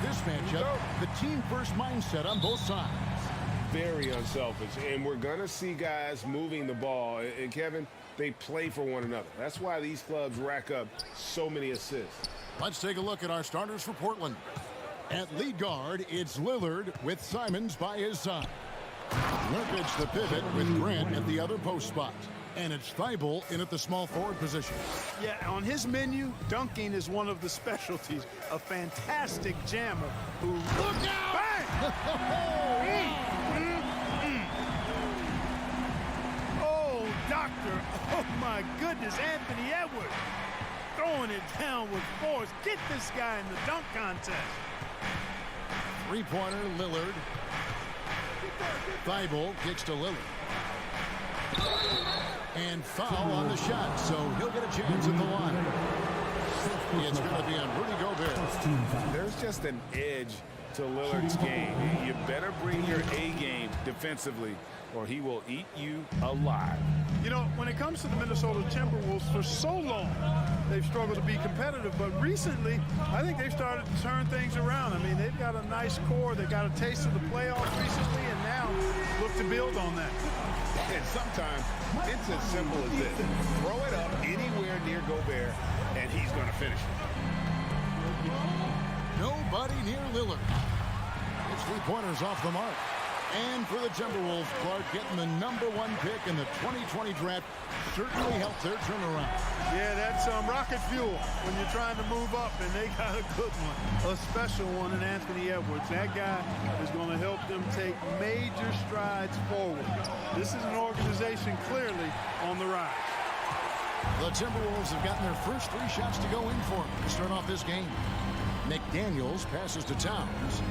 This matchup, the team-first mindset on both sides. Very unselfish, and we're going to see guys moving the ball. And, Kevin, they play for one another. That's why these clubs rack up so many assists. Let's take a look at our starters for Portland. At lead guard, it's Lillard with Simons by his side. Nurkic the pivot with Grant at the other post spot. And it's Thibault in at the small forward position. Yeah, on his menu, dunking is one of the specialties. A fantastic jammer who... Look out! Bang! Oh, doctor. Oh, my goodness. Anthony Edwards throwing it down with force. Get this guy in the dunk contest. Three-pointer, Lillard. Thibault kicks to Lillard. And foul on the shot, so he'll get a chance at the line. It's going to be on Rudy Gobert. There's just an edge to Lillard's game. You better bring your A game defensively, or he will eat you alive. You know, when it comes to the Minnesota Timberwolves, for so long, they've struggled to be competitive. But recently, I think they've started to turn things around. I mean, they've got a nice core. They got a taste of the playoffs recently, and now look to build on that. And sometimes it's as simple as this. Throw it up anywhere near Gobert, and he's going to finish it. Nobody near Lillard. It's three-pointers off the mark. And for the Timberwolves, Clark getting the #1 pick in the 2020 draft certainly helped their turnaround. Yeah, that's rocket fuel when you're trying to move up, and they got a good one, a special one in Anthony Edwards. That guy is going to help them take major strides forward. This is an organization clearly on the rise. The Timberwolves have gotten their first 3 shots to go in for them to start off this game. McDaniels passes to Towns.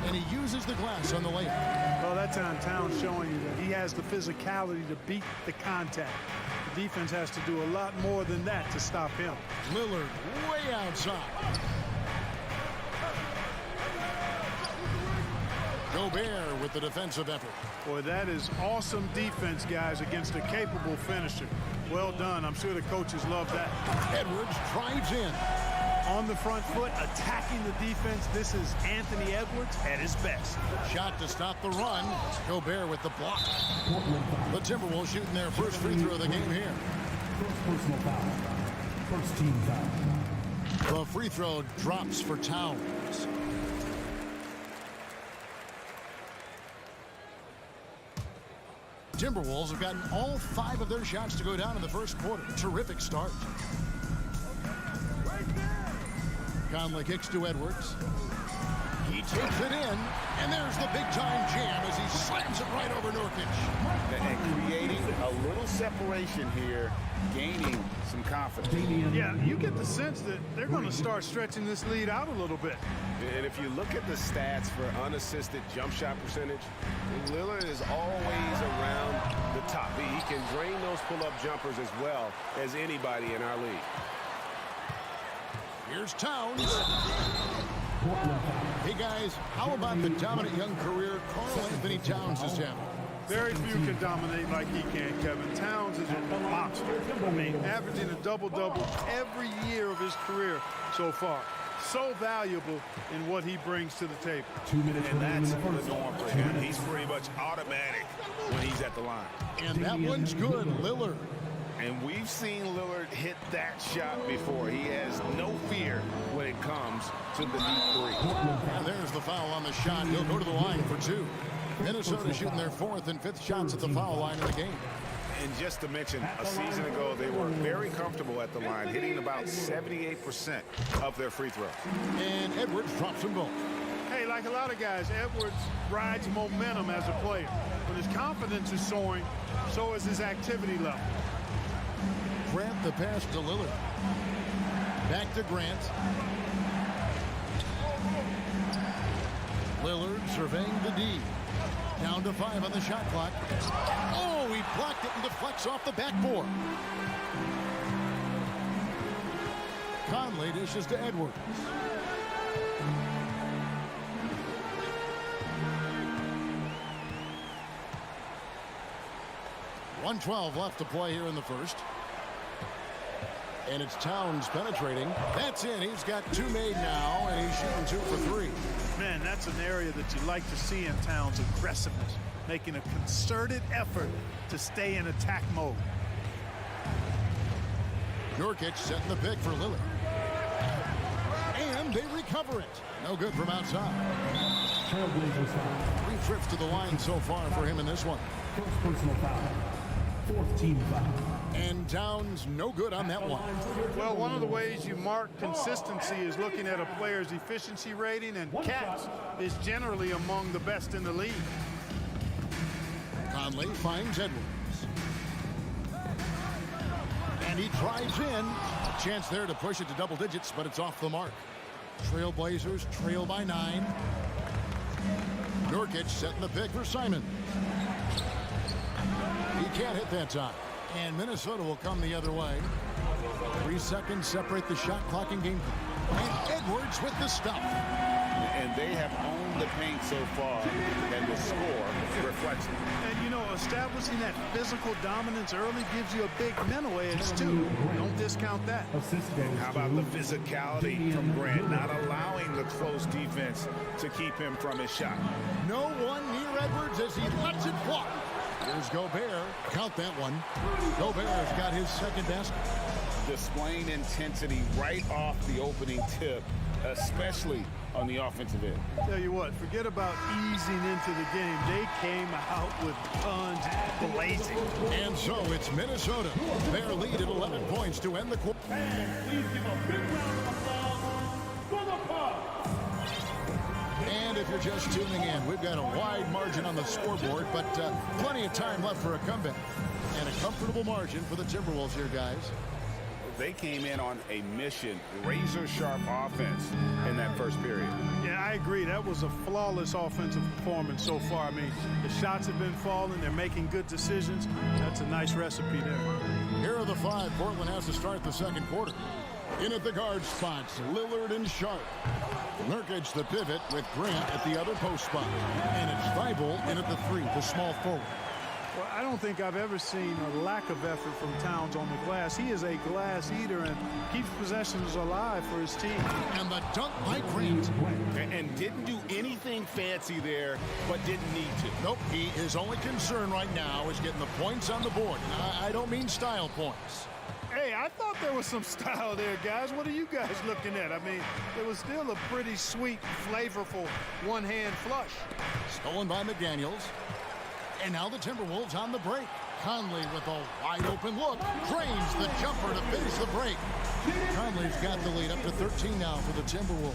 And he uses the glass on the layup. Well, that time Towns showing you that he has the physicality to beat the contact. The defense has to do a lot more than that to stop him. Lillard way outside. Gobert with the defensive effort. Boy, that is awesome defense, guys, against a capable finisher. Well done. I'm sure the coaches love that. Edwards drives in. On the front foot, attacking the defense. This is Anthony Edwards at his best. Shot to stop the run. Gobert with the block. The Timberwolves shooting their first free throw of the game here. Personal foul. First team foul. The free throw drops for Towns. Timberwolves have gotten all 5 of their shots to go down in the first quarter. Terrific start. Conley kicks to Edwards. He takes it in, and there's the big-time jam as he slams it right over Nurkic. And creating a little separation here, gaining some confidence. Yeah, you get the sense that they're going to start stretching this lead out a little bit. And if you look at the stats for unassisted jump shot percentage, Lillard is always around the top. He can drain those pull-up jumpers as well as anybody in our league. Here's Towns. Hey, guys, how about the dominant young career Karl Anthony Towns is having? Very few can dominate like he can, Kevin. Towns is a monster. I mean, averaging a double-double every year of his career so far. So valuable in what he brings to the table. 2 minutes And that's remaining in the norm for him. He's pretty much automatic when he's at the line. And that one's good, Lillard. And we've seen Lillard hit that shot before. He has no fear when it comes to the deep three. And there's the foul on the shot. He'll go to the line for 2. Minnesota shooting their 4th and 5th shots at the foul line in the game. And just to mention, a season ago, they were very comfortable at the line, hitting about 78% of their free throws. And Edwards drops them both. Hey, like a lot of guys, Edwards rides momentum as a player. When his confidence is soaring, so is his activity level. Grant the pass to Lillard. Back to Grant. Lillard surveying the D. Down to 5 on the shot clock. Oh, he blocked it and deflects off the backboard. Conley dishes to Edwards. .112 left to play here in the first. And it's Towns penetrating. That's in. He's got 2 made now, and he's shooting 2 for 3. Man, that's an area that you like to see in Towns' aggressiveness, making a concerted effort to stay in attack mode. Nurkic setting the pick for Lillard. And they recover it. No good from outside. Trailblazers foul. 3 trips to the line so far for him in this one. First personal foul. Fourth team foul. And Towns no good on that one. Well, one of the ways you mark consistency is looking at a player's efficiency rating, and Katz is generally among the best in the league. Conley finds Edwards. And he drives in. A chance there to push it to double digits, but it's off the mark. Trailblazers trail by 9. Nurkic setting the pick for Simon. He can't hit that time. And Minnesota will come the other way. 3 seconds separate the shot clock and game. And Edwards with the stop. And they have owned the paint so far, and the score reflects it. And, you know, establishing that physical dominance early gives you a big mental edge, too. Don't discount that. Assist goes How about the physicality from Grant, not allowing the close defense to keep him from his shot? No one near Edwards as he lets it fly. Here's Gobert. Count that one. Gobert has got his second basket. Displaying intensity right off the opening tip, especially on the offensive end. Tell you what, forget about easing into the game. They came out with guns blazing. And so it's Minnesota. Their lead at 11 points to end the quarter. Please give a big round of applause for the Bucks. And if you're just tuning in, we've got a wide margin on the scoreboard, but plenty of time left for a comeback. And a comfortable margin for the Timberwolves here, guys. They came in on a mission, razor-sharp offense in that first period. Yeah, I agree. That was a flawless offensive performance so far. I mean, the shots have been falling. They're making good decisions. That's a nice recipe there. Here are the 5 Portland has to start the second quarter. In at the guard spots, Lillard and Sharp. Nurkic the pivot with Grant at the other post spot. And it's Thibault in at the 3, the small forward. Well, I don't think I've ever seen a lack of effort from Towns on the glass. He is a glass eater and keeps possessions alive for his team. And the dunk by Grant. And didn't do anything fancy there, but didn't need to. Nope, his only concern right now is getting the points on the board. And I don't mean style points. Hey, I thought there was some style there, guys. What are you guys looking at? I mean, it was still a pretty sweet, flavorful one-hand flush. Stolen by McDaniels. And now the Timberwolves on the break. Conley with a wide-open look. Drains the jumper to finish the break. Conley's got the lead up to 13 now for the Timberwolves.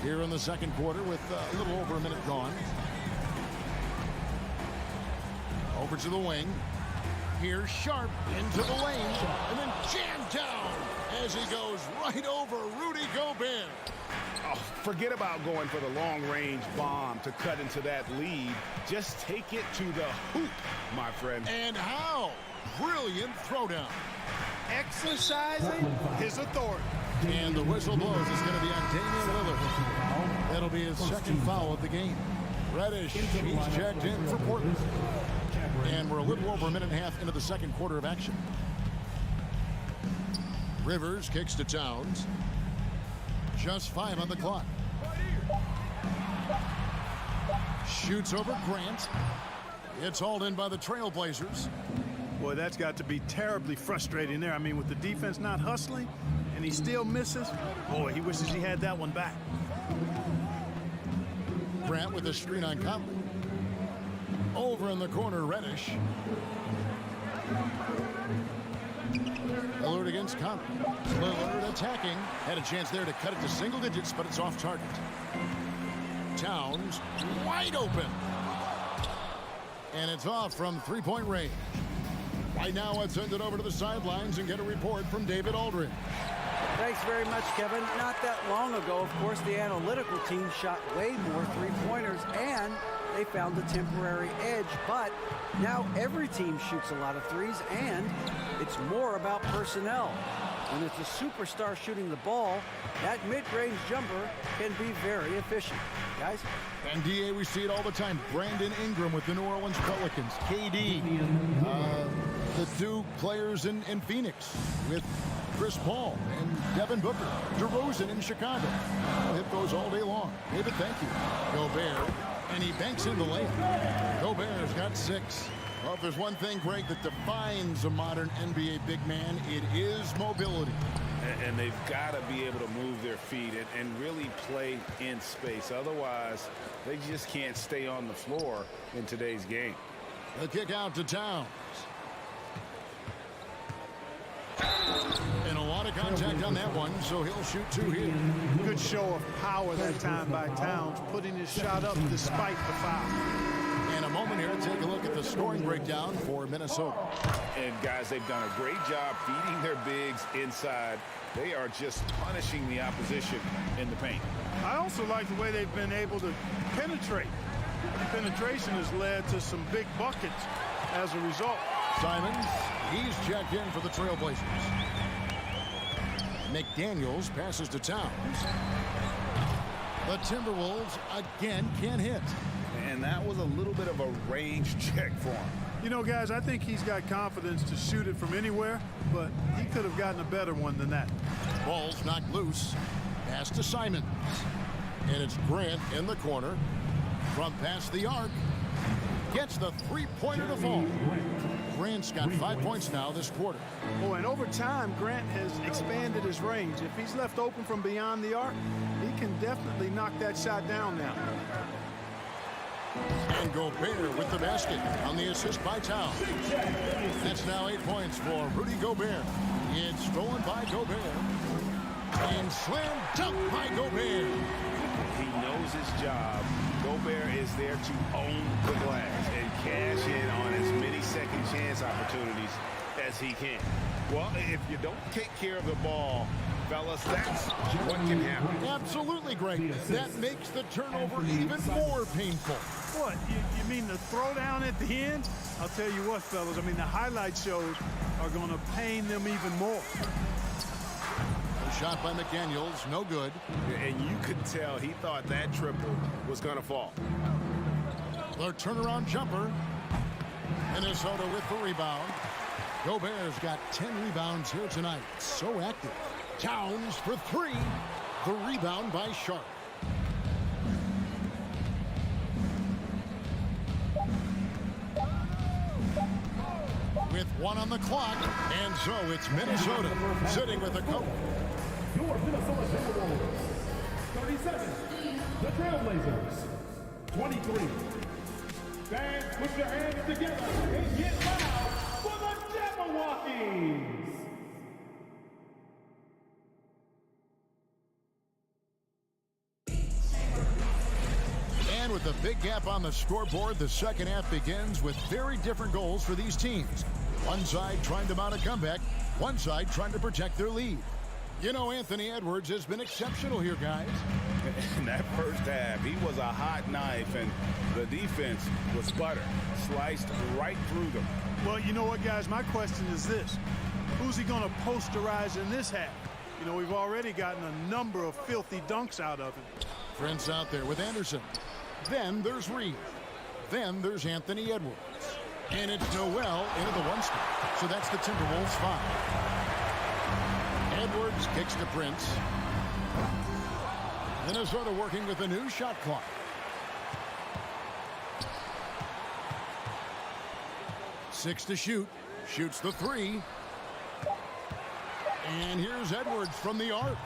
Here in the second quarter with a little over a minute gone. Over to the wing. Here's Sharp into the lane. And then jammed down as he goes right over Rudy Gobert. Oh, forget about going for the long-range bomb to cut into that lead. Just take it to the hoop, my friend. And how? Brilliant throwdown. Exercising his authority. And the whistle blows. It's going to be on Damian Lillard. That'll be his second foul of the game. Reddish, he's checked in for Portland. And we're a little over a minute and a half into the second quarter of action. Rivers kicks to Towns. Just 5 on the clock. Shoots over Grant. It's hauled in by the Trailblazers. Boy, that's got to be terribly frustrating there. I mean, with the defense not hustling and he still misses, boy, he wishes he had that one back. Grant with a screen on Conley. Over in the corner, Reddish. Lillard against Conley. Lillard attacking. Had a chance there to cut it to single digits, but it's off target. Towns wide open. And it's off from three-point range. Right now, let's send it over to the sidelines and get a report from David Aldridge. Thanks very much, Kevin. Not that long ago, of course, the analytical team shot way more three-pointers, and they found a temporary edge. But now every team shoots a lot of threes, and It's more about personnel. When it's a superstar shooting the ball, that mid-range jumper can be very efficient. Guys? NBA, we see it all the time. Brandon Ingram with the New Orleans Pelicans. KD, the Duke players in Phoenix with Chris Paul and Devin Booker. DeRozan in Chicago. I'll hit those all day long. David, thank you. Gobert, and he banks in the layup. Gobert's got 6. Well, if there's one thing, Greg, that defines a modern NBA big man, it is mobility. And they've got to be able to move their feet and really play in space. Otherwise, they just can't stay on the floor in today's game. The kick out to Towns. And a lot of contact on that one, so he'll shoot 2 here. Good show of power that time by Towns, putting his shot up despite the foul. In a moment here, take a look at the scoring breakdown for Minnesota. And guys, they've done a great job feeding their bigs inside. They are just punishing the opposition in the paint. I also like the way they've been able to penetrate. Penetration has led to some big buckets as a result. Simons, he's checked in for the Trailblazers. McDaniels passes to Towns. The Timberwolves again can't hit. And that was a little bit of a range check for him. You know, guys, I think he's got confidence to shoot it from anywhere, but he could have gotten a better one than that. Ball's knocked loose. Pass to Simons. And it's Grant in the corner. From past the arc. Gets the three-pointer to fall. Grant's got 5 points now this quarter. Oh, and over time, Grant has expanded his range. If he's left open from beyond the arc, he can definitely knock that shot down now. And Gobert with the basket on the assist by Towns. That's now 8 points for Rudy Gobert. It's stolen by Gobert. And slam dunk by Gobert. He knows his job. Gobert is there to own the glass and cash in on as many second chance opportunities as he can. Well, if you don't take care of the ball, fellas, that's what can happen. Absolutely, Greg. That makes the turnover even more painful. What, you mean the throwdown at the end? I'll tell you what, fellas, I mean, the highlight shows are going to pain them even more. A shot by McDaniels, no good. And you could tell he thought that triple was going to fall. The turnaround jumper. Minnesota with the rebound. Gobert's got 10 rebounds here tonight. So active. Towns for 3. The rebound by Sharp. With 1 on the clock, and so it's Minnesota sitting with a coach. Your Minnesota Timberwolves. 37, the Trailblazers. 23. Fans, put your hands together and get loud for the Jabberwockies. And with a big gap on the scoreboard, the second half begins with very different goals for these teams. One side trying to mount a comeback, one side trying to protect their lead. You know, Anthony Edwards has been exceptional here, guys. In that first half, he was a hot knife, and the defense was butter, sliced right through them. Well, you know what, guys? My question is this. Who's he going to posterize in this half? You know, we've already gotten a number of filthy dunks out of him. Prince out there with Anderson. Then there's Reed. Then there's Anthony Edwards. And it's Noel into the 1 spot. So that's the Timberwolves 5. Edwards kicks to Prince. Minnesota working with a new shot clock. Six to shoot. Shoots the 3. And here's Edwards from the arc.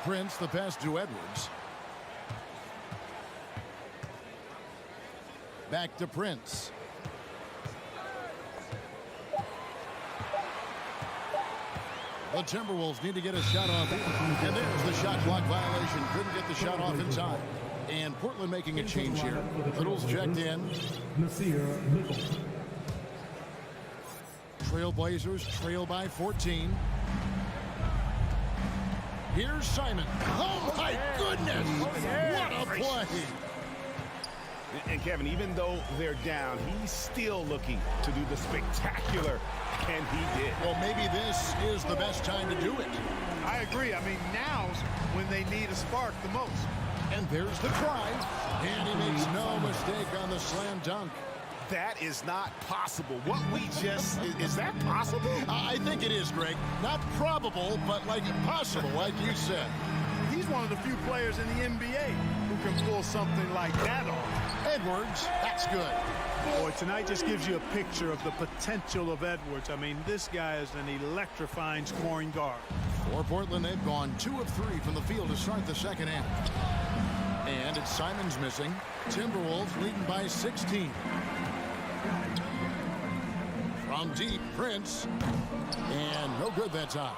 Prince, the pass to Edwards. Back to Prince. The Timberwolves need to get a shot off. And there's the shot clock violation. Couldn't get the shot off in time. And Portland making a change here. Little's checked in. Trailblazers trail by 14. Here's Simon. Oh, my goodness. What a play. And Kevin, even though they're down, he's still looking to do the spectacular and he did. Well, maybe this is the best time to do it. I agree. I mean, now's when they need a spark the most. And there's the drive. And he makes no mistake on the slam dunk. That is not possible. What we just, is that possible? I think it is, Greg. Not probable, but like possible, like you said. He's one of the few players in the NBA who can pull something like that off. Edwards, that's good. Boy, tonight just gives you a picture of the potential of Edwards. I mean, this guy is an electrifying scoring guard. For Portland, they've gone 2 of 3 from the field to start the second half. And it's Simons missing. Timberwolves leading by 16. From deep, Prince. And no good that time.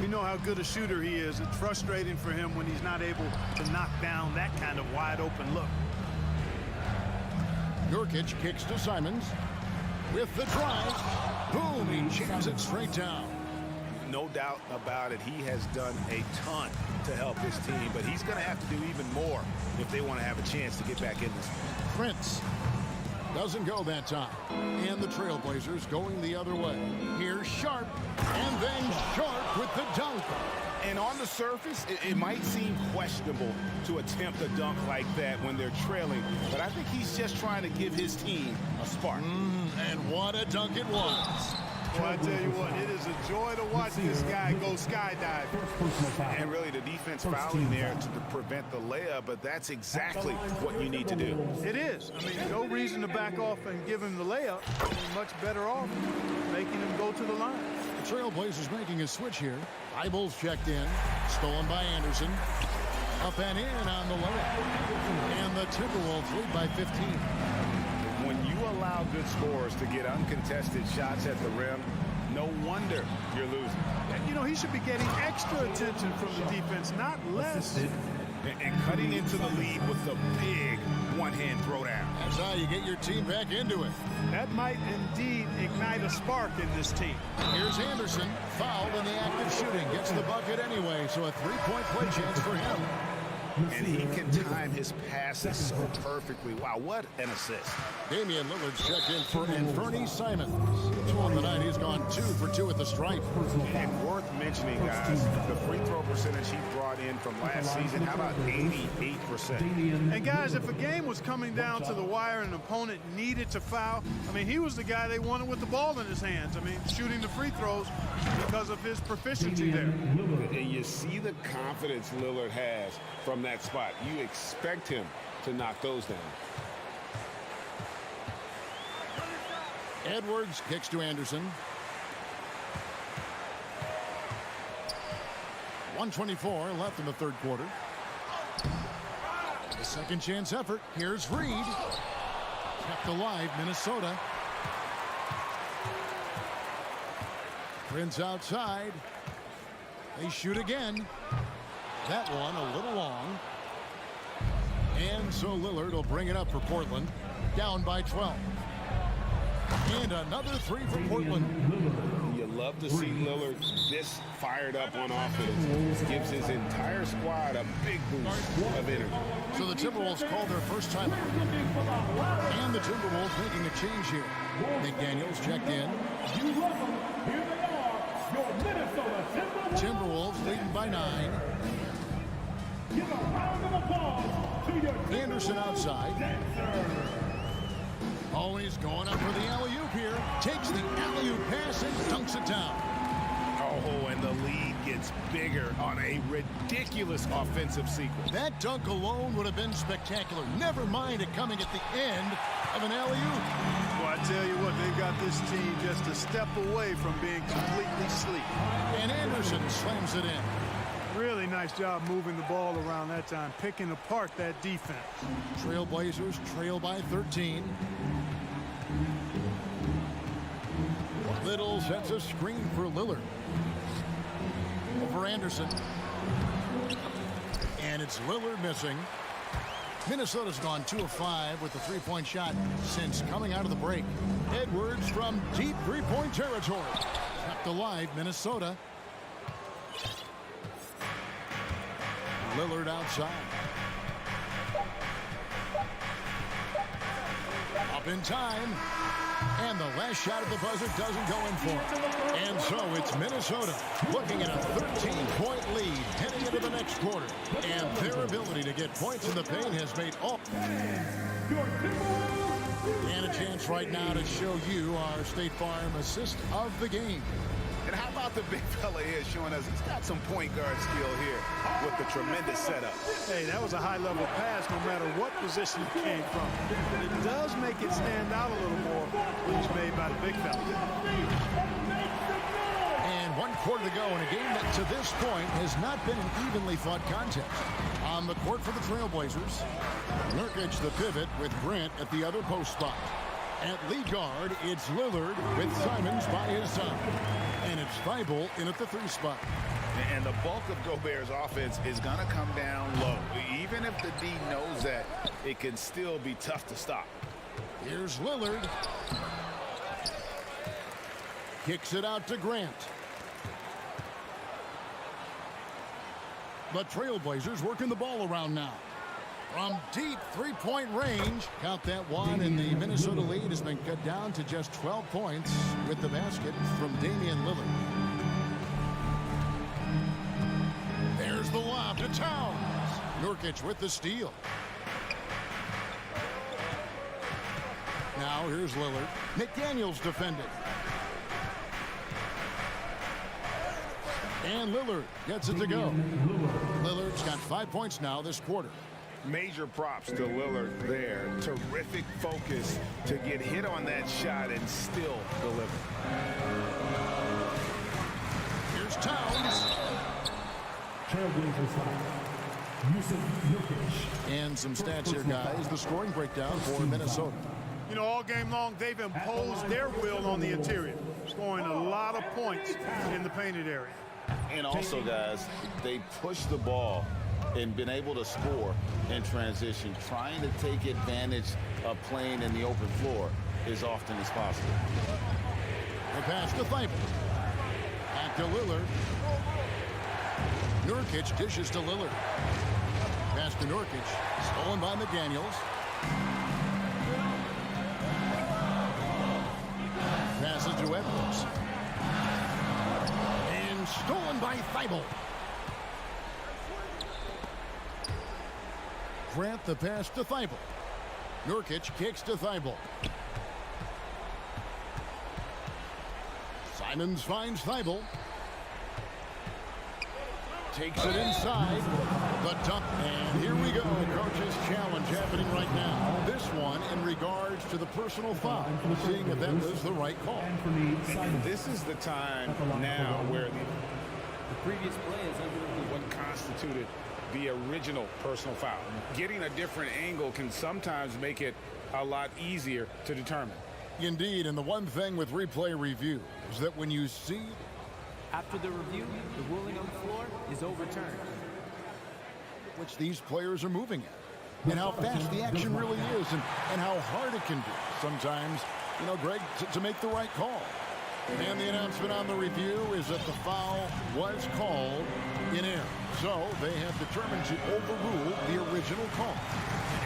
We know how good a shooter he is. It's frustrating for him when he's not able to knock down that kind of wide open look. Nurkic kicks to Simons. With the drive. Boom, he jams it straight down. No doubt about it. He has done a ton to help his team, but he's going to have to do even more if they want to have a chance to get back in this. Prince doesn't go that time. And the Trailblazers going the other way. Here's Sharp. And then Sharp with the dunk. And on the surface, it might seem questionable to attempt a dunk like that when they're trailing, but I think he's just trying to give his team a spark. And what a dunk it was. Well, I tell you what, it is a joy to watch this guy go skydiving. And really the defense fouling there to prevent the layup, but that's exactly what you need to do. It is. I mean, no reason to back off and give him the layup. He's much better off making him go to the line. The Trailblazers making a switch here. Eyeballs checked in. Stolen by Anderson. Up and in on the layup. And the Timberwolves lead by 15. When you allow good scorers to get uncontested shots at the rim, no wonder you're losing. You know, he should be getting extra attention from the defense, not less. And cutting into the lead with the big one-hand throwdown. That's how you get your team back into it. That might indeed ignite a spark in this team. Here's Anderson, fouled in the act of shooting. Gets the bucket anyway, so a three-point play chance for him. And he can time his passes so perfectly. Wow, what an assist. Damian Lillard's checked in for Anthony Simons. On the night, he's gone 2 for 2 at the stripe. And worth mentioning, guys, the free throw percentage he brought in from last season, how about 88%? And guys, if a game was coming down to the wire and an opponent needed to foul, I mean, he was the guy they wanted with the ball in his hands. I mean, shooting the free throws because of his proficiency there. And you see the confidence Lillard has from that spot. You expect him to knock those down. Edwards kicks to Anderson. 1:24 left in the third quarter. The second chance effort. Here's Reed. Kept alive, Minnesota. Prince outside. They shoot again. That one a little long. And so Lillard will bring it up for Portland. Down by 12. And another 3 for Portland. You love to see Lillard this fired up on offense. Gives his entire squad a big boost of energy. So the Timberwolves call their first time out. And the Timberwolves making a change here. McDaniels checked in. You love them. Here they are, your Minnesota Timberwolves. Timberwolves leading by 9. Give a round of applause to your Anderson outside. dancer. Oh, he's going up for the alley-oop here. Takes the alley-oop pass and dunks it down. Oh, and the lead gets bigger on a ridiculous offensive sequence. That dunk alone would have been spectacular. Never mind it coming at the end of an alley-oop. Well, I tell you what, they've got this team just a step away from being completely asleep. And Anderson slams it in. Really nice job moving the ball around that time, picking apart that defense. Trailblazers trail by 13. Little sets a screen for Lillard. Over Anderson. And it's Lillard missing. Minnesota's gone 2 of 5 with the three-point shot since coming out of the break. Edwards from deep three-point territory. Kept alive, Minnesota. Lillard outside. Up in time. And the last shot at the buzzer doesn't go in for it. And so it's Minnesota looking at a 13-point lead heading into the next quarter. And their ability to get points in the paint has made all. And a chance right now to show you our State Farm assist of the game. And how about the big fella here showing us he's got some point guard skill here with the tremendous setup. Hey, that was a high-level pass no matter what position it came from. It does make it stand out a little more when it's made by the big fella. And 1 quarter to go in a game that to this point has not been an evenly fought contest. On the court for the Trailblazers, Nurkic the pivot with Grant at the other post spot. At lead guard, it's Lillard with Simons by his side. And it's Thibault in at the 3 spot. And the bulk of Gobert's offense is going to come down low. Even if the D knows that, it can still be tough to stop. Here's Lillard. Kicks it out to Grant. The Trailblazers working the ball around now. From deep three-point range, count that one, and the Minnesota lead has been cut down to just 12 points with the basket from Damian Lillard. There's the lob to Towns. Nurkic with the steal. Now here's Lillard. McDaniels defending. And Lillard gets it to go. Lillard's got 5 points now this quarter. Major props to Lillard there. Terrific focus to get hit on that shot and still deliver. Here's Towns. And some stats here, guys. The scoring breakdown for Minnesota. You know, all game long, they've imposed their will on the interior, scoring a lot of points in the painted area. And also, guys, they push the ball and been able to score in transition, trying to take advantage of playing in the open floor as often as possible. The pass to Thibault. Back to Lillard. Nurkic dishes to Lillard. Pass to Nurkic. Stolen by McDaniels. Passes to Edwards. And stolen by Thibault. Grant the pass to Thibault. Nurkic kicks to Thibault. Simons finds Thibault. Takes it inside. The dump. And here we go. Coach's challenge happening right now. This one in regards to the personal foul. Seeing if that was the right call. This is the time now where the previous play is under what constituted the original personal foul. Getting a different angle can sometimes make it a lot easier to determine. Indeed, and the one thing with replay review is that when you see after the review, the ruling on the floor is overturned. Which these players are moving at, and how fast the action really is, and how hard it can be sometimes, you know, Greg, to make the right call. And the announcement on the review is that the foul was called in error. So they have determined to overrule the original call.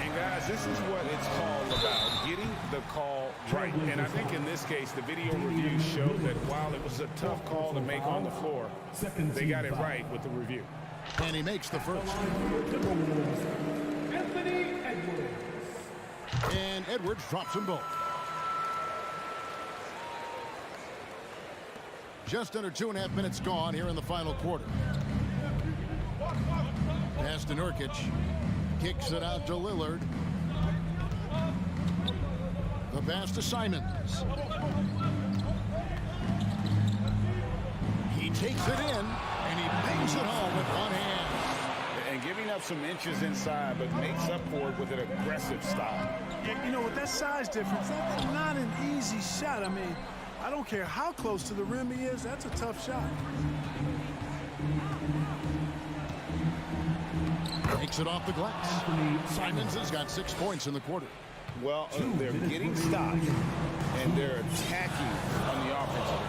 And guys, this is what it's called about, getting the call right. And I think in this case, the video review showed that while it was a tough call to make on the floor, they got it right with the review. And he makes the first. Anthony Edwards. And Edwards drops them both. Just under 2.5 minutes gone here in the final quarter. Pass to Nurkic. Kicks it out to Lillard. The pass to Simons. He takes it in, and he bangs it home with one hand. And giving up some inches inside, but makes up for it with an aggressive stop. You know, with that size difference, that's not an easy shot. I mean, I don't care how close to the rim he is, that's a tough shot. Takes it off the glass. Simons has got 6 points in the quarter. Well, they're getting stopped, and they're attacking on the offensive.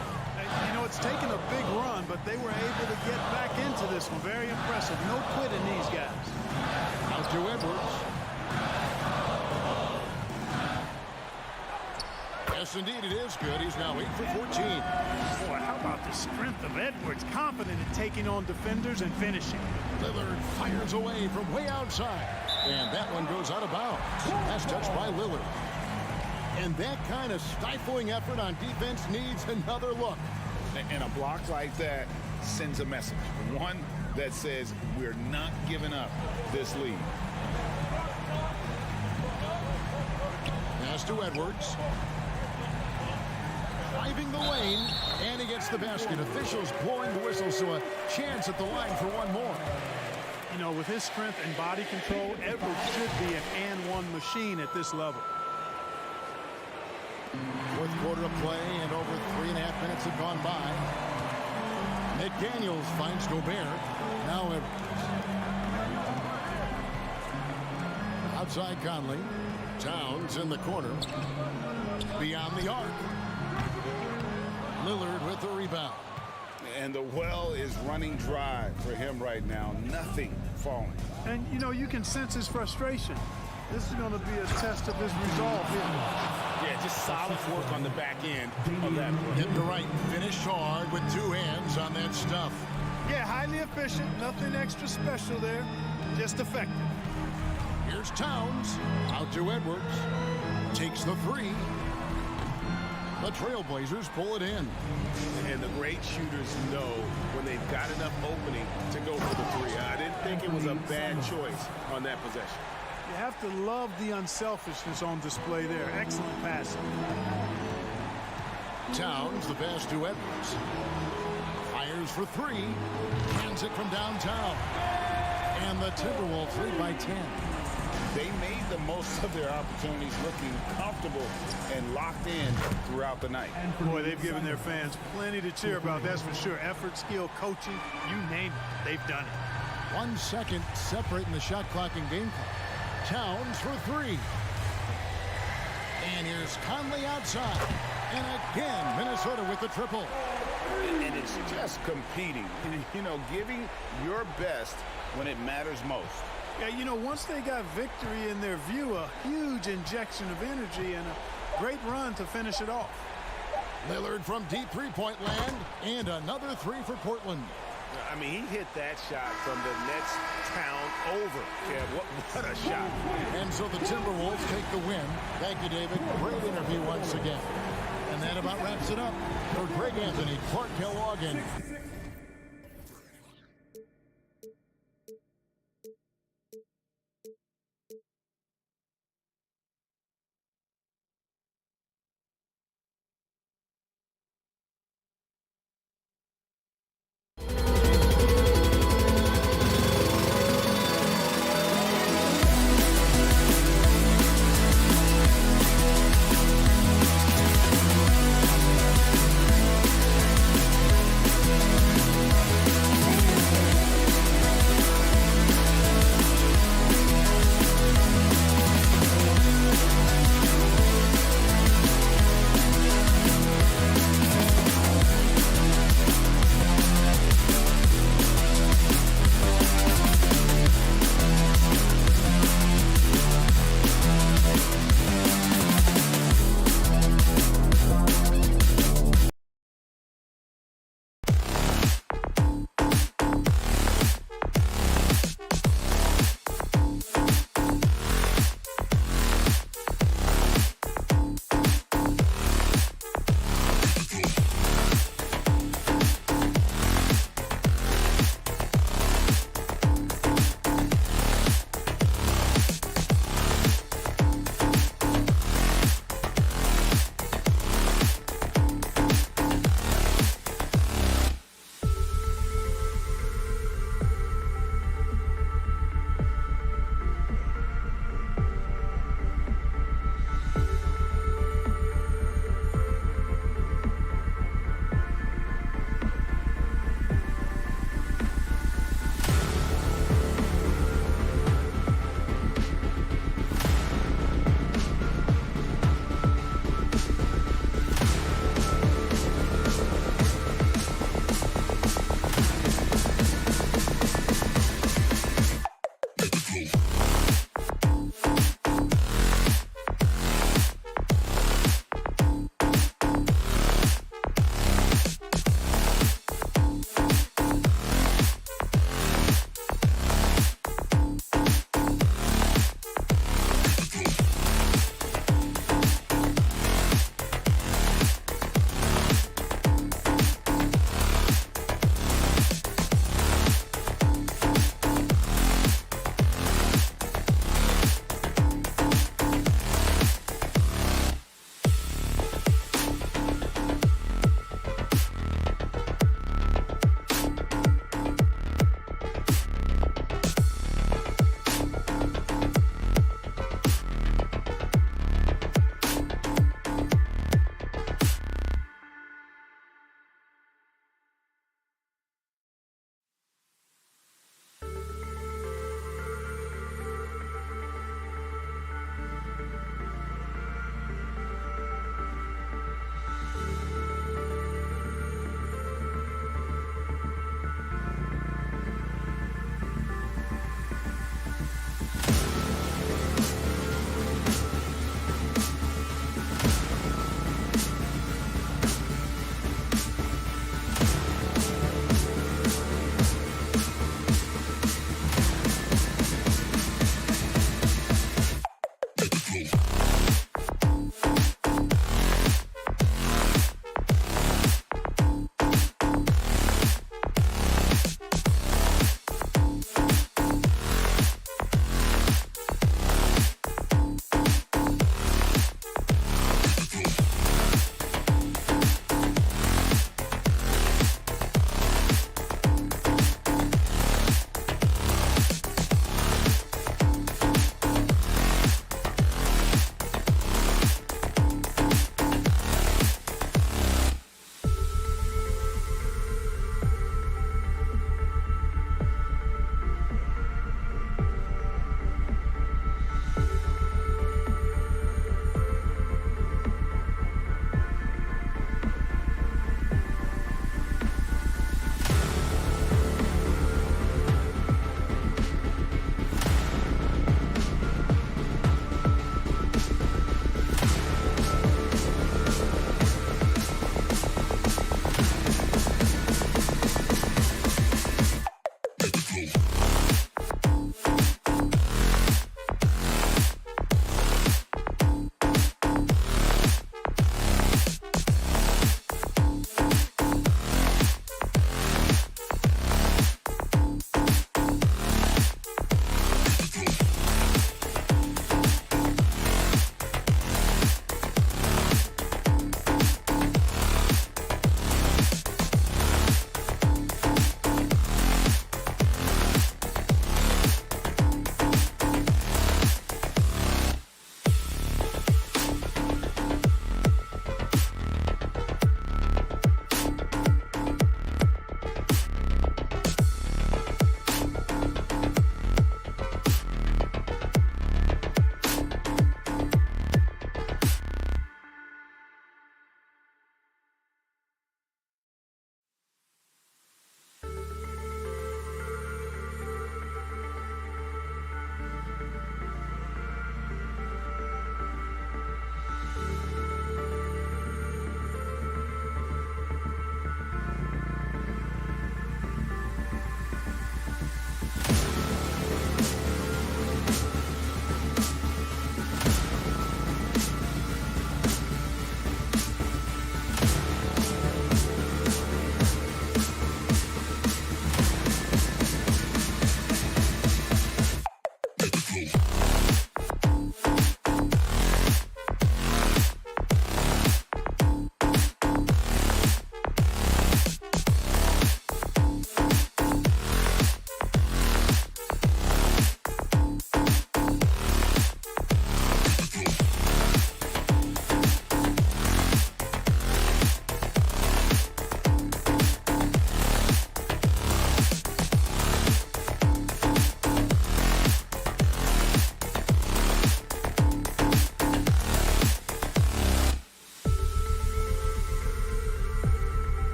You know, it's taken a big run, but they were able to get back into this one. Very impressive. No quitting these guys. Out to Edwards. Yes, indeed, it is good. He's now 8 for 14. Boy, how about the strength of Edwards? Confident in taking on defenders and finishing. Lillard fires away from way outside. And that one goes out of bounds. That's touched by Lillard. And that kind of stifling effort on defense needs another look. And a block like that sends a message. One that says we're not giving up this lead. Pass to Edwards. Driving the lane, and he gets the basket. Officials blowing the whistle, so a chance at the line for one more. You know, with his strength and body control, Edwards should be an and-one machine at this level. Fourth quarter of play, and over 3.5 minutes have gone by. McDaniels finds Gobert. Now Edwards. Outside Conley. Towns in the corner. Beyond the arc. Lillard with the rebound. And the well is running dry for him right now. Nothing falling. And, you know, you can sense his frustration. This is going to be a test of his resolve here. Yeah, just solid work on the back end of that play. Hit the right. Finish hard with two hands on that stuff. Yeah, highly efficient. Nothing extra special there. Just effective. Here's Towns. Out to Edwards. Takes the three. The Trailblazers pull it in. And the great shooters know when they've got enough opening to go for the three. I didn't think it was a bad choice on that possession. You have to love the unselfishness on display there. Excellent passing. Towns, the pass to Edwards. Fires for three. Hands it from downtown. And the Timberwolves lead by 10. They made the most of their opportunities, looking comfortable and locked in throughout the night. Boy, they've given their fans plenty to cheer about, that's for sure. Effort, skill, coaching, you name it, they've done it. 1 second separating the shot clock and game clock. Towns for three. And here's Conley outside. And again, Minnesota with the triple. And it's just competing, you know, giving your best when it matters most. Yeah, you know, once they got victory in their view, a huge injection of energy and a great run to finish it off. Lillard from deep three-point land, and another three for Portland. I mean, he hit that shot from the next town over. Yeah, what a shot. And so the Timberwolves take the win. Thank you, David. Great interview once again. And that about wraps it up. For Greg Anthony, Clark Kellogg, and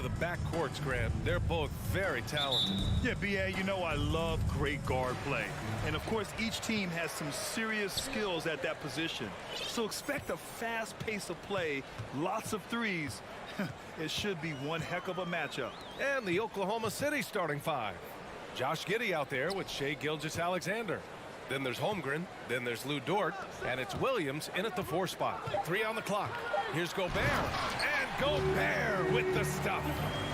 to the backcourts, Grant. They're both very talented. Yeah, B.A., you know I love great guard play. And, of course, each team has some serious skills at that position. So expect a fast pace of play, lots of threes. It should be one heck of a matchup. And the Oklahoma City starting five. Josh Giddey out there with Shai Gilgeous-Alexander. Then there's Holmgren, then there's Lou Dort, and it's Williams in at the 4 spot. 3 on the clock. Here's Gobert, and Gobert with the stuff.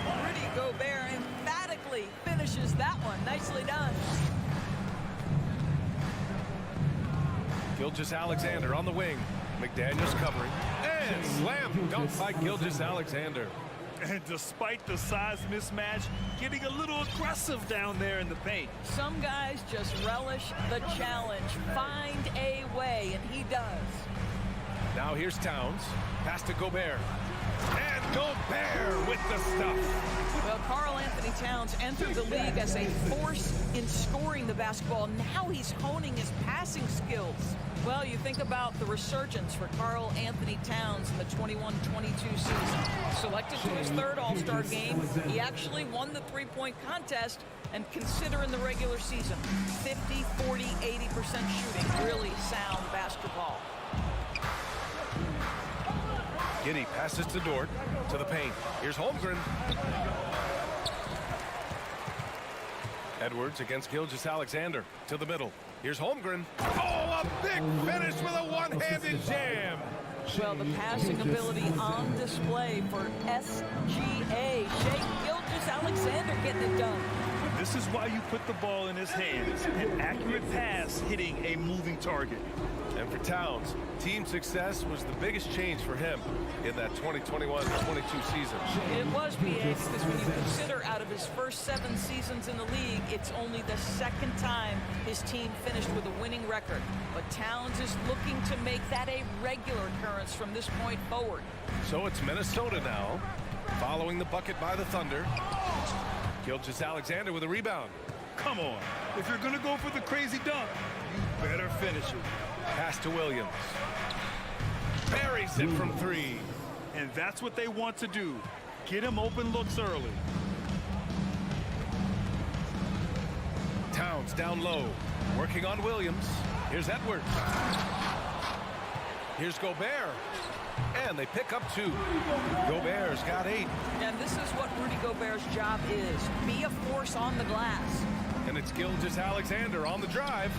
Rudy Gobert emphatically finishes that one. Nicely done. Gilgeous-Alexander on the wing. McDaniels covering, and slam dunk by Gilgeous-Alexander. And despite the size mismatch, getting a little aggressive down there in the paint. Some guys just relish the challenge. Find a way, and he does. Now here's Towns. Pass to Gobert. And Gobert with the stuff. Well, Karl Anthony Towns entered the league as a force in scoring the basketball. Now he's honing his passing skills. Well, you think about the resurgence for Karl Anthony Towns in the 21-22 season. Selected to his 3rd All-Star game, he actually won the three-point contest, and consider in the regular season, 50, 40, 80% shooting, really sound basketball. Giddey passes to Dort, to the paint. Here's Holmgren. Edwards against Gilgeous-Alexander, to the middle. Here's Holmgren. Oh, a big finish with a one-handed jam. Well, the passing ability on display for SGA. Shai Gilgeous-Alexander getting it done. This is why you put the ball in his hands. An accurate pass hitting a moving target. And for Towns, team success was the biggest change for him in that 2021-22 season. It was, BA, because when you consider out of his first 7 seasons in the league, it's only the 2nd time his team finished with a winning record. But Towns is looking to make that a regular occurrence from this point forward. So it's Minnesota now, following the bucket by the Thunder. Gilgeous-Alexander with a rebound. Come on. If you're going to go for the crazy dunk, you better finish it. Pass to Williams. Buries it from 3. And that's what they want to do. Get him open looks early. Towns down low. Working on Williams. Here's Edwards. Here's Gobert. And they pick up 2. Gobert's got 8. And this is what Rudy Gobert's job is. Be a force on the glass. And it's Gilgeous-Alexander on the drive.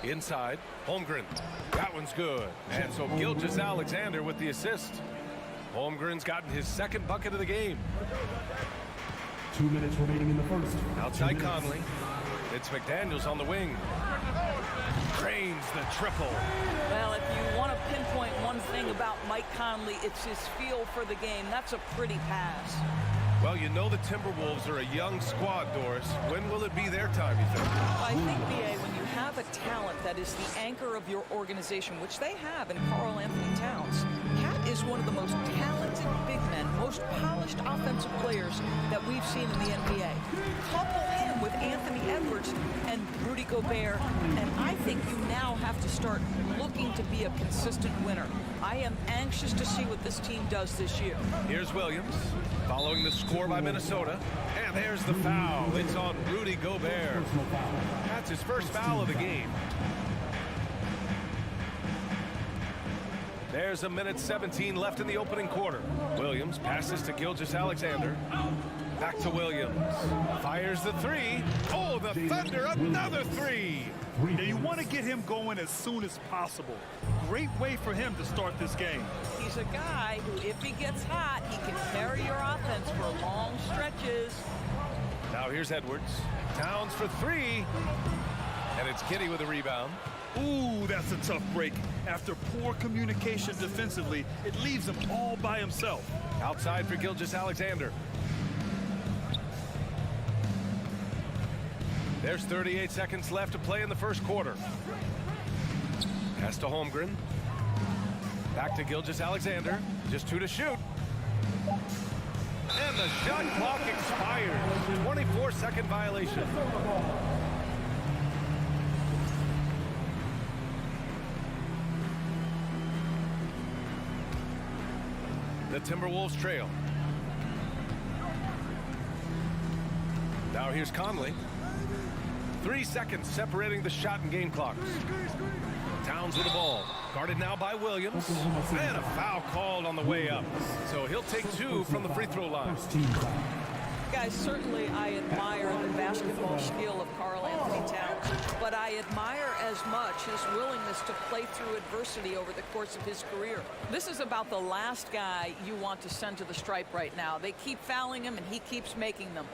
Inside, Holmgren. That one's good. And so Gilgeous-Alexander with the assist. Holmgren's gotten his 2nd bucket of the game. 2 minutes remaining in the first. Outside Conley. It's McDaniels on the wing. Drains the triple. Well, if you want to pinpoint one thing about Mike Conley, it's his feel for the game. That's a pretty pass. Well, you know the Timberwolves are a young squad, Doris. When will it be their time, you think? I think, B.A., when you have a talent that is the anchor of your organization, which they have in Karl Anthony Towns, Cat is one of the most talented big men, most polished offensive players that we've seen in the NBA. Couple him with Anthony Edwards and Rudy Gobert, and I think you now have to start looking to be a consistent winner. I am anxious to see what this team does this year. Here's Williams, following the score by Minnesota. And there's the foul. It's on Rudy Gobert. That's his first foul of the game. There's 1:17 left in the opening quarter. Williams passes to Gilgeous-Alexander. Back to Williams. Fires the 3. Oh, the Thunder, another 3. Now you want to get him going as soon as possible. Great way for him to start this game. He's a guy who, if he gets hot, he can carry your offense for long stretches. Now here's Edwards. Towns for 3. And it's Giddey with a rebound. Ooh, that's a tough break. After poor communication defensively, it leaves him all by himself. Outside for Gilgeous-Alexander. There's 38 seconds left to play in the first quarter. Pass to Holmgren. Back to Gilgeous-Alexander. Just 2 to shoot. And the shot clock expires. 24-second violation. The Timberwolves trail. Now here's Conley. 3 seconds separating the shot and game clocks. Towns with the ball. Guarded now by Williams. And a foul called on the way up. So he'll take 2 from the free throw line. Guys, certainly I admire the basketball skill of Karl Anthony Towns, but I admire as much his willingness to play through adversity over the course of his career. This is about the last guy you want to send to the stripe right now. They keep fouling him, and he keeps making them.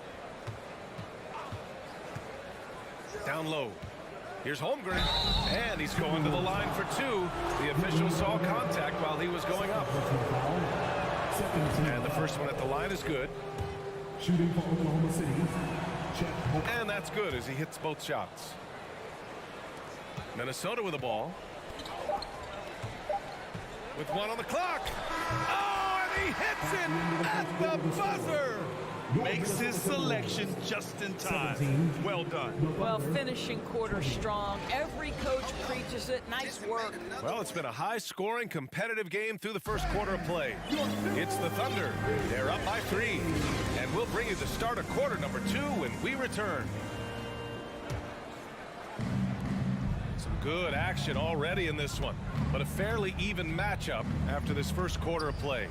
Down low. Here's Holmgren, and he's going to the line for 2. The official saw contact while he was going up. And the first one at the line is good. Shooting for Oklahoma City. And that's good as he hits both shots. Minnesota with the ball. With 1 on the clock. Oh, and he hits it at the buzzer. Makes his selection just in time. Well done. Well, finishing quarter strong. Every coach preaches it. Nice work. Well, it's been a high-scoring, competitive game through the first quarter of play. It's the Thunder. They're up by 3. And we'll bring you the start of quarter number 2 when we return. Some good action already in this one, but a fairly even matchup after this first quarter of play.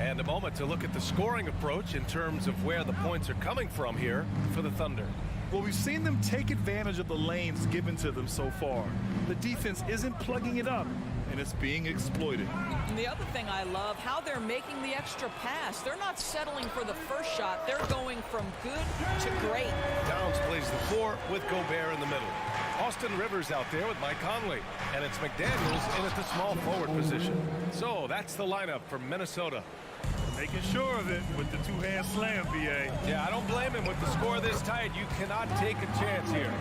And a moment to look at the scoring approach in terms of where the points are coming from here for the Thunder. Well, we've seen them take advantage of the lanes given to them so far. The defense isn't plugging it up, and it's being exploited. And the other thing I love, how they're making the extra pass. They're not settling for the first shot. They're going from good to great. Towns plays the 4 with Gobert in the middle. Austin Rivers out there with Mike Conley. And it's McDaniels in at the small forward position. So that's the lineup for Minnesota. Making sure of it with the 2-hand slam, BA. Yeah, I don't blame him with the score this tight. You cannot take a chance here.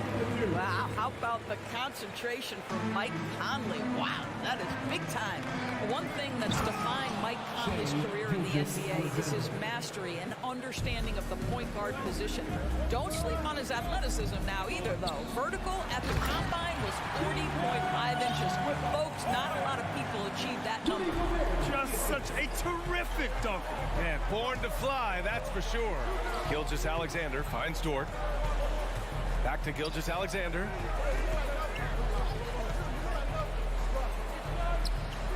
Wow, how about the concentration from Mike Conley? Wow, that is big time. One thing that's defined Mike Conley's career in the NBA is his mastery and understanding of the point guard position. Don't sleep on his athleticism now either, though. Vertical at the combine was 40.5 inches. Folks, not a lot of people achieve that number. Just such a terrific dunk. And born to fly, that's for sure. Gilgeous-Alexander finds Dort. Back to Gilgeous-Alexander.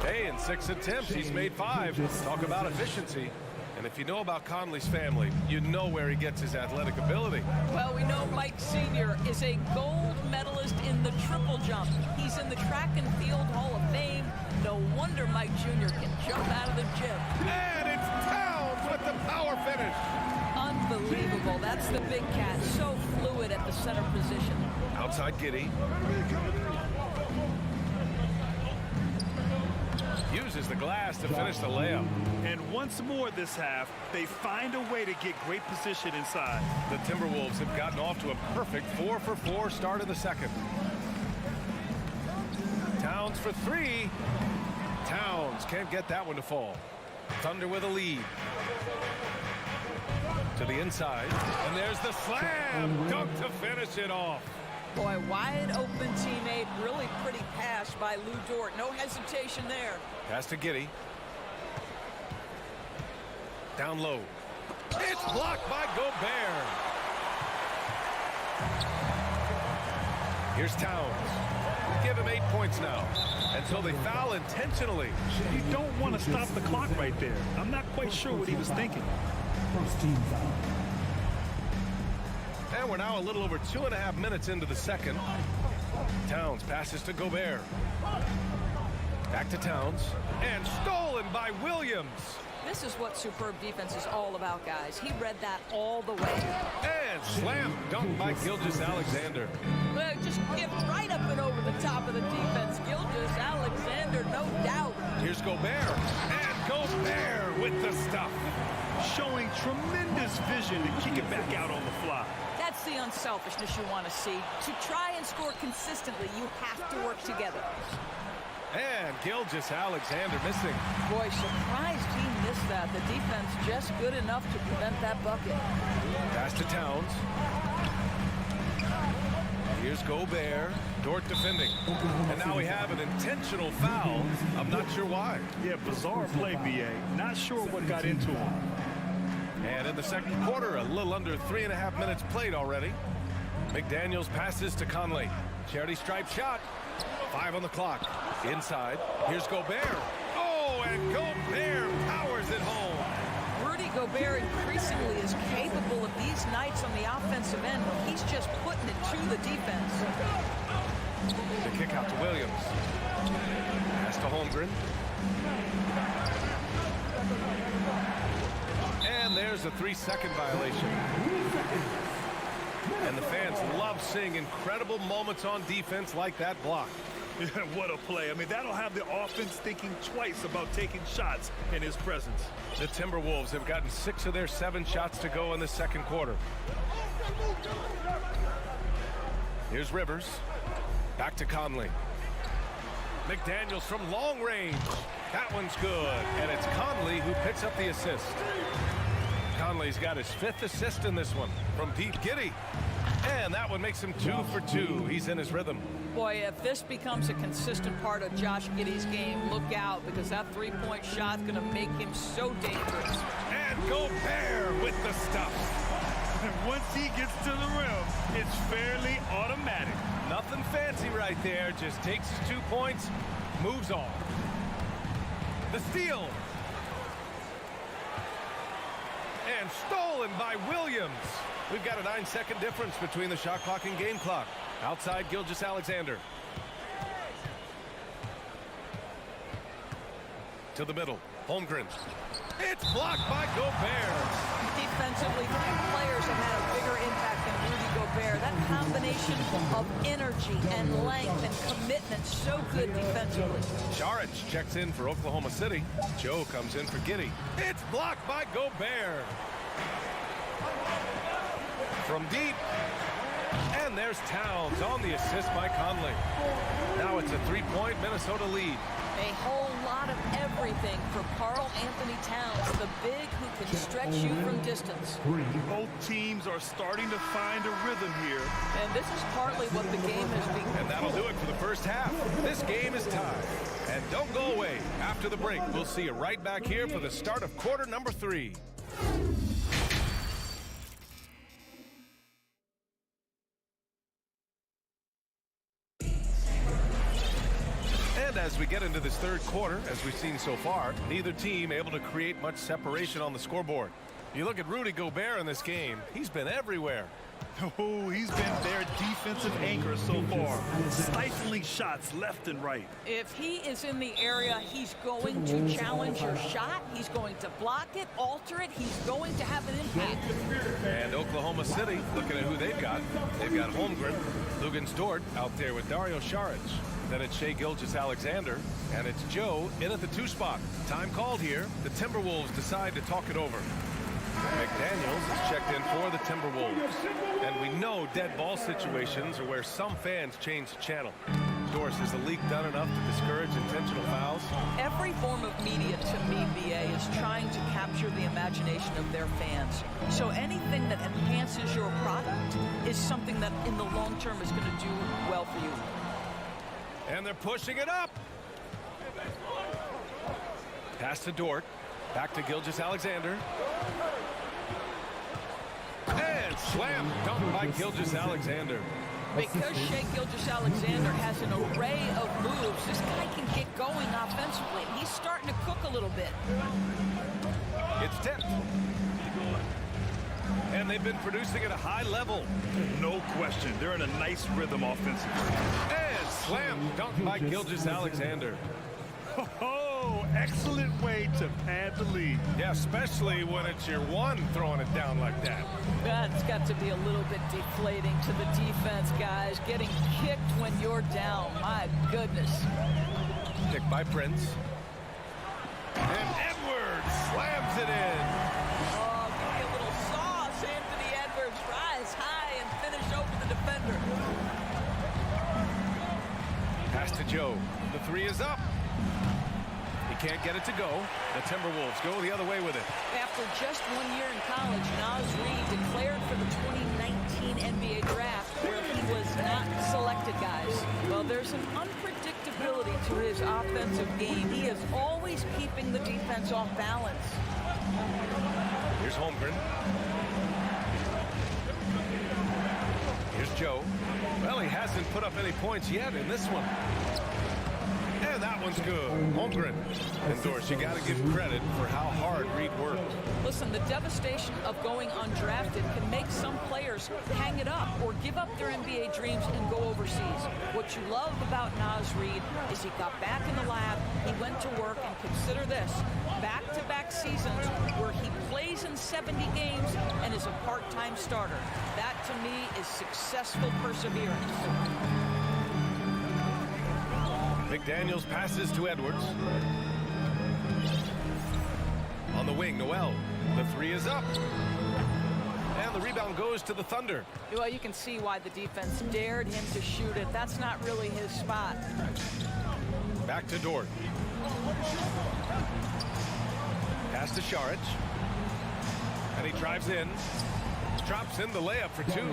Hey, in 6 attempts, he's made 5. Talk about efficiency. And if you know about Conley's family, you know where he gets his athletic ability. Well, we know Mike Sr. is a gold medalist in the triple jump. He's in the track and field Hall of Fame. No wonder Mike Jr. can jump out of the gym. And it's Towns with the power finish. Unbelievable. That's the big cat. So fluid at the center position. Outside Giddey. Uses the glass to finish the layup. And once more this half, they find a way to get great position inside. The Timberwolves have gotten off to a perfect 4-for-4 start in the second. Towns for 3. Towns can't get that one to fall. Thunder with a lead. To the inside. And there's the slam dunk to finish it off. Boy, wide open teammate. Really pretty pass by Lou Dort. No hesitation there. Pass to Giddey. Down low. It's blocked by Gobert. Here's Towns. Give him 8 points now until they foul intentionally. You don't want to stop the clock right there. I'm not quite sure what he was thinking. First team foul. And we're now a little over 2.5 minutes into the second. Towns passes to Gobert. Back to Towns. And stolen by Williams. This is what superb defense is all about, guys. He read that all the way. And slam dunk by Gilgeous-Alexander. Well, just get right up and over the top of the defense. Gilgeous-Alexander, no doubt. Here's Gobert. And Gobert with the stuff. Showing tremendous vision to kick it back out on the fly. That's the unselfishness you want to see. To try and score consistently, you have to work together. And Gilgeous-Alexander missing. Boy, surprised he missed that. The defense just good enough to prevent that bucket. Pass to Towns. Here's Gobert. Dort defending. And now we have an intentional foul. I'm not sure why. Yeah, bizarre play, B.A. Not sure what got into him. And in the second quarter, a little under 3.5 minutes played already. McDaniels passes to Conley. Charity stripe shot. 5 on the clock. Inside. Here's Gobert. Oh, and Gobert powers it home. Rudy Gobert increasingly is capable of these nights on the offensive end. He's just putting it to the defense. The kick out to Williams. Pass to Holmgren. And there's a 3-second violation. And the fans love seeing incredible moments on defense like that block. Yeah, what a play. I mean, that'll have the offense thinking twice about taking shots in his presence. The Timberwolves have gotten 6 of their 7 shots to go in the second quarter. Here's Rivers. Back to Conley. McDaniels from long range. That one's good. And it's Conley who picks up the assist. Conley's got his 5th assist in this one from deep. Giddey. And that one makes him 2 for 2. He's in his rhythm. Boy, if this becomes a consistent part of Josh Giddey's game, look out, because that three-point shot's going to make him so dangerous. And Gobert with the stuff. And once he gets to the rim, it's fairly automatic. Nothing fancy right there. Just takes his 2 points, moves on. The steal. And stolen by Williams. We've got a 9-second difference between the shot clock and game clock. Outside Gilgeous-Alexander. To the middle. Holmgren. It's blocked by Gobert. Defensively, 3 players have had a bigger impact than Rudy Gobert. That combination of energy and length and commitment, so good defensively. Saric checks in for Oklahoma City. Joe comes in for Giddey. It's blocked by Gobert. From deep. And there's Towns on the assist by Conley. Now it's a 3-point Minnesota lead. A whole lot of everything for Karl Anthony Towns, the big who can stretch you from distance. Both teams are starting to find a rhythm here. And this is partly what the game has become. And that'll do it for the first half. This game is tied. And don't go away. After the break, we'll see you right back here for the start of quarter number 3. And as we get into this third quarter, as we've seen so far, neither team able to create much separation on the scoreboard. You look at Rudy Gobert in this game, he's been everywhere. Oh, he's been their defensive anchor so far. Stifling shots left and right. If he is in the area, he's going to challenge your shot. He's going to block it, alter it. He's going to have an impact. And Oklahoma City, looking at who they've got Holmgren, Luguentz Dort out there with Dario Saric. Then it's Shai Gilgeous-Alexander, and it's Joe in at the 2 spot. Time called here. The Timberwolves decide to talk it over. McDaniels is checked in for the Timberwolves. And we know dead ball situations are where some fans change the channel. Doris, has the league done enough to discourage intentional fouls? Every form of media, to me, BA, is trying to capture the imagination of their fans. So anything that enhances your product is something that in the long term is going to do well for you. And they're pushing it up. Pass to Dort. Back to Gilgeous-Alexander. And slam dunk by Gilgeous-Alexander. Because Shai Gilgeous-Alexander has an array of moves, this guy can get going offensively. He's starting to cook a little bit. It's tipped. And they've been producing at a high level. No question. They're in a nice rhythm offensively. And slam dunk by Gilgeous-Alexander. Oh, excellent way to pad the lead. Yeah, especially when it's your one throwing it down like that. That's got to be a little bit deflating to the defense, guys. Getting kicked when you're down. My goodness. Kicked by Prince. And Edwards slams it in. Oh, give me a little sauce, Anthony Edwards. Rise high and finish over the defender. Pass to Joe. The 3 is up. He can't get it to go. The Timberwolves go the other way with it. After just 1 year in college, Naz Reid declared for the 2019 NBA draft where he was not selected, guys. Well, there's an unpredictability to his offensive game. He is always keeping the defense off balance. Here's Holmgren. Here's Joe. Well, he hasn't put up any points yet in this one. And that one's good. Holmgren. And Doris, you got to give credit for how hard Reid worked. Listen, the devastation of going undrafted can make some players hang it up or give up their NBA dreams and go overseas. What you love about Naz Reid is he got back in the lab, he went to work, and consider this, back-to-back seasons where he plays in 70 games and is a part-time starter. That, to me, is successful perseverance. McDaniels passes to Edwards. On the wing, Noel. The three is up. And the rebound goes to the Thunder. Well, you can see why the defense dared him to shoot it. That's not really his spot. Back to Dort. Pass to Šarić. And he drives in. Drops in the layup for two.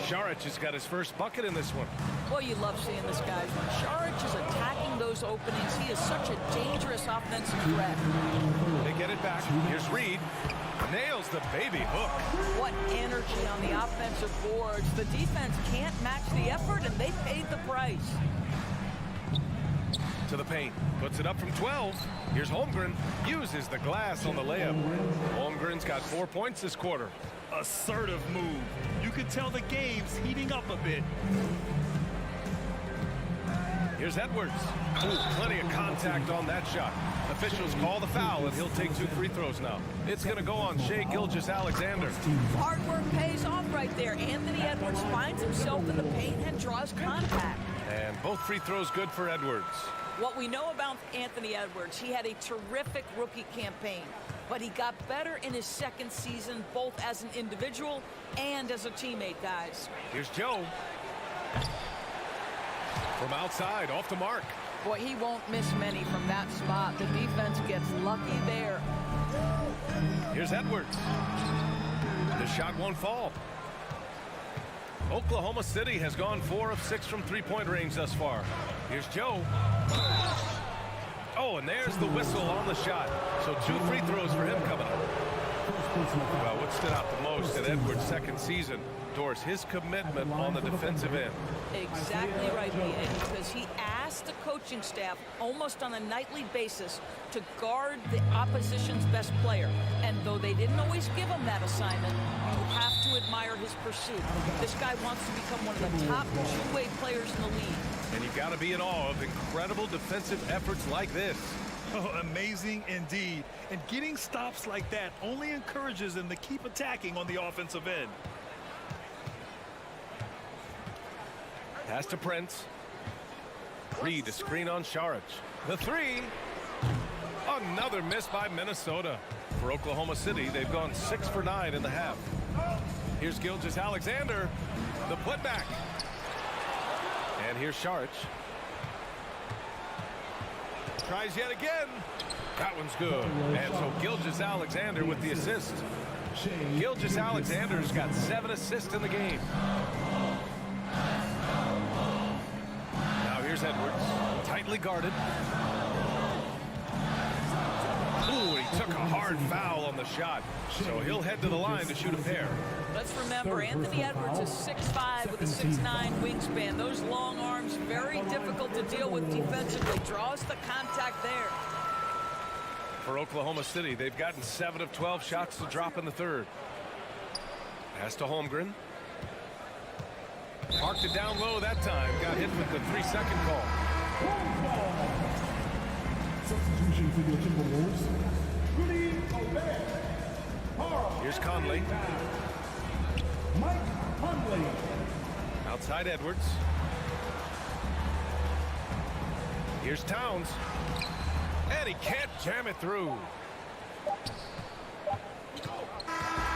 Šarić has got his first bucket in this one. Well, you love seeing this, guys. When Šarić is attacking those openings, he is such a dangerous offensive threat. They get it back. Here's Reid. Nails the baby hook. What energy on the offensive boards. The defense can't match the effort, and they paid the price. To the paint. Puts it up from 12. Here's Holmgren. Uses the glass on the layup. Holmgren's got 4 points this quarter. Assertive move. You could tell the game's heating up a bit. Here's Edwards. Ooh, plenty of contact on that shot. Officials call the foul, and he'll take 2 free throws now. It's going to go on Shai Gilgeous-Alexander. Hard work pays off right there. Anthony Edwards finds himself in the paint and draws contact. And both free throws good for Edwards. What we know about Anthony Edwards, he had a terrific rookie campaign, but he got better in his second season, both as an individual and as a teammate, guys. Here's Joe. From outside, off the mark. Boy, he won't miss many from that spot. The defense gets lucky there. Here's Edwards. The shot won't fall. Oklahoma City has gone 4 of 6 from three-point range thus far. Here's Joe. Oh, and there's the whistle on the shot. So 2 free throws for him coming up. Well, what stood out the most in Edwards' second season, Doris, his commitment on the defensive end. Exactly right, B.A., because he asked the coaching staff almost on a nightly basis to guard the opposition's best player. And though they didn't always give him that assignment, you have to admire his pursuit. This guy wants to become one of the top two-way players in the league. And you've got to be in awe of incredible defensive efforts like this. Oh, amazing indeed. And getting stops like that only encourages them to keep attacking on the offensive end. Pass to Prince. Reid, a screen on Šarić. The three. Another miss by Minnesota. For Oklahoma City, they've gone 6 for 9 in the half. Here's Gilgeous-Alexander. The putback. And here's Šarić. Tries yet again. That one's good. And so Gilgeous-Alexander with the assist. Gilgeous-Alexander's got 7 assists in the game. Now here's Edwards. Tightly guarded. Ooh, he took a hard foul on the shot. So he'll head to the line to shoot a pair. Let's remember, Anthony Edwards is 6'5" with a 6'9" wingspan. Those long arms, very difficult to deal with defensively. Draws the contact there. For Oklahoma City, they've gotten 7 of 12 shots to drop in the third. Pass to Holmgren. Parked it down low that time. Got hit with the 3-second call. Substitution for the Timberwolves. Here's Conley. Mike Conley. Outside Edwards. Here's Towns. And he can't jam it through.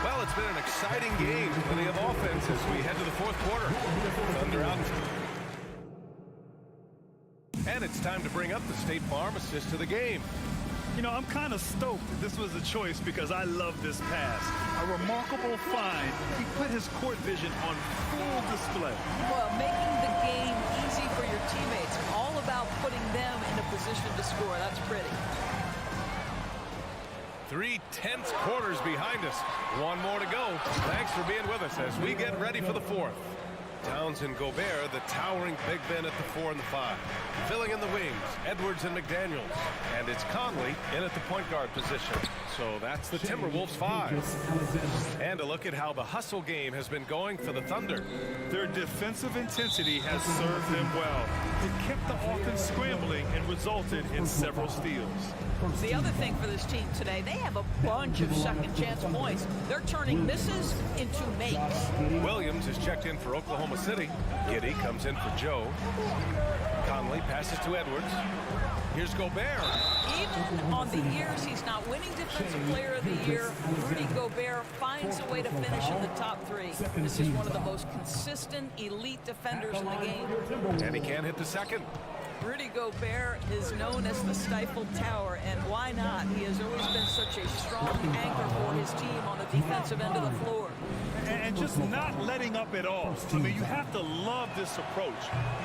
Well, it's been an exciting game. Plenty of offense as we head to the fourth quarter. Thunder out. And it's time to bring up the State Farm assist to the game. You know, I'm kind of stoked that this was a choice because I love this pass. A remarkable find. He put his court vision on full display. Well, making the game easy for your teammates. All about putting them in a position to score. That's pretty. 3 tense quarters behind us. One more to go. Thanks for being with us as we get ready for the fourth. Towns and Gobert, the towering big men at the 4 and the 5. Filling in the wings, Edwards and McDaniels. And it's Conley in at the point guard position. So that's the Timberwolves 5. And a look at how the hustle game has been going for the Thunder. Their defensive intensity has served them well. It kept the offense scrambling and resulted in several steals. The other thing for this team today, they have a bunch of second chance points. They're turning misses into makes. Williams is checked in for Oklahoma City. Giddey comes in for Joe. Conley passes to Edwards. Here's Gobert. Even on the years he's not winning Defensive Player of the Year, Rudy Gobert finds a way to finish in the top 3. This is one of the most consistent elite defenders in the game. And he can't hit the second. Rudy Gobert is known as the stifled tower, and why not? He has always been such a strong anchor for his team on the defensive end of the floor. And just not letting up at all. I mean, you have to love this approach.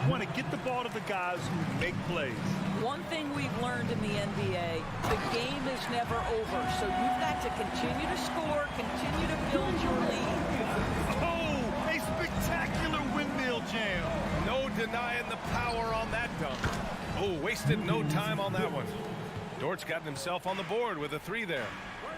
You want to get the ball to the guys who make plays. One thing we've learned in the NBA, the game is never over, so you've got to continue to score, continue to build your lead. Oh, a spectacular windmill jam. No denying the power on that dunk. Oh, wasted no time on that one. Dort's gotten himself on the board with a 3 there.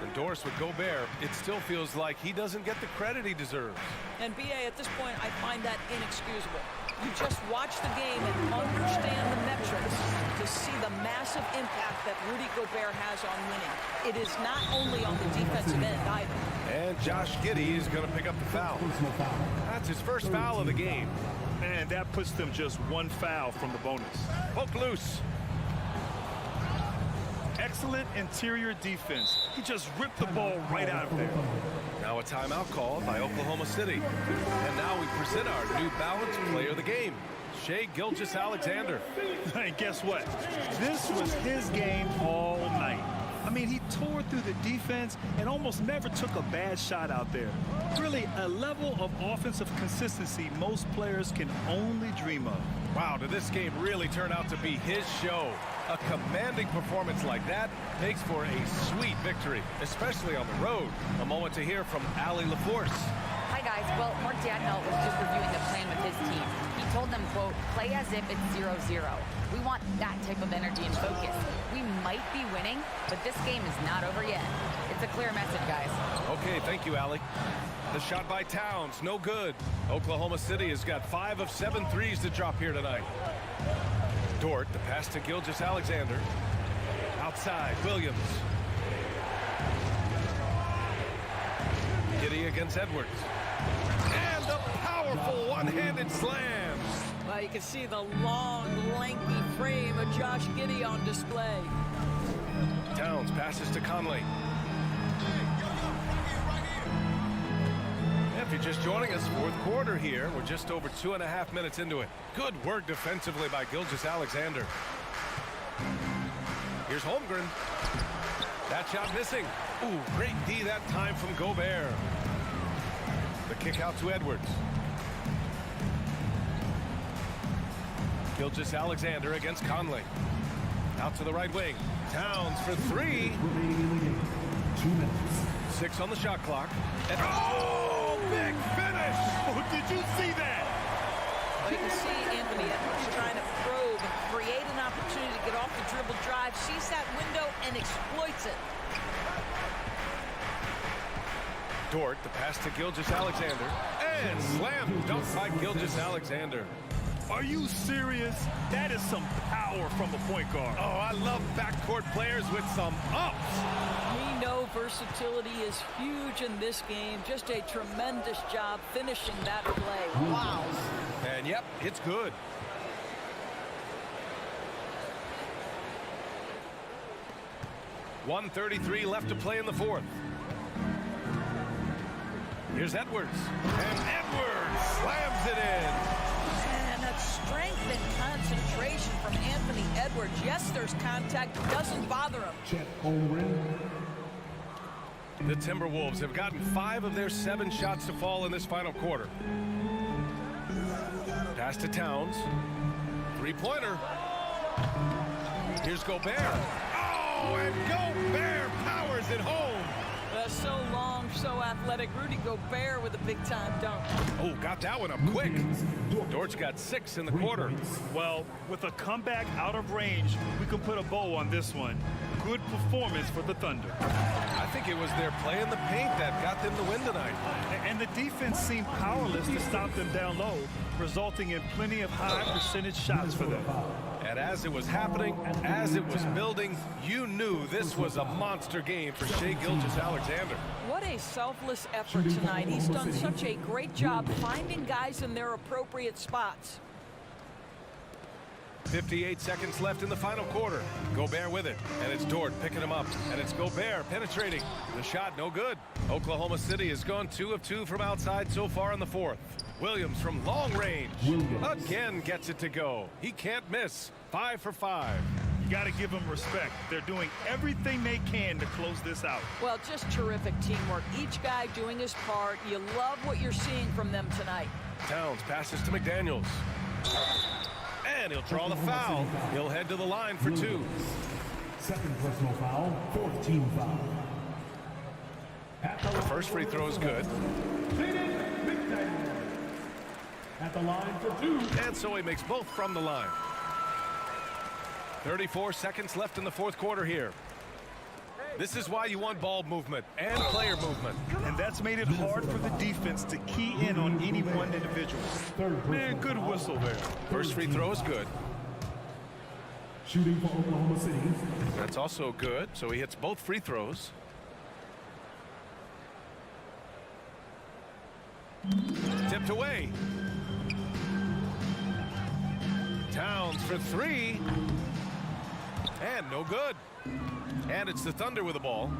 And Doris with Gobert, it still feels like he doesn't get the credit he deserves. And BA, at this point, I find that inexcusable. You just watch the game and understand the metrics to see the massive impact that Rudy Gobert has on winning. It is not only on the defensive end either. And Josh Giddey is going to pick up the foul. That's his first foul of the game. And that puts them just 1 foul from the bonus. Poke loose. Excellent interior defense. He just ripped the ball right out of there. Now a timeout called by Oklahoma City. And now we present our New Balance player of the game, Shai Gilgeous-Alexander. And guess what? This was his game all night. I mean, he tore through the defense and almost never took a bad shot out there. Really, a level of offensive consistency most players can only dream of. Wow, did this game really turn out to be his show? A commanding performance like that makes for a sweet victory, especially on the road. A moment to hear from Allie LaForce. Hi, guys. Well, Mark Dadnell was just reviewing the plan with his team. He told them, quote, play as if it's 0-0. We want that type of energy and focus. We might be winning, but this game is not over yet. It's a clear message, guys. Okay, thank you, Allie. The shot by Towns, no good. Oklahoma City has got 5 of 7 threes to drop here tonight. Dort, the pass to Gilgeous-Alexander. Outside, Williams. Giddey against Edwards. And a powerful one-handed slam. Well, you can see the long, lengthy frame of Josh Giddey on display. Towns passes to Conley. If you're just joining us, fourth quarter here. We're just over 2.5 minutes into it. Good work defensively by Gilgeous-Alexander. Here's Holmgren. That shot missing. Ooh, great D that time from Gobert. The kick out to Edwards. Gilgeous-Alexander against Conley. Out to the right wing. Towns for 3. 2 minutes. 6 on the shot clock. And oh, big finish! Oh, did you see that? Well, you can see Anthony Edwards trying to probe and create an opportunity to get off the dribble drive, sees that window and exploits it. Dort, the pass to Gilgeous-Alexander. And slam dunk by Gilgeous-Alexander. Are you serious? That is some power from a point guard. Oh, I love backcourt players with some ups. We know versatility is huge in this game. Just a tremendous job finishing that play. Wow. And yep, it's good. .133 left to play in the fourth. Here's Edwards. And Edwards slams it in. And that's strength and concentration from Anthony Edwards. Yes, there's contact. It doesn't bother him. The Timberwolves have gotten 5 of their 7 shots to fall in this final quarter. Pass to Towns. Three-pointer. Here's Gobert. Oh, and Gobert powers it home. So long, so athletic. Rudy Gobert with a big-time dunk. Oh, got that one up quick. Dortch got 6 in the quarter. Well, with a comeback out of range, we can put a bow on this one. Good performance for the Thunder. I think it was their play in the paint that got them the win tonight. And the defense seemed powerless to stop them down low, resulting in plenty of high percentage shots for them. And as it was happening, as it was building, you knew this was a monster game for Shai Gilgeous-Alexander. What a selfless effort tonight. He's done such a great job finding guys in their appropriate spots. 58 seconds left in the final quarter. Gobert with it, and it's Dort picking him up, and it's Gobert penetrating. The shot no good. Oklahoma City has gone 2 of 2 from outside so far in the fourth. Williams from long range again gets it to go. He can't miss. 5 for 5. You got to give them respect. They're doing everything they can to close this out. Well, just terrific teamwork. Each guy doing his part. You love what you're seeing from them tonight. Towns passes to McDaniels. And he'll draw the foul. He'll head to the line for 2. Second personal foul, 14 foul. The first free throw is good. At the line for 2. And so he makes both from the line. 34 seconds left in the fourth quarter here. This is why you want ball movement and player movement. And that's made it hard for the defense to key in on any one individual. Man, good whistle there. First free throw is good. Shooting for Oklahoma City. That's also good, so he hits both free throws. Tipped away. Towns for 3. And no good. And it's the Thunder with the ball.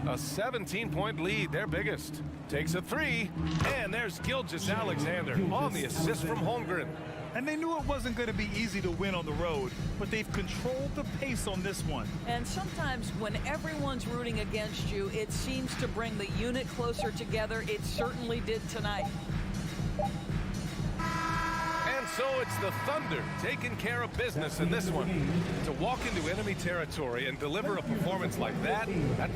A 17-point lead, their biggest. Takes a 3. And there's Gilgeous-Alexander on the assist from Holmgren. And they knew it wasn't going to be easy to win on the road, but they've controlled the pace on this one. And sometimes when everyone's rooting against you, it seems to bring the unit closer together. It certainly did tonight. And so it's the Thunder taking care of business in this one. To walk into enemy territory and deliver a performance like that, that's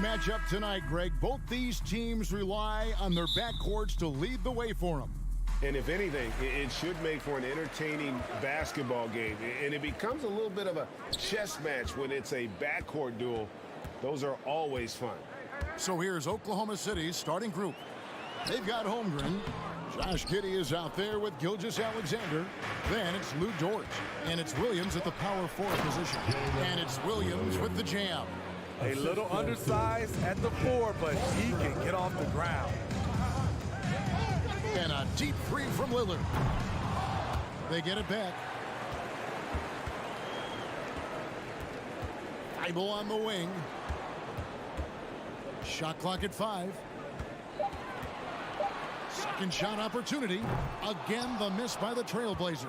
matchup tonight, Greg. Both these teams rely on their backcourts to lead the way for them. And if anything, it should make for an entertaining basketball game. And it becomes a little bit of a chess match when it's a backcourt duel. Those are always fun. So here's Oklahoma City's starting group. They've got Holmgren. Josh Giddey is out there with Gilgeous-Alexander. Then it's Lou Dort. And it's Williams at the power forward position. And it's Williams with the jam. A little undersized at the 4, but he can get off the ground. And a deep three from Lillard. They get it back. Thibault on the wing. Shot clock at 5. Second shot opportunity. Again, the miss by the Trailblazers.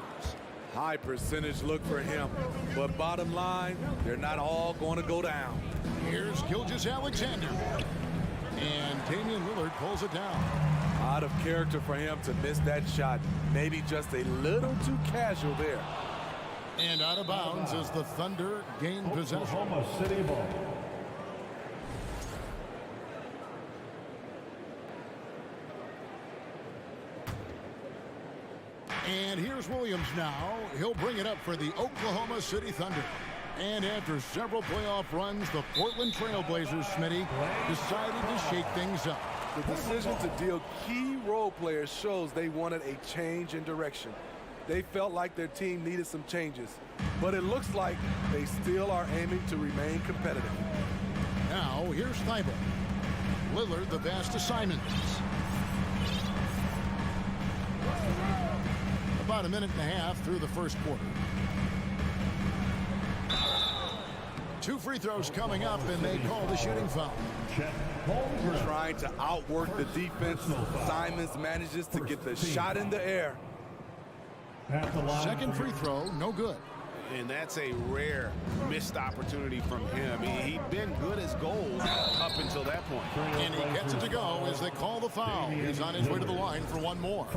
High percentage look for him. But bottom line, they're not all going to go down. Here's Gilgeous-Alexander. And Damian Lillard pulls it down. Out of character for him to miss that shot. Maybe just a little too casual there. And out of bounds as the Thunder gain possession. Oklahoma City ball. And here's Williams now. He'll bring it up for the Oklahoma City Thunder. And after several playoff runs, the Portland Trailblazers, Smitty, decided to shake things up. The decision to deal key role players shows they wanted a change in direction. They felt like their team needed some changes, but it looks like they still are aiming to remain competitive. Now, here's Thibault. Lillard, the pass to Simons. About a minute and a half through the first quarter. 2 free throws coming up, and they call the shooting foul. Trying to outwork the defense, Simons manages to get the shot in the air. Second free throw, no good. And that's a rare missed opportunity from him. He'd been good as gold up until that point. And he gets it to go as they call the foul. He's on his way to the line for one more.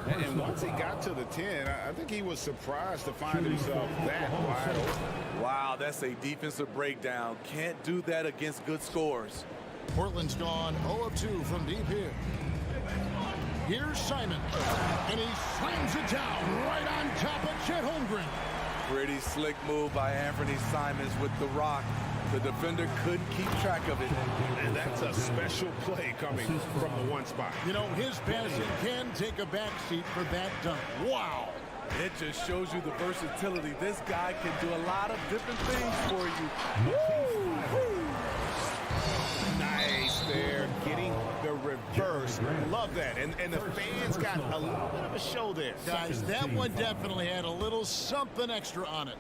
And once he got to the 10, I think he was surprised to find himself that wide open. Wow, that's a defensive breakdown. Can't do that against good scores. Portland's gone 0 of 2 from deep here. Here's Simon, and he slams it down right on top of Chet Holmgren. Pretty slick move by Anthony Simons with the rock. The defender couldn't keep track of it. And that's a special play coming from the one spot. You know, his passing can take a backseat for that dunk. Wow. It just shows you the versatility. This guy can do a lot of different things for you. Woo! Nice there, getting the reverse. Love that. And the fans got a little bit of a show there. Guys, that one definitely had a little something extra on it.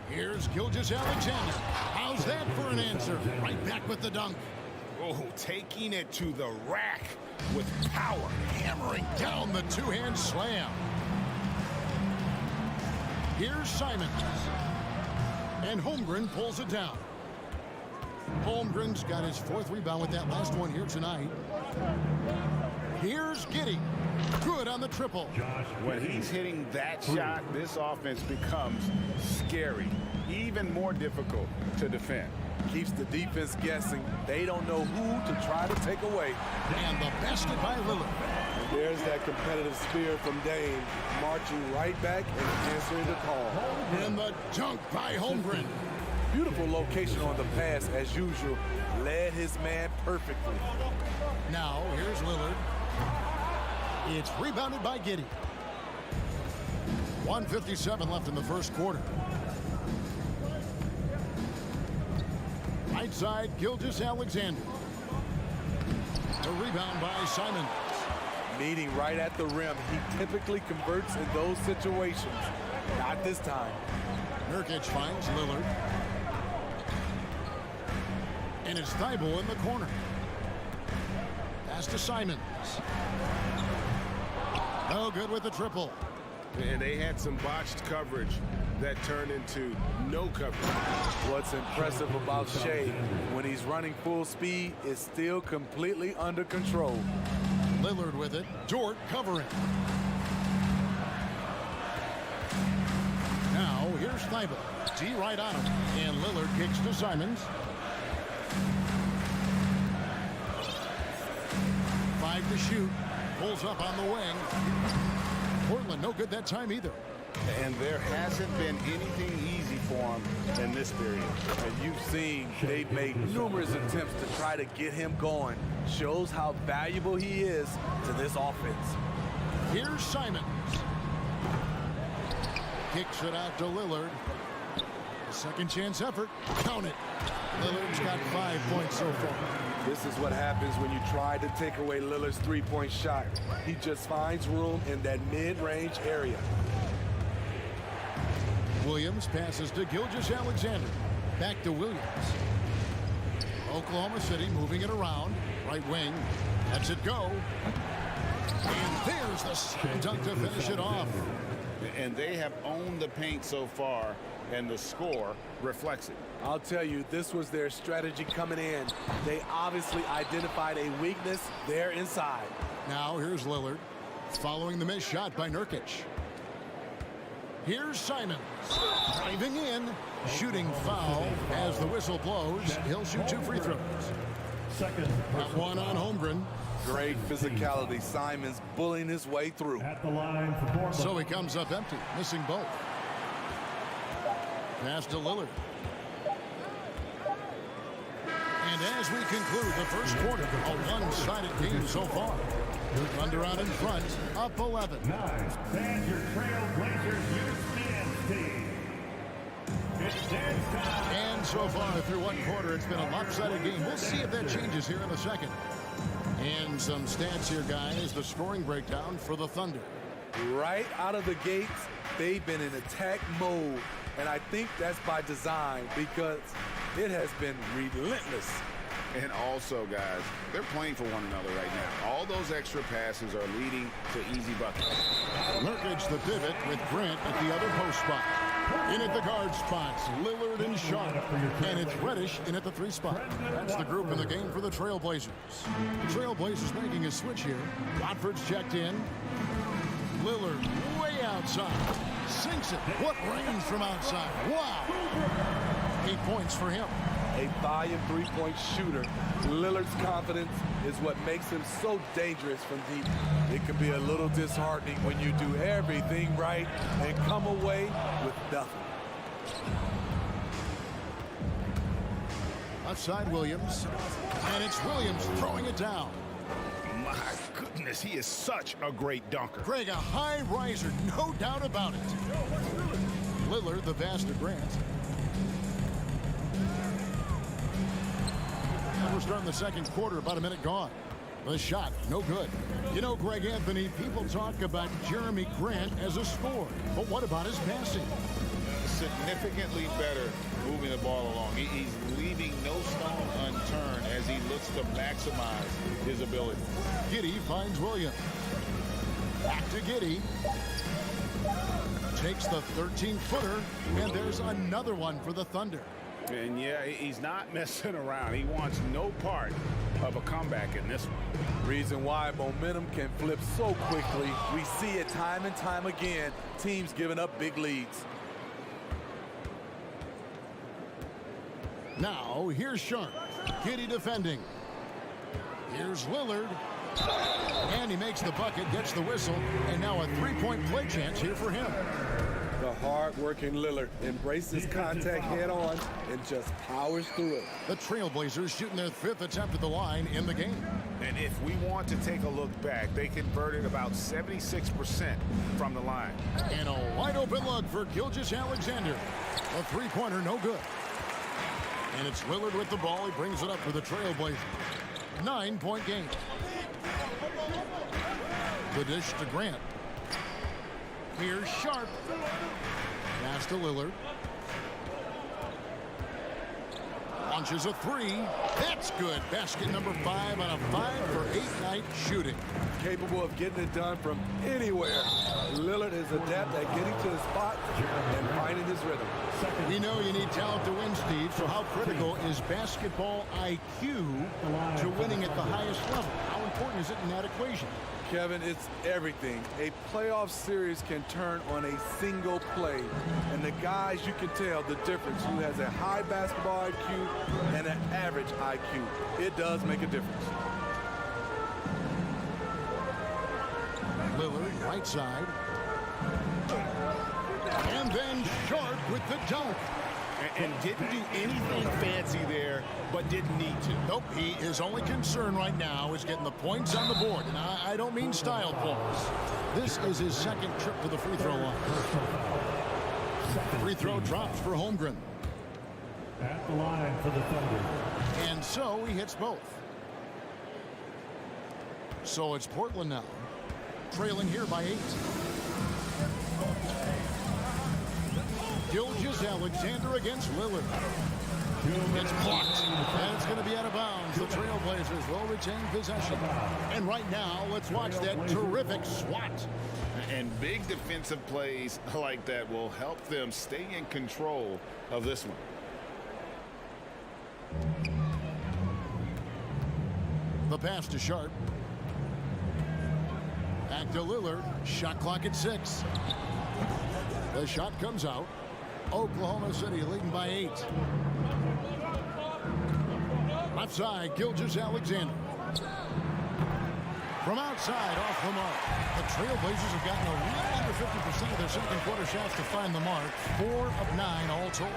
Here's Gilgeous-Alexander. How's that for an answer? Right back with the dunk. Oh, taking it to the rack with power. Hammering down the two-hand slam. Here's Simons. And Holmgren pulls it down. Holmgren's got his 4th rebound with that last one here tonight. Here's Giddey. Good on the triple. When he's hitting that shot, this offense becomes scary. Even more difficult to defend. Keeps the defense guessing. They don't know who to try to take away. And the basket by Lillard. And there's that competitive spirit from Dame, marching right back and answering the call. And the dunk by Holmgren. Beautiful location on the pass, as usual. Led his man perfectly. Now, here's Lillard. It's rebounded by Giddey. 1:57 left in the first quarter. Right side, Gilgeous-Alexander. The rebound by Simons. Meeting right at the rim. He typically converts in those situations. Not this time. Nurkic finds Lillard. And it's Thibault in the corner. Pass to Simons. No good with the triple. And they had some botched coverage that turned into no coverage. What's impressive about Shea, when he's running full speed, is still completely under control. Lillard with it. Dort covering. Now, here's Thibault. D right on him. And Lillard kicks to Simons. right to shoot. Pulls up on the wing. Portland no good that time either. And there hasn't been anything easy for him in this period. And you've seen they've made numerous attempts to try to get him going. Shows how valuable he is to this offense. Here's Simons. Kicks it out to Lillard. A second chance effort. Count it. Lillard's got 5 points so far. This is what happens when you try to take away Lillard's three-point shot. He just finds room in that mid-range area. Williams passes to Gilgeous-Alexander. Back to Williams. Oklahoma City moving it around. Right wing. Lets it go. And there's the slam dunk to finish it off. And they have owned the paint so far, and the score reflects it. I'll tell you, this was their strategy coming in. They obviously identified a weakness there inside. Now here's Lillard. Following the missed shot by Nurkic. Here's Simons. Driving in. Shooting foul as the whistle blows. He'll shoot 2 free throws. Got one on Holmgren. Great physicality. Simons bullying his way through. At the line for Portland. So he comes up empty, missing both. Pass to Lillard. And as we conclude the first quarter, a one-sided game so far. Thunder out in front, up 11. Nice. And your Trailblazers use team. It's dance time. And so far through one quarter, it's been a lopsided game. We'll see if that changes here in a second. And some stats here, guys. The scoring breakdown for the Thunder. Right out of the gates, they've been in attack mode. And I think that's by design because it has been relentless. And also, guys, they're playing for one another right now. All those extra passes are leading to easy buckets. Nurkic the pivot with Grant at the other post spot. In at the guard spots, Lillard and Sharp. And it's Reddish in at the 3 spot. That's the group in the game for the Trailblazers. The Trailblazers making a switch here. Watford's checked in. Lillard way outside. Sinks it. What range from outside. Wow. 8 points for him. A volume three-point shooter. Lillard's confidence is what makes him so dangerous from deep. It can be a little disheartening when you do everything right and come away with nothing. Outside Williams. And it's Williams throwing it down. My goodness, he is such a great dunker. Greg, a high riser, no doubt about it. Lillard, the pass to Grant. And we're starting the second quarter, about a minute gone. The shot, no good. You know, Greg Anthony, people talk about Jeremy Grant as a scorer, but what about his passing? Significantly better moving the ball along. He's leaving no stone unturned as he looks to maximize his ability. Giddey finds Williams. Back to Giddey. Takes the 13-footer, and there's another one for the Thunder. And yeah, he's not messing around. He wants no part of a comeback in this one. Reason why momentum can flip so quickly. We see it time and time again. Teams giving up big leads. Now, here's Sharp. Giddey defending. Here's Lillard. And he makes the bucket, gets the whistle, and now a three-point play chance here for him. The hard-working Lillard embraces contact head-on and just powers through it. The Trailblazers shooting their 5th attempt at the line in the game. And if we want to take a look back, they converted about 76% from the line. And a wide-open look for Gilgeous-Alexander. A three-pointer, no good. And it's Lillard with the ball. He brings it up for the Trailblazers. 9-point game. The dish to Grant. Here's Sharp. Pass to Lillard. Launches a 3. That's good. Basket number 5 on a 5-for-8 night shooting. Capable of getting it done from anywhere. Lillard is adept at getting to the spot and finding his rhythm. We know you need talent to win, Steve, so how critical is basketball IQ to winning at the highest level? How important is it in that equation? Kevin, it's everything. A playoff series can turn on a single play. And the guys, you can tell the difference. Who has a high basketball IQ and an average IQ. It does make a difference. Right side. And then Sharp with the dunk. And didn't do anything fancy there, but didn't need to. Nope, his only concern right now is getting the points on the board. And I don't mean style points. This is his second trip to the free throw line. Free throw drops for Holmgren. At the line for the Thunder. And so he hits both. So it's Portland now, trailing here by 8. Gilgeous-Alexander against Lillard. It's blocked, and it's going to be out of bounds. The Trailblazers will retain possession. And right now, let's watch that terrific swat. And big defensive plays like that will help them stay in control of this one. The pass to Sharp. Back to Lillard. Shot clock at 6. The shot comes out. Oklahoma City leading by 8. Left side, Gilgeous-Alexander. From outside, off the mark. The Trailblazers have gotten a little under 50% of their second quarter shots to find the mark. 4 of 9 all told.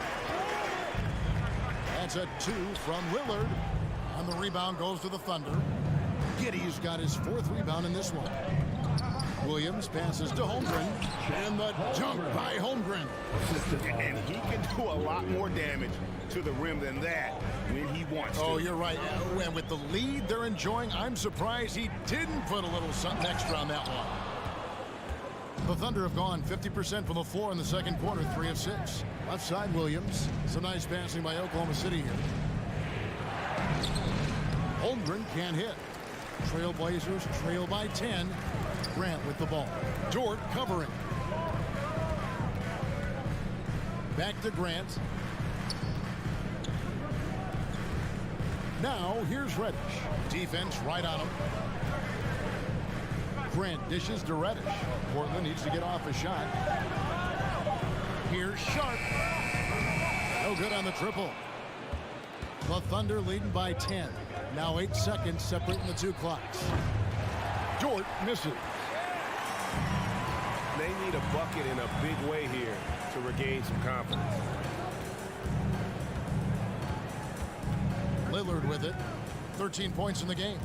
That's a 2 from Lillard. And the rebound goes to the Thunder. Giddey's got his 4th rebound in this one. Williams passes to Holmgren, and the dunk by Holmgren. And he can do a lot more damage to the rim than that when he wants to. Oh, you're right. And with the lead they're enjoying, I'm surprised he didn't put a little something extra on that one. The Thunder have gone 50% from the floor in the second quarter, 3 of 6. Left side, Williams. Some nice passing by Oklahoma City here. Holmgren can't hit. Trailblazers trail by 10. Grant with the ball. Dort covering. Back to Grant. Now here's Reddish. Defense right on him. Grant dishes to Reddish. Portland needs to get off a shot. Here's Sharp. No good on the triple. The Thunder leading by 10. Now 8 seconds separating the 2 clocks. Dort misses. They need a bucket in a big way here to regain some confidence. Lillard with it. 13 points in the game.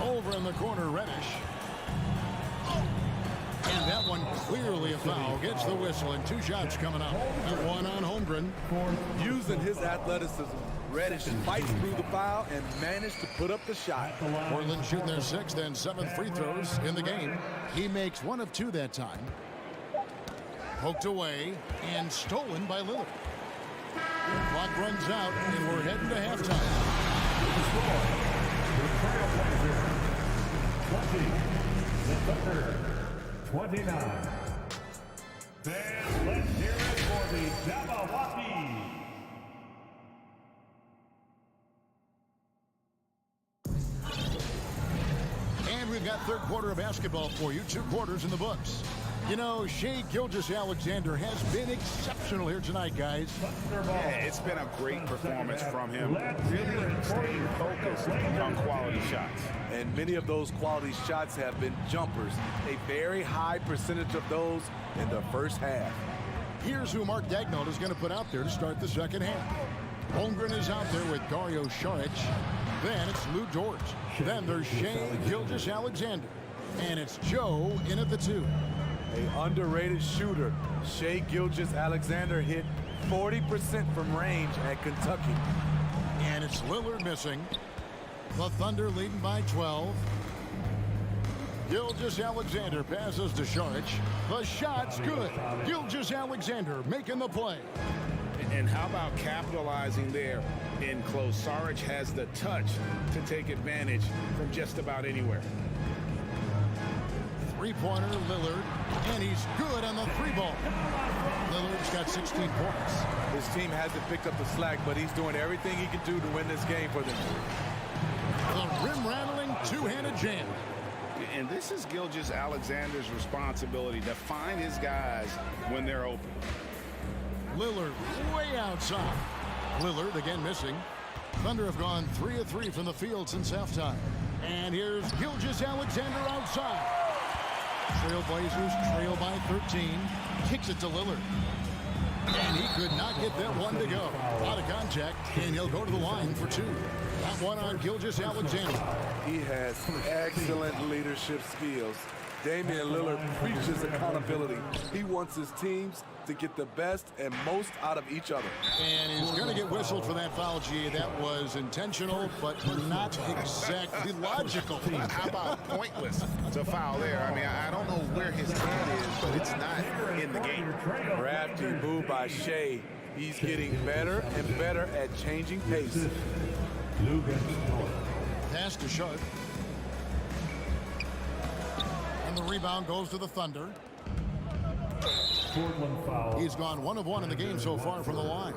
Over in the corner, Reddish. And that one clearly a foul. Gets the whistle, and 2 shots coming up. And 1 on Holmgren. Using his athleticism, Reddish fights through the foul and managed to put up the shot. Portland shooting their 6th and 7th free throws in the game. He makes 1 of 2 that time. Poked away and stolen by Lillard. Clock runs out, and we're heading to halftime. 20. The Thunder, 29. Then let's hear it for the Jabberwocky. And we've got third quarter of basketball for you. 2 quarters in the books. You know, Shai Gilgeous-Alexander has been exceptional here tonight, guys. Yeah, it's been a great performance from him. Really staying focused on quality shots. And many of those quality shots have been jumpers. A very high percentage of those in the first half. Here's who Mark Daigneault is going to put out there to start the second half. Holmgren is out there with Dario Saric. Then it's Lou Dort. Then there's Shai Gilgeous-Alexander. And it's Joe in at the 2. An underrated shooter. Shai Gilgeous-Alexander hit 40% from range at Kentucky. And it's Lillard missing. The Thunder leading by 12. Gilgeous-Alexander passes to Saric. The shot's good. Gilgeous-Alexander making the play. And how about capitalizing there in close? Saric has the touch to take advantage from just about anywhere. 3-pointer, Lillard, and he's good on the 3-ball. Lillard's got 16 points. His team hasn't picked up the slack, but he's doing everything he can do to win this game for them. The rim-rattling 2-handed jam. And this is Gilgeous-Alexander's responsibility to find his guys when they're open. Lillard way outside. Lillard again missing. Thunder have gone 3 of 3 from the field since halftime. And here's Gilgeous-Alexander outside. Trailblazers trail by 13. Kicks it to Lillard. And he could not get that one to go. Out of contact, and he'll go to the line for two. That one on Gilgeous-Alexander. He has excellent leadership skills. Damian Lillard preaches accountability. He wants his teams to get the best and most out of each other. And he's going to get whistled for that foul, G. That was intentional, but not exactly logical. How about pointless to foul there? I mean, I don't know where his head is, but it's not in the game. Crafty move by Shea. He's getting better and better at changing pace. Pass to Sharp. And the rebound goes to the Thunder. He's gone 1 of 1 in the game so far from the line.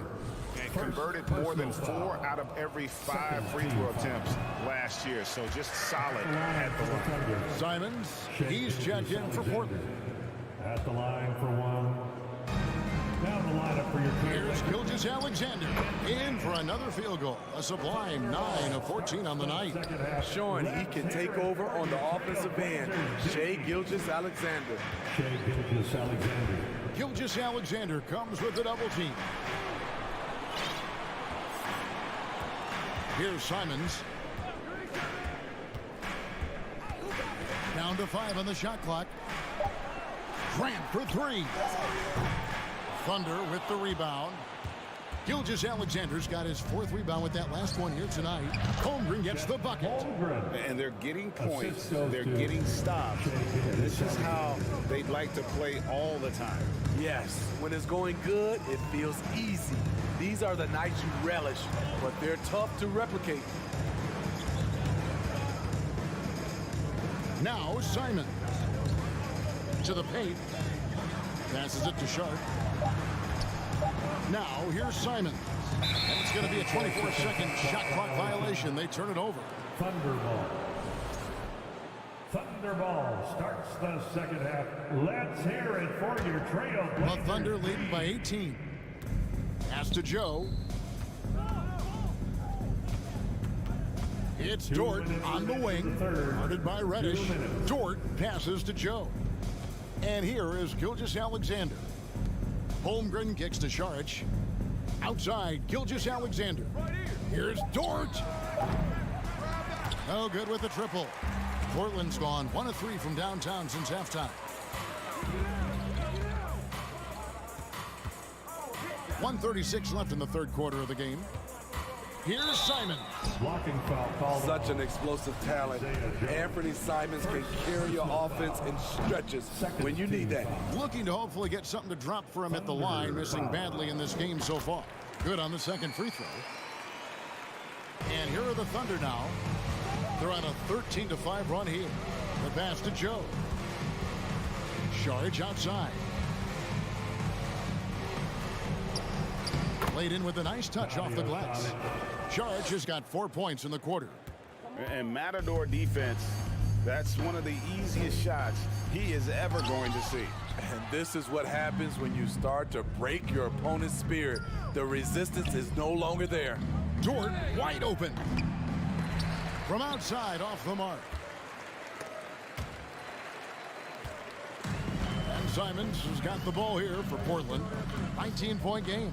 And converted more than 4 out of every 5 free throw attempts last year. So just solid at the line. Simons, he's checked in for Portland. At the line for one. Down the lineup for your Here's Gilgeous-Alexander in for another field goal. A sublime 9 of 14 on the night. Showing he can take over on the offensive end. Shea Gilgeous-Alexander. Gilgeous-Alexander comes with the double team. Here's Simons. Down to 5 on the shot clock. Grant for 3. Thunder with the rebound. Gilgeous-Alexander's got his 4th rebound with that last one here tonight. Holmgren gets the bucket. And they're getting points. They're getting stops. And this is how they'd like to play all the time. Yes, when it's going good, it feels easy. These are the nights you relish, but they're tough to replicate. Now Simons. To the paint. Passes it to Sharp. Now here's Simons. And it's going to be a 24-second shot clock violation. They turn it over. Thunderball starts the second half. Let's hear it for your Trailblazers. The Thunder leading by 18. Pass to Joe. It's Dort on the wing. Guarded by Reddish. Dort passes to Joe. And here is Gilgeous-Alexander. Holmgren kicks to Saric. Outside, Gilgeous-Alexander. Here's Dort. No good with the triple. Portland's gone 1 of 3 from downtown since halftime. 1:36 left in the third quarter of the game. Here's Simons. Blocking foul called. Such an explosive talent. Anthony Simons can carry your offense in stretches when you need that. Looking to hopefully get something to drop for him at the line, missing badly in this game so far. Good on the second free throw. And here are the Thunder now. They're on a 13-5 run here. The pass to Joe. Saric outside. Laid in with a nice touch off the glass. Saric has got 4 points in the quarter. And Matador defense, that's one of the easiest shots he is ever going to see. And this is what happens when you start to break your opponent's spirit. The resistance is no longer there. Dort wide open. From outside off the mark. And Simons has got the ball here for Portland. 19-point game.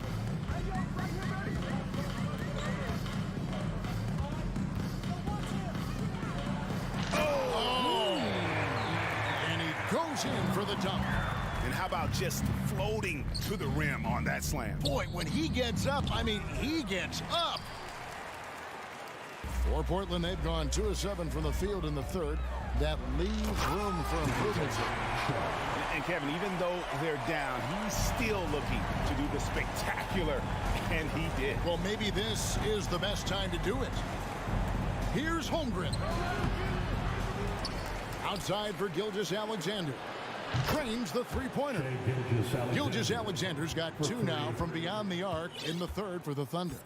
Goes in for the dunk. And how about just floating to the rim on that slam? Boy, when he gets up, I mean, he gets up. For Portland, they've gone 2 of 7 from the field in the third. That leaves room for improvement. And Kevin, even though they're down, he's still looking to do the spectacular, and he did. Well, maybe this is the best time to do it. Here's Holmgren. Outside for Gilgeous-Alexander. Trains the three-pointer. Gilgeous-Alexander's got 2 now from beyond the arc in the third for the Thunder.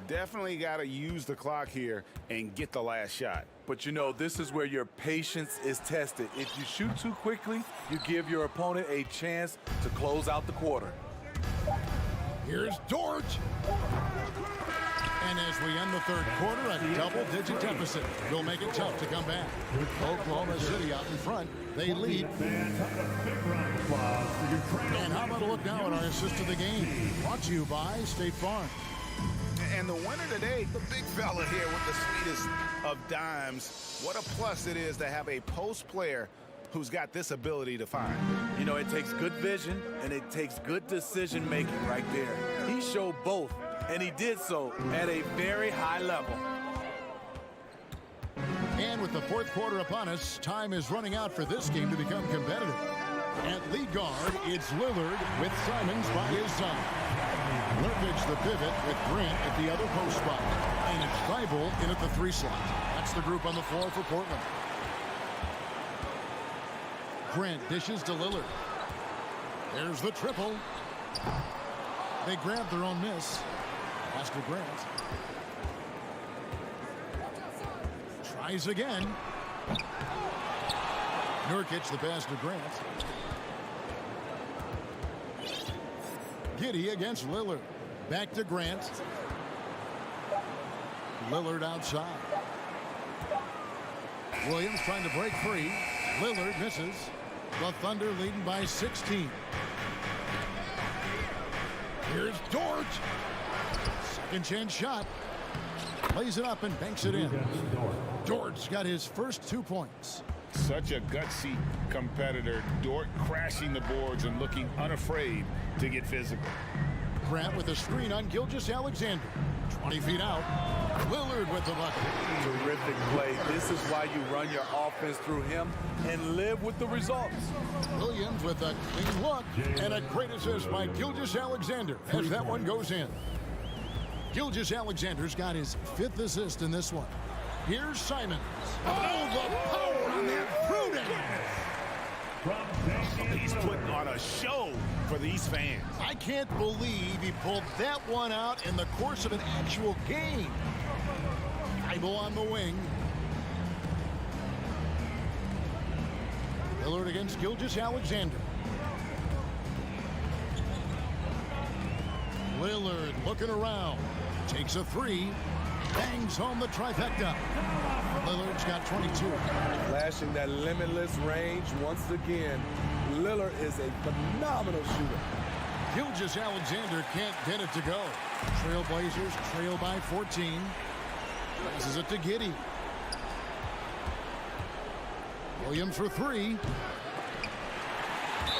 Definitely got to use the clock here and get the last shot. But you know, this is where your patience is tested. If you shoot too quickly, you give your opponent a chance to close out the quarter. Here's Dort. And as we end the third quarter, a double-digit deficit will make it tough to come back. Oklahoma City out in front. They lead. And how about a look now at our assist of the game? Brought to you by State Farm. And the winner today, the big fella here with the sweetest of dimes. What a plus it is to have a post player who's got this ability to find. You know, it takes good vision and it takes good decision making right there. He showed both, and he did so at a very high level. And with the fourth quarter upon us, time is running out for this game to become competitive. At lead guard, it's Lillard with Simons by his side. Nurkic the pivot with Grant at the other post spot. And it's Thibault in at the 3 slot. That's the group on the floor for Portland. Grant dishes to Lillard. There's the triple. They grab their own miss. Pass to Grant. Tries again. Nurkic the pass to Grant. Giddey against Lillard. Back to Grant. Lillard outside. Williams trying to break free. Lillard misses. The Thunder leading by 16. Here's Dort. Second chance shot. Lays it up and banks it in. Dort's got his first 2 points. Such a gutsy competitor. Dort crashing the boards and looking unafraid to get physical. Grant with a screen on Gilgeous-Alexander. 20 feet out. Lillard with the bucket. Terrific play. This is why you run your offense through him and live with the results. Williams with a clean look and a great assist by Gilgeous-Alexander as that one goes in. Gilgeous-Alexander's got his 5th assist in this one. Here's Simons. Oh, the power on that fruiting. He's putting on a show for these fans. I can't believe he pulled that one out in the course of an actual game. Thibault on the wing. Lillard against Gilgeous-Alexander. Lillard looking around. Takes a 3. Bangs home the trifecta. Lillard's got 22. Flashing that limitless range once again. Lillard is a phenomenal shooter. Gilgeous-Alexander can't get it to go. Trailblazers trail by 14. Passes it to Giddey. Williams for 3.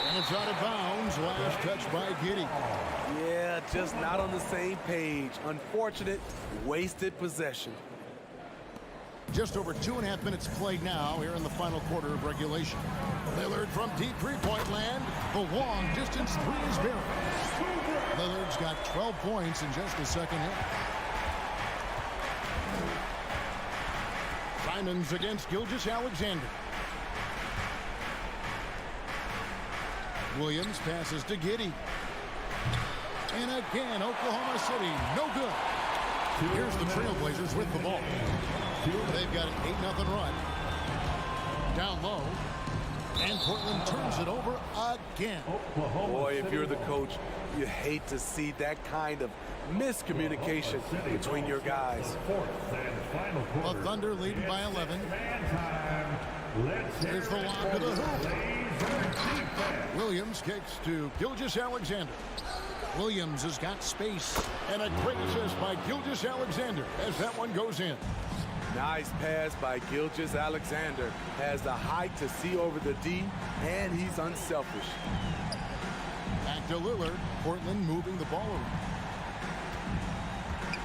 And it's out of bounds. Last touch by Giddey. Yeah, just not on the same page. Unfortunate, wasted possession. Just over 2.5 minutes played now here in the final quarter of regulation. Lillard from deep three-point land. The long distance 3 is buried. Lillard's got 12 points in just the second half. Simons against Gilgeous-Alexander. Williams passes to Giddey. And again, Oklahoma City, no good. Here's the Trailblazers with the ball. They've got an 8-0 run. Down low. And Portland turns it over again. Boy, if you're the coach, you hate to see that kind of miscommunication between your guys. The Thunder leading by 11. Here's the lob to the hoop. Williams kicks to Gilgeous-Alexander. Williams has got space. And a great assist by Gilgeous-Alexander as that one goes in. Nice pass by Gilgeous-Alexander. Has the height to see over the D, and he's unselfish. Back to Lillard. Portland moving the ball around.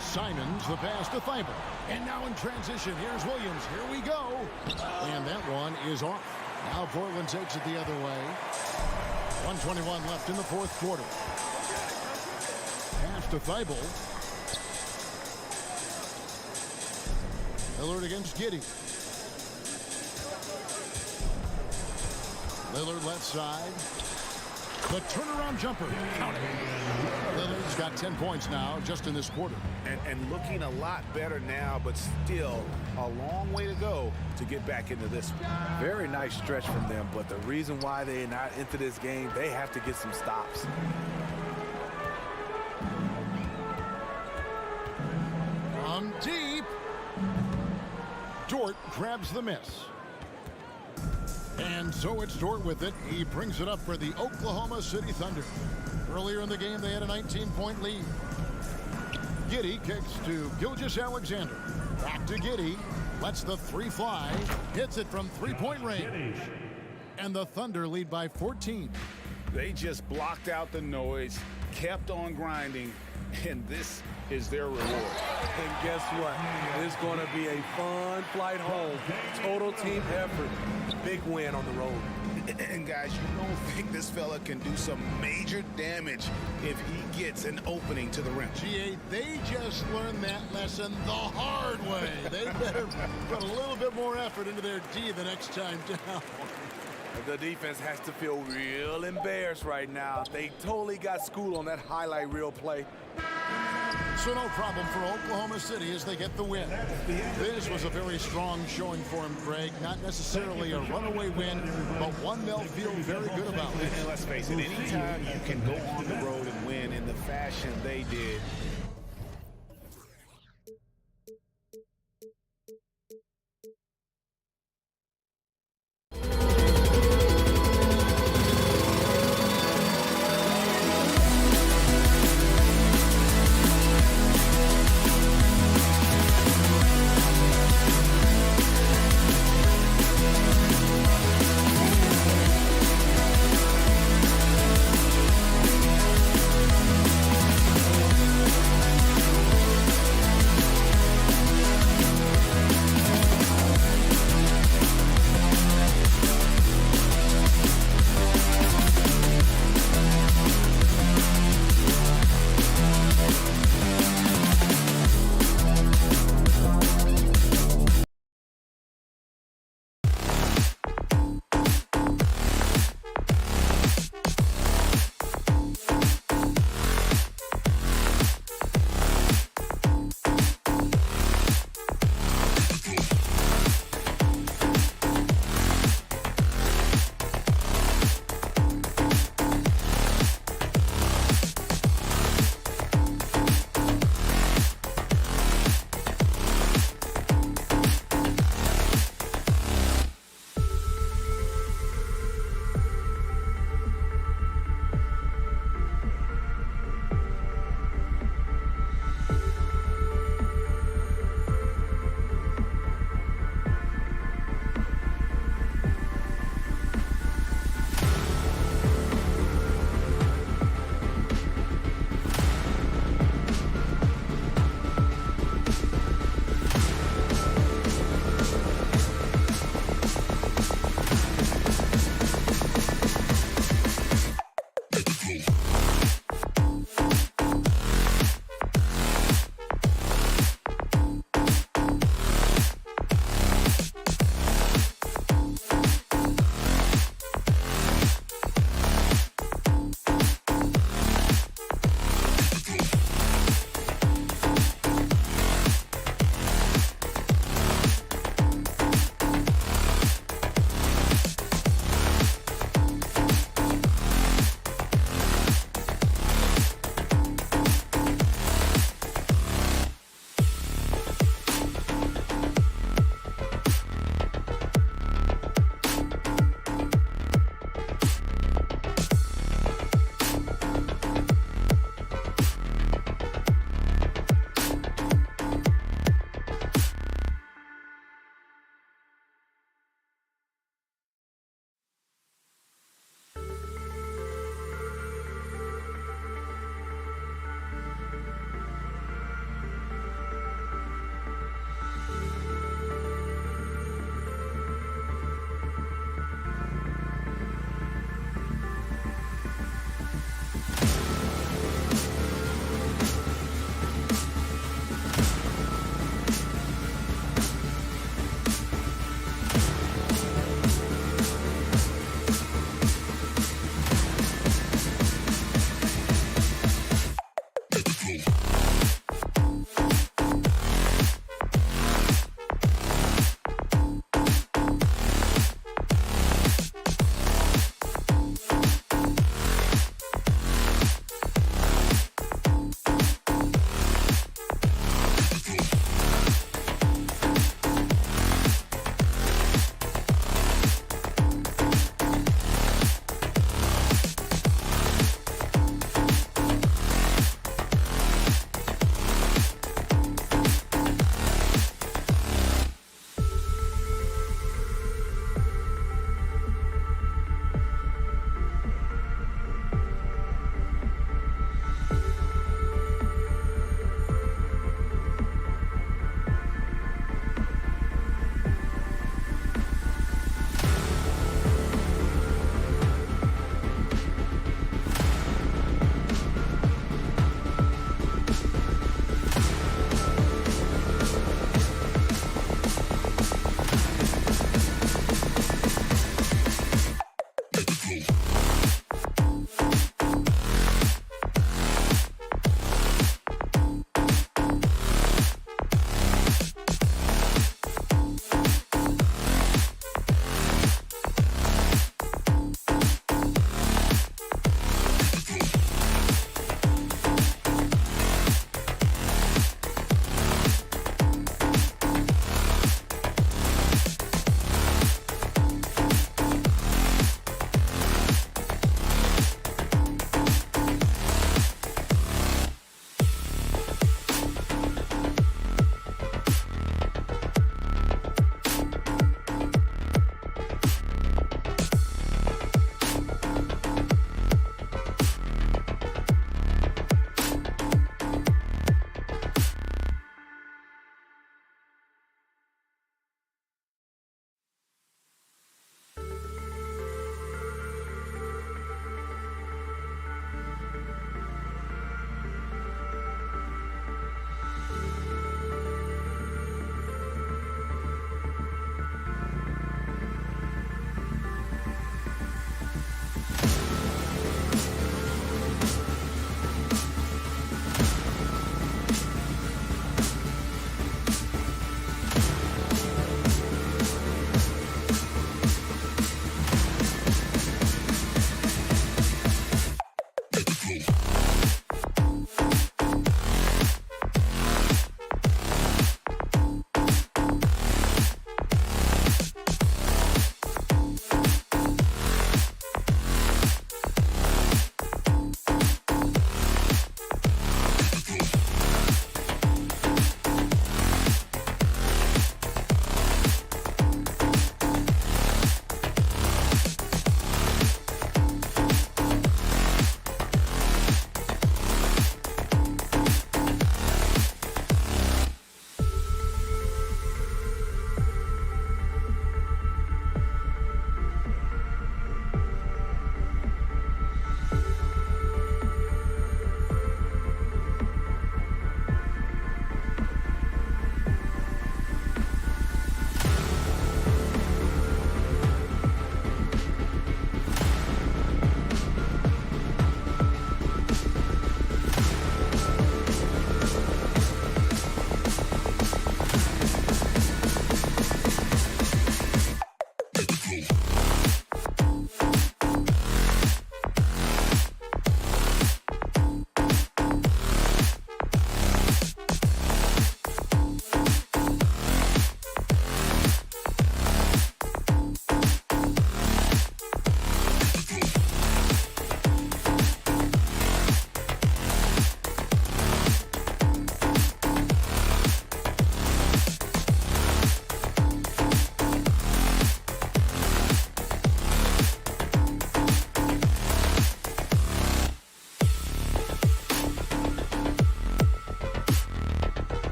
Simons, the pass to Thibault. And now in transition, here's Williams. Here we go. And that one is off. Now Portland takes it the other way. 1:21 left in the fourth quarter. Pass to Thibault. Lillard against Giddey. Lillard left side. The turnaround jumper. Count it. Lillard's got 10 points now just in this quarter. And looking a lot better now, but still a long way to go to get back into this one. Very nice stretch from them, but the reason why they're not into this game, they have to get some stops. Dort grabs the miss. And so it's Dort with it. He brings it up for the Oklahoma City Thunder. Earlier in the game, they had a 19-point lead. Giddey kicks to Gilgeous-Alexander. Back to Giddey. Lets the three fly. Hits it from three-point range. And the Thunder lead by 14. They just blocked out the noise, kept on grinding, and this is their reward. And guess what? It's going to be a fun flight home. Total team effort. Big win on the road. And guys, you don't think this fella can do some major damage if he gets an opening to the rim. GA, they just learned that lesson the hard way. They better put a little bit more effort into their D the next time down. The defense has to feel real embarrassed right now. They totally got schooled on that highlight reel play. So no problem for Oklahoma City as they get the win. This was a very strong showing for him, Craig. Not necessarily a runaway win, but one they'll feel very good about. And let's face it, anytime you can go on the road and win in the fashion they did,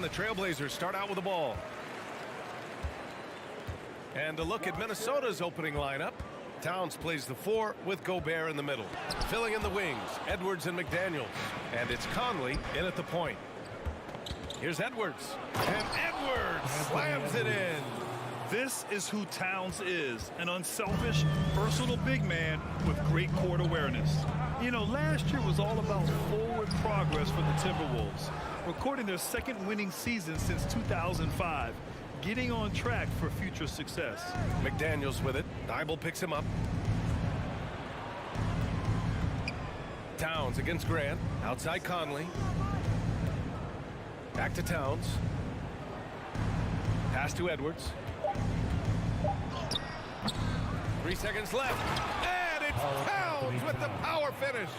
And the Trailblazers start out with the ball. And a look at Minnesota's opening lineup. Towns plays the 4 with Gobert in the middle. Filling in the wings, Edwards and McDaniels. And it's Conley in at the point. Here's Edwards. And Edwards slams it in. This is who Towns is, an unselfish, versatile big man with great court awareness. You know, last year was all about forward progress for the Timberwolves, recording their second winning season since 2005, getting on track for future success. McDaniels with it. Thibault picks him up. Towns against Grant. Outside Conley. Back to Towns. Pass to Edwards. 3 seconds left. And it's Towns with the power finish.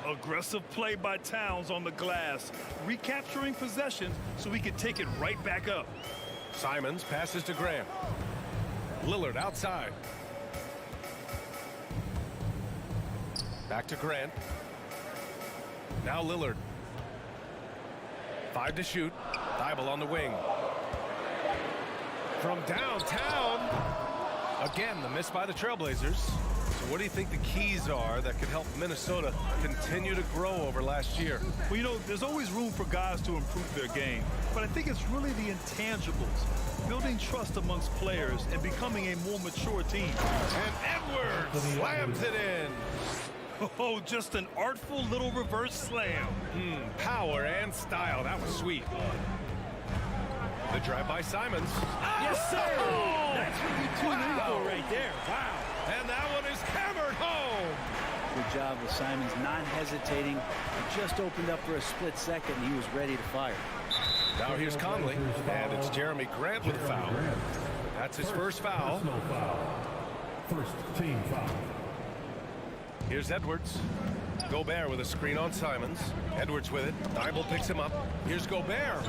Aggressive play by Towns on the glass, recapturing possession so he could take it right back up. Simons passes to Grant. Lillard outside. Back to Grant. Now Lillard. 5 to shoot. Thibault on the wing. From downtown. Again, the miss by the Trailblazers. So what do you think the keys are that could help Minnesota continue to grow over last year? Well, you know, there's always room for guys to improve their game, but I think it's really the intangibles, building trust amongst players and becoming a more mature team. And Edwards slams it in. Oh, just an artful little reverse slam. Power and style. That was sweet. The drive by Simons. Yes, sir! That's what you tune in for right there. Wow. And that one is hammered home. Good job with Simons not hesitating. He just opened up for a split second. He was ready to fire. Now here's Conley. And it's Jeremy Grant with a foul. That's his first foul. First team foul. Here's Edwards. Gobert with a screen on Simons. Edwards with it. Thibault picks him up. Here's Gobert.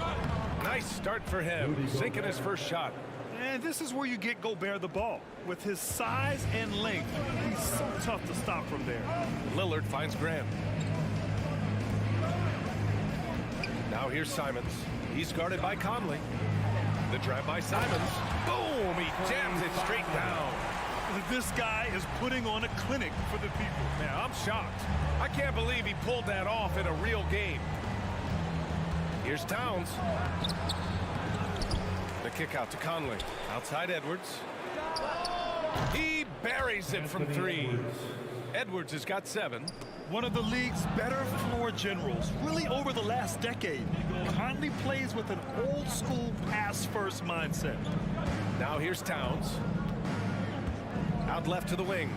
Nice start for him. Sinking his first shot. And this is where you get Gobert the ball. With his size and length, he's so tough to stop from there. Lillard finds Grant. Now here's Simons. He's guarded by Conley. The drive by Simons. Boom! He jams it straight down. This guy is putting on a clinic for the people. Man, I'm shocked. I can't believe he pulled that off in a real game. Here's Towns. The kick out to Conley. Outside Edwards. He buries it from 3. Edwards has got 7. One of the league's better floor generals, really over the last decade. Conley plays with an old-school pass-first mindset. Now here's Towns. Out left to the wing.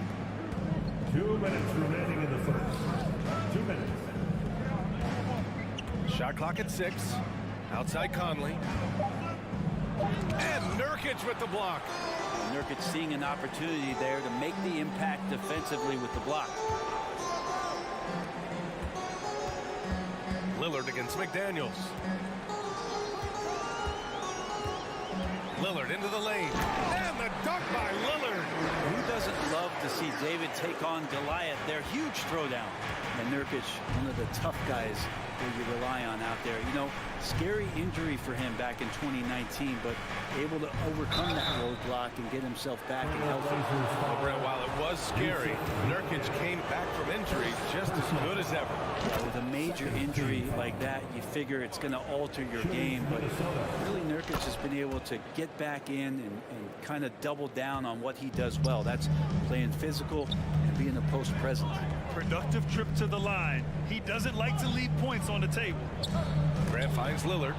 2 minutes remaining in the first. 2 minutes. Shot clock at 6. Outside Conley. And Nurkic with the block. Nurkic seeing an opportunity there to make the impact defensively with the block. Lillard against McDaniels. Lillard into the lane. And the dunk by Lillard. Who doesn't love to see David take on Goliath? Their huge throwdown. And Nurkic, one of the tough guys that you rely on out there. You know, scary injury for him back in 2019, but able to overcome that roadblock and get himself back and healthy. Well, Brent, while it was scary, Nurkic came back from injury just as good as ever. With a major injury like that, you figure it's going to alter your game, but really Nurkic has been able to get back in and kind of double down on what he does well. That's playing physical and being a post presence. Productive trip to the line. He doesn't like to leave points on the table. Grant finds Lillard.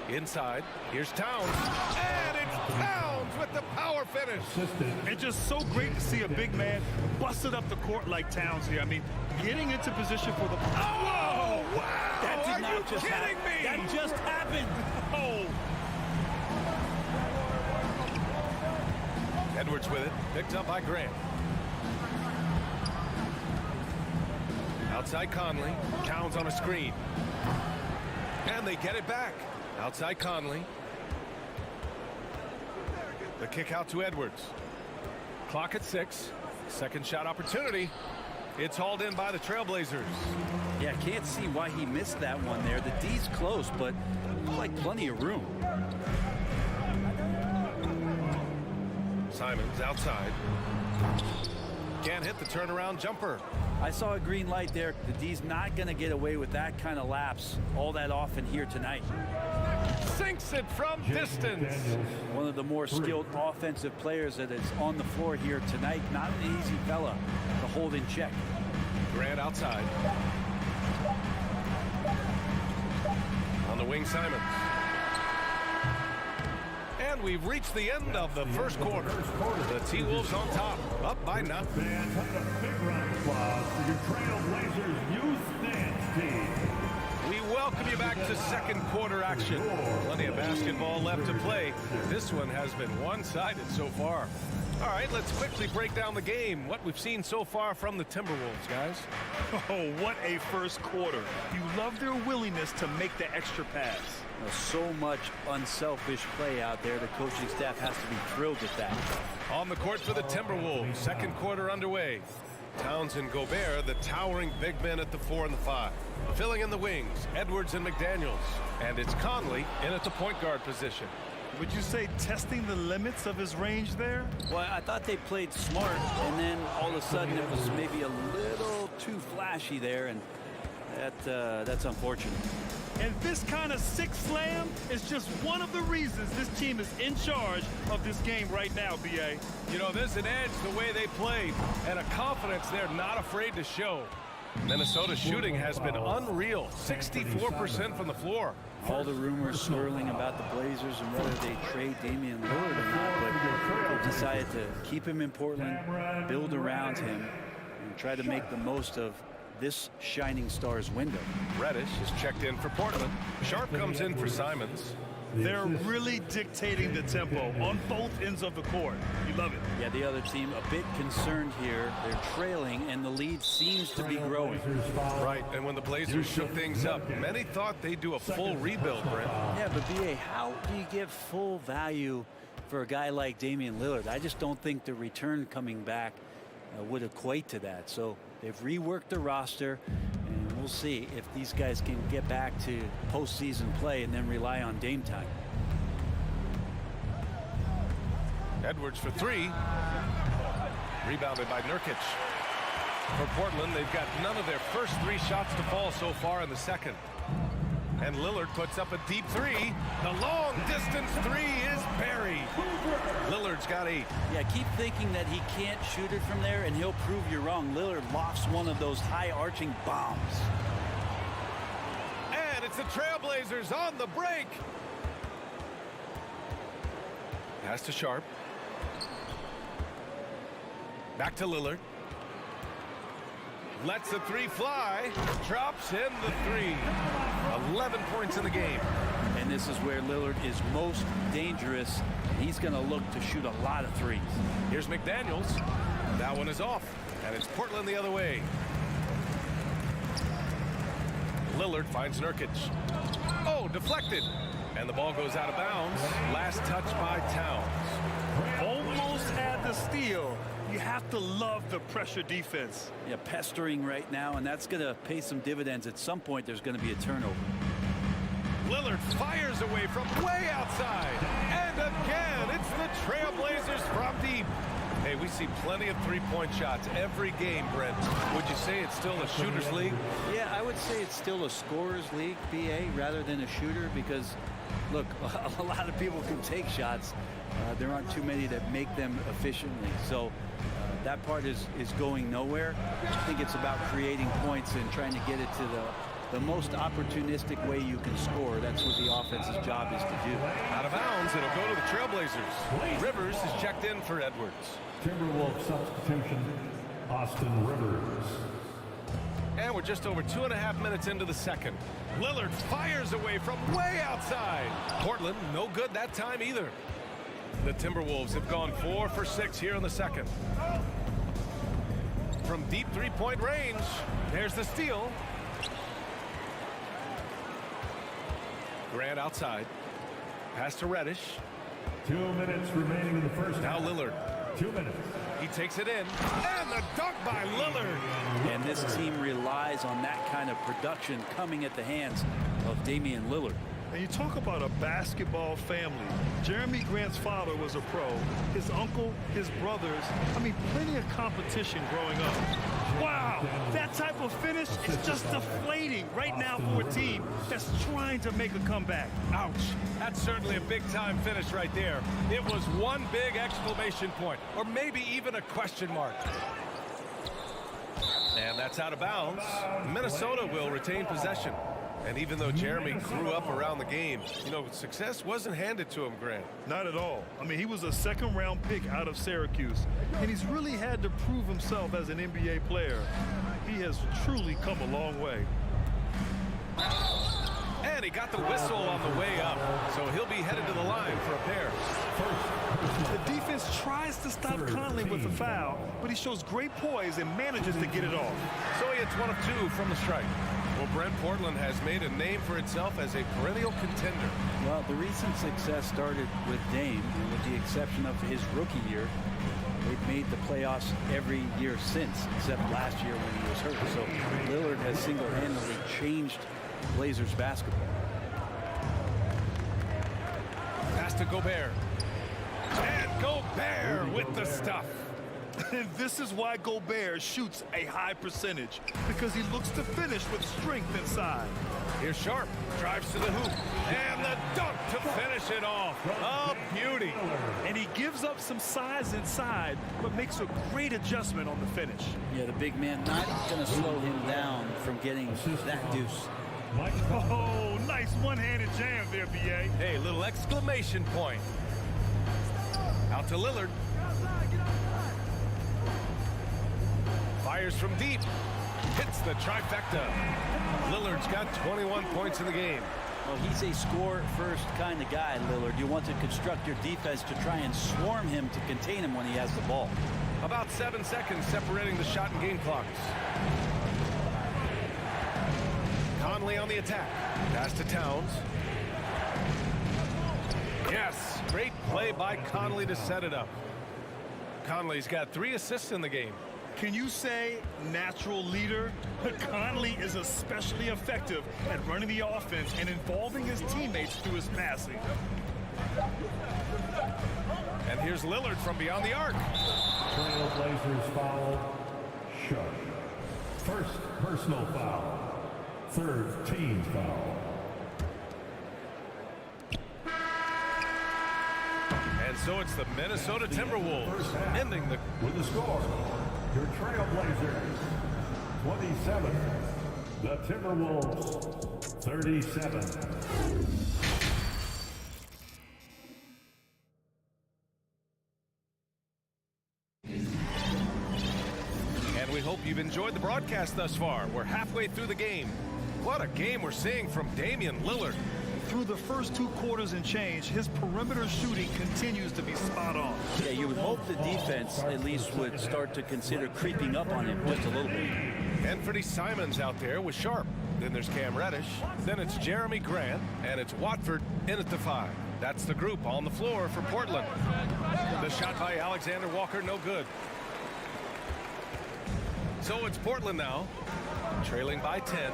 Inside, here's Towns. And it's Towns with the power finish. It's just so great to see a big man busted up the court like Towns here. I mean, getting into position for the... Oh, wow! That did not Are you just kidding me? That just happened. Oh! Edwards with it, picked up by Grant. Outside Conley, Towns on a screen. And they get it back. Outside Conley. The kick out to Edwards. Clock at 6. Second shot opportunity. It's hauled in by the Trailblazers. Yeah, can't see why he missed that one there. The D's close, but like plenty of room. Simons outside. Can't hit the turnaround jumper. I saw a green light there. The D's not going to get away with that kind of lapse all that often here tonight. Sinks it from distance. One of the more skilled offensive players that is on the floor here tonight. Not an easy fella to hold in check. Grant outside. On the wing, Simons. And we've reached the end of the first quarter. The T-Wolves on top, up by nothing. Fans, a big round of applause for your Trailblazers youth dance team. We welcome you back to second quarter action. Plenty of basketball left to play. This one has been one-sided so far. All right, let's quickly break down the game. What we've seen so far from the Timberwolves, guys. Oh, what a first quarter. You love their willingness to make the extra pass. So much unselfish play out there. The coaching staff has to be thrilled with that. On the court for the Timberwolves, second quarter underway. Towns and Gobert, the towering big men at the 4 and the 5. Filling in the wings, Edwards and McDaniels. And it's Conley in at the point guard position. Would you say testing the limits of his range there? Well, I thought they played smart, and then all of a sudden it was maybe a little too flashy there, and that's unfortunate. And this kind of sick slam is just one of the reasons this team is in charge of this game right now, B.A. You know, there's an edge the way they play and a confidence they're not afraid to show. Minnesota's shooting has been unreal, 64% from the floor. All the rumors swirling about the Blazers and whether they trade Damian Lillard or not, but they decided to keep him in Portland, build around him, and try to make the most of this shining star's window. Reddish is checked in for Portland. Sharp comes in for Simons. They're really dictating the tempo on both ends of the court. You love it. Yeah, the other team a bit concerned here. They're trailing, and the lead seems to be growing. Right, and when the Blazers shook things up, many thought they'd do a full rebuild, Brent. Yeah, but B.A., how do you give full value for a guy like Damian Lillard? I just don't think the return coming back would equate to that. So they've reworked the roster, and we'll see if these guys can get back to postseason play and then rely on Dame time. Edwards for three. Rebounded by Nurkic. For Portland, they've got none of their first 3 shots to fall so far in the second. And Lillard puts up a deep 3. The long distance 3 is buried. Lillard's got 8. Yeah, keep thinking that he can't shoot it from there, and he'll prove you wrong. Lillard lofts one of those high arching bombs. And it's the Trailblazers on the break. Pass to Sharp. Back to Lillard. Lets the 3 fly. Drops in the 3. 11 points in the game. And this is where Lillard is most dangerous. He's going to look to shoot a lot of 3s. Here's McDaniels. That one is off. And it's Portland the other way. Lillard finds Nurkic. Oh, deflected. And the ball goes out of bounds. Last touch by Towns. Almost had the steal. You have to love the pressure defense. Yeah, pestering right now, and that's going to pay some dividends. At some point, there's going to be a turnover. Lillard fires away from way outside. And again, it's the Trailblazers from deep. Hey, we see plenty of 3-point shots every game, Brent. Would you say it's still a shooter's league? Yeah, I would say it's still a scorer's league, BA, rather than a shooter, because, look, a lot of people can take shots. There aren't too many that make them efficiently. So that part is going nowhere. I think it's about creating points and trying to get it to the most opportunistic way you can score. That's what the offense's job is to do. Out of bounds, it'll go to the Trailblazers. Rivers is checked in for Edwards. Timberwolves substitution, Austin Rivers. And we're just over 2.5 minutes into the second. Lillard fires away from way outside. Portland, no good that time either. The Timberwolves have gone 4 for 6 here in the second. From deep 3-point range, there's the steal. Grant outside. Pass to Reddish. 2 minutes remaining in the first. Now Lillard. 2 minutes. He takes it in, and the dunk by Lillard. And this team relies on that kind of production coming at the hands of Damian Lillard. And you talk about a basketball family. Jeremy Grant's father was a pro. His uncle, his brothers. I mean, plenty of competition growing up. Wow, that type of finish is just deflating right now for a team that's trying to make a comeback. Ouch. That's certainly a big-time finish right there. It was one big exclamation point, or maybe even a question mark. And that's out of bounds. Minnesota will retain possession. And even though Jeremy grew up around the game, you know, success wasn't handed to him, Grant. Not at all. I mean, he was a second-round pick out of Syracuse, and he's really had to prove himself as an NBA player. He has truly come a long way. And he got the whistle on the way up, so he'll be headed to the line for a pair. The defense tries to stop Conley with the foul, but he shows great poise and manages to get it off. So he hits 1 of 2 from the strike. Well, Brent, Portland has made a name for itself as a perennial contender. Well, the recent success started with Dame, and with the exception of his rookie year, they've made the playoffs every year since, except last year when he was hurt. So Lillard has single-handedly changed Blazers basketball. Pass to Gobert. And Gobert with the stuff. And this is why Gobert shoots a high percentage, because he looks to finish with strength inside. Here's Sharp, drives to the hoop, and the dunk to finish it off. A beauty. And he gives up some size inside, but makes a great adjustment on the finish. Yeah, the big man not going to slow him down from getting that deuce. Oh, nice one-handed jam there, B.A. Hey, little exclamation point. Out to Lillard. Fires from deep. Hits the trifecta. Lillard's got 21 points in the game. Well, he's a score-first kind of guy, Lillard. You want to construct your defense to try and swarm him to contain him when he has the ball. About 7 seconds separating the shot and game clocks. Conley on the attack. Pass to Towns. Yes, great play by Conley to set it up. Conley's got 3 assists in the game. Can you say natural leader? Conley is especially effective at running the offense and involving his teammates through his passing. And here's Lillard from beyond the arc. Trailblazers foul. Sharp. First personal foul. Third team foul. And so it's the Minnesota Timberwolves ending the... With the score, your Trailblazers 27, the Timberwolves 37. And we hope you've enjoyed the broadcast thus far. We're halfway through the game. What a game we're seeing from Damian Lillard. Through the first 2 quarters and change, his perimeter shooting continues to be spot on. Yeah, you would hope the defense at least would start to consider creeping up on him just a little bit. Anthony Simons out there with Sharp. Then there's Cam Reddish. Then it's Jeremy Grant. And it's Watford in at the 5. That's the group on the floor for Portland. The shot by Alexander Walker, no good. So it's Portland now, trailing by 10.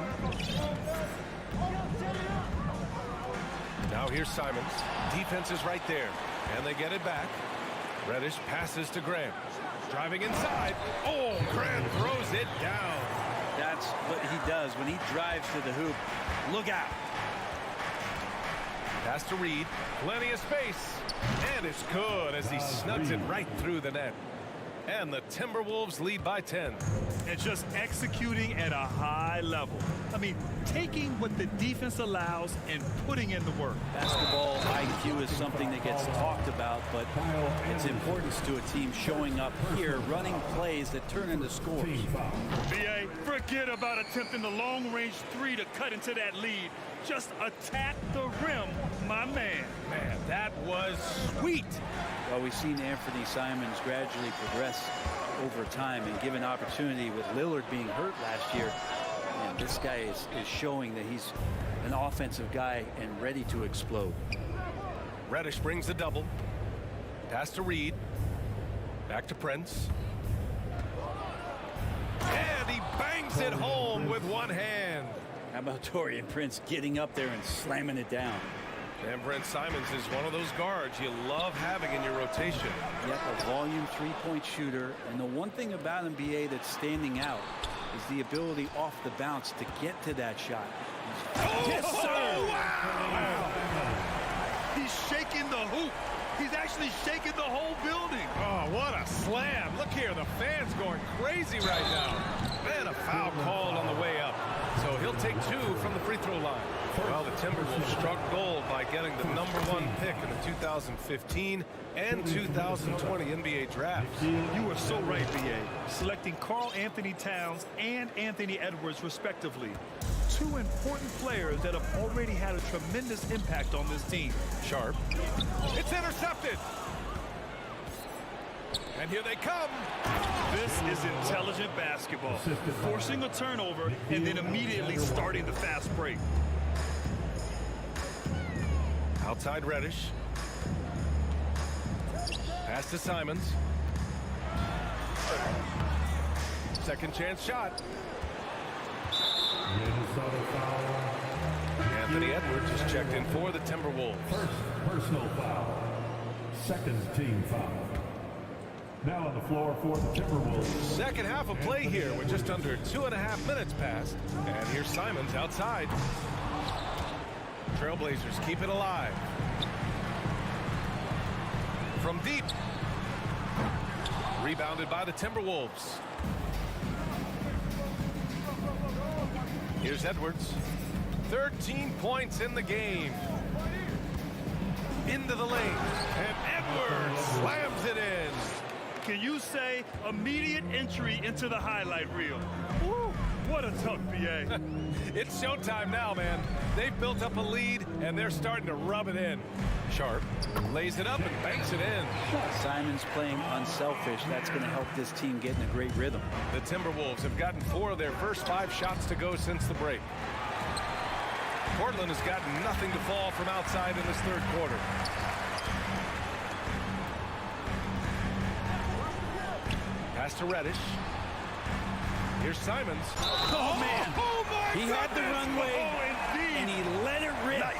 Now here's Simons. Defense is right there, and they get it back. Reddish passes to Grant. Driving inside. Oh, Grant throws it down. That's what he does when he drives to the hoop. Look out. Pass to Reed. Plenty of space. And it's good as he snugs it right through the net. And the Timberwolves lead by 10. And just executing at a high level. I mean, taking what the defense allows and putting in the work. Basketball IQ is something that gets talked about, but its importance to a team showing up here, running plays that turn into scores. B.A., forget about attempting the long-range 3 to cut into that lead. Just attack the rim, my man. Man, that was sweet. Well, we've seen Anthony Simons gradually progress over time and given opportunity with Lillard being hurt last year. And this guy is showing that he's an offensive guy and ready to explode. Reddish brings the double. Pass to Reed. Back to Prince. And he bangs it home with one hand. How about Taurean Prince getting up there and slamming it down? And Brent Simons is one of those guards you love having in your rotation. Yep, a volume three-point shooter. And the one thing about NBA that's standing out is the ability off the bounce to get to that shot. Yes, sir! Wow! He's shaking the hoop. He's actually shaking the whole building. Oh, what a slam. Look here, the fans going crazy right now. And a foul called on the way up. So he'll take 2 from the free throw line. Well, the Timberwolves struck gold by getting the #1 pick in the 2015 and 2020 NBA drafts. You are so right, B.A. Selecting Karl Anthony Towns and Anthony Edwards, respectively. 2 important players that have already had a tremendous impact on this team. Sharp. It's intercepted. And here they come. This is intelligent basketball. Forcing a turnover and then immediately starting the fast break. Outside Reddish. Pass to Simons. Second chance shot. Anthony Edwards is checked in for the Timberwolves. First personal foul. Second team foul. Now on the floor for the Timberwolves. Second half of play here with just under 2.5 minutes passed. And here's Simons outside. Trailblazers keep it alive. From deep. Rebounded by the Timberwolves. Here's Edwards. 13 points in the game. Into the lane. And Edwards slams it in. Can you say immediate entry into the highlight reel? Woo, what a tuck, B.A. It's showtime now, man. They've built up a lead, and they're starting to rub it in. Sharp lays it up and banks it in. Simons playing unselfish. That's going to help this team get in a great rhythm. The Timberwolves have gotten 4 of their first 5 shots to go since the break. Portland has gotten nothing to fall from outside in this third quarter. Pass to Reddish. Here's Simons. Oh, man. Oh, my He had the runway, and he let it rip. Nice.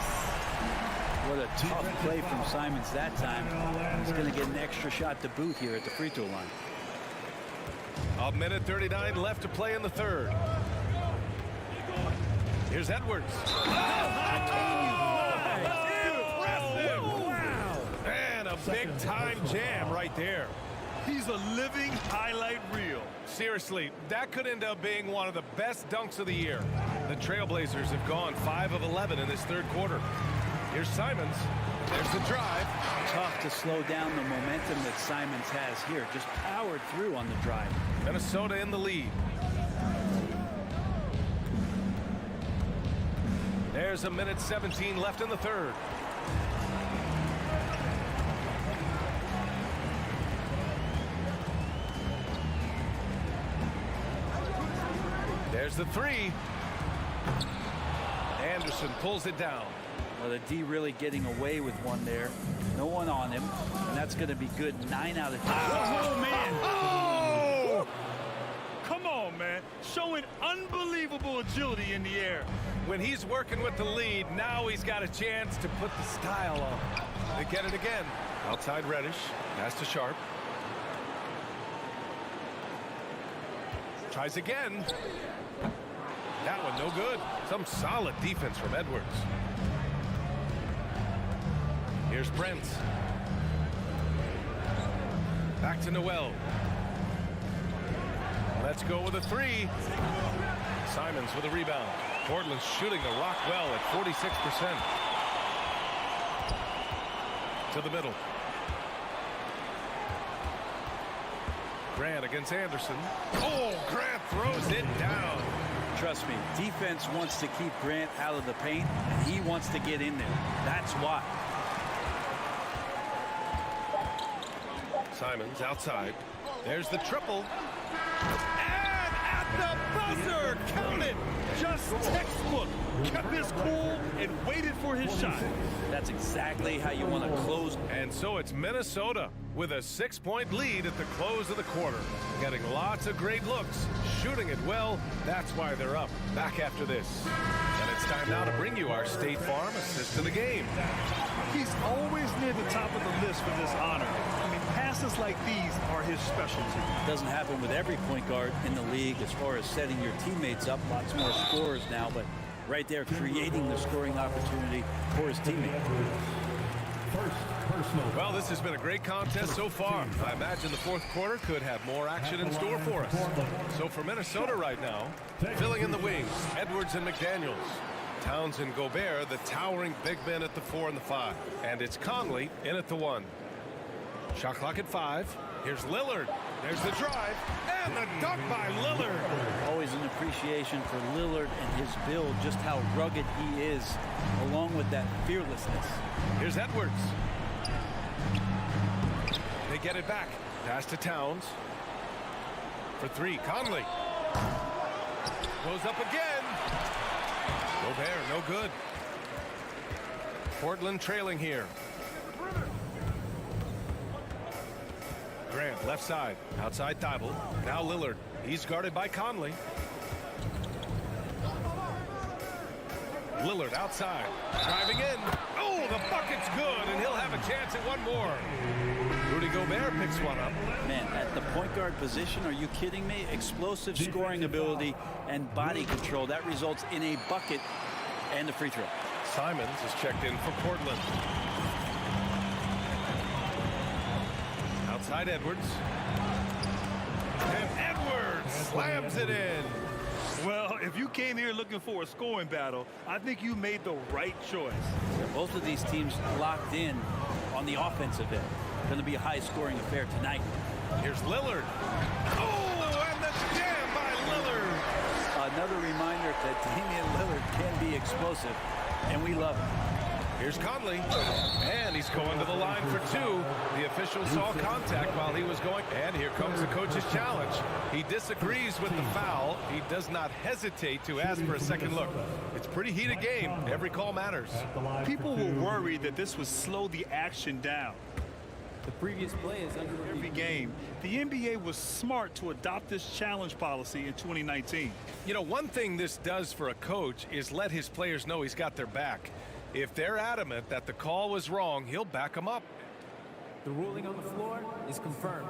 What a tough play from Simons that time. He's going to get an extra shot to boot here at the free throw line. A minute 39 left to play in the third. Here's Edwards. Impressive. Wow. And a big-time jam right there. He's a living highlight reel. Seriously, that could end up being one of the best dunks of the year. The Trailblazers have gone 5 of 11 in this third quarter. Here's Simons. There's the drive. Tough to slow down the momentum that Simons has here. Just powered through on the drive. Minnesota in the lead. There's a minute 17 left in the third. There's the 3. Anderson pulls it down. Well, the D really getting away with one there. No one on him, and that's going to be good. 9 out of 10. Oh, man. Oh! Come on, man. Showing unbelievable agility in the air. When he's working with the lead, now he's got a chance to put the style on. They get it again. Outside Reddish. Pass to Sharp. Tries again. That one no good. Some solid defense from Edwards. Here's Prince. Back to Noel. Let's go with a 3. Simons with a rebound. Portland's shooting the rock well at 46%. To the middle. Grant against Anderson. Oh, Grant throws it down. Trust me, defense wants to keep Grant out of the paint, and he wants to get in there. That's why. Simons outside. There's the triple. And at the buzzer, count it. Just textbook kept his cool, and waited for his shot. That's exactly how you want to close. And so it's Minnesota with a 6-point lead at the close of the quarter. Getting lots of great looks, shooting it well. That's why they're up. Back after this. And it's time now to bring you our State Farm assist of the game. He's always near the top of the list for this honor. I mean, passes like these are his specialty. Doesn't happen with every point guard in the league as far as setting your teammates up. Lots more scorers now, but right there creating the scoring opportunity for his teammate. Well, this has been a great contest so far. I imagine the fourth quarter could have more action in store for us. So for Minnesota right now, filling in the wings, Edwards and McDaniels. Towns and Gobert, the towering big men at the 4 and the 5. And it's Conley in at the 1. Shot clock at 5. Here's Lillard. There's the drive. And the dunk by Lillard. Always an appreciation for Lillard and his build, just how rugged he is, along with that fearlessness. Here's Edwards. They get it back. Pass to Towns. For 3, Conley. Goes up again. Gobert, no good. Portland trailing here. Grant, left side. Outside Thibault. Now Lillard. He's guarded by Conley. Lillard outside. Driving in. Oh, the bucket's good, and he'll have a chance at one more. Rudy Gobert picks one up. Man, at the point guard position, are you kidding me? Explosive scoring ability and body control. That results in a bucket and a free throw. Simons is checked in for Portland. Outside Edwards. And Edwards slams it in. Well, if you came here looking for a scoring battle, I think you made the right choice. Both of these teams locked in on the offensive end. Going to be a high-scoring affair tonight. Here's Lillard. Oh, and the jam by Lillard. Another reminder that Damian Lillard can be explosive, and we love it. Here's Conley, and he's going to the line for 2. The official saw contact while he was going, and here comes the coach's challenge. He disagrees with the foul. He does not hesitate to ask for a second look. It's a pretty heated game. Every call matters. People were worried that this would slow the action down. The previous play is under every game. The NBA was smart to adopt this challenge policy in 2019. You know, one thing this does for a coach is let his players know he's got their back. If they're adamant that the call was wrong, he'll back them up. The ruling on the floor is confirmed.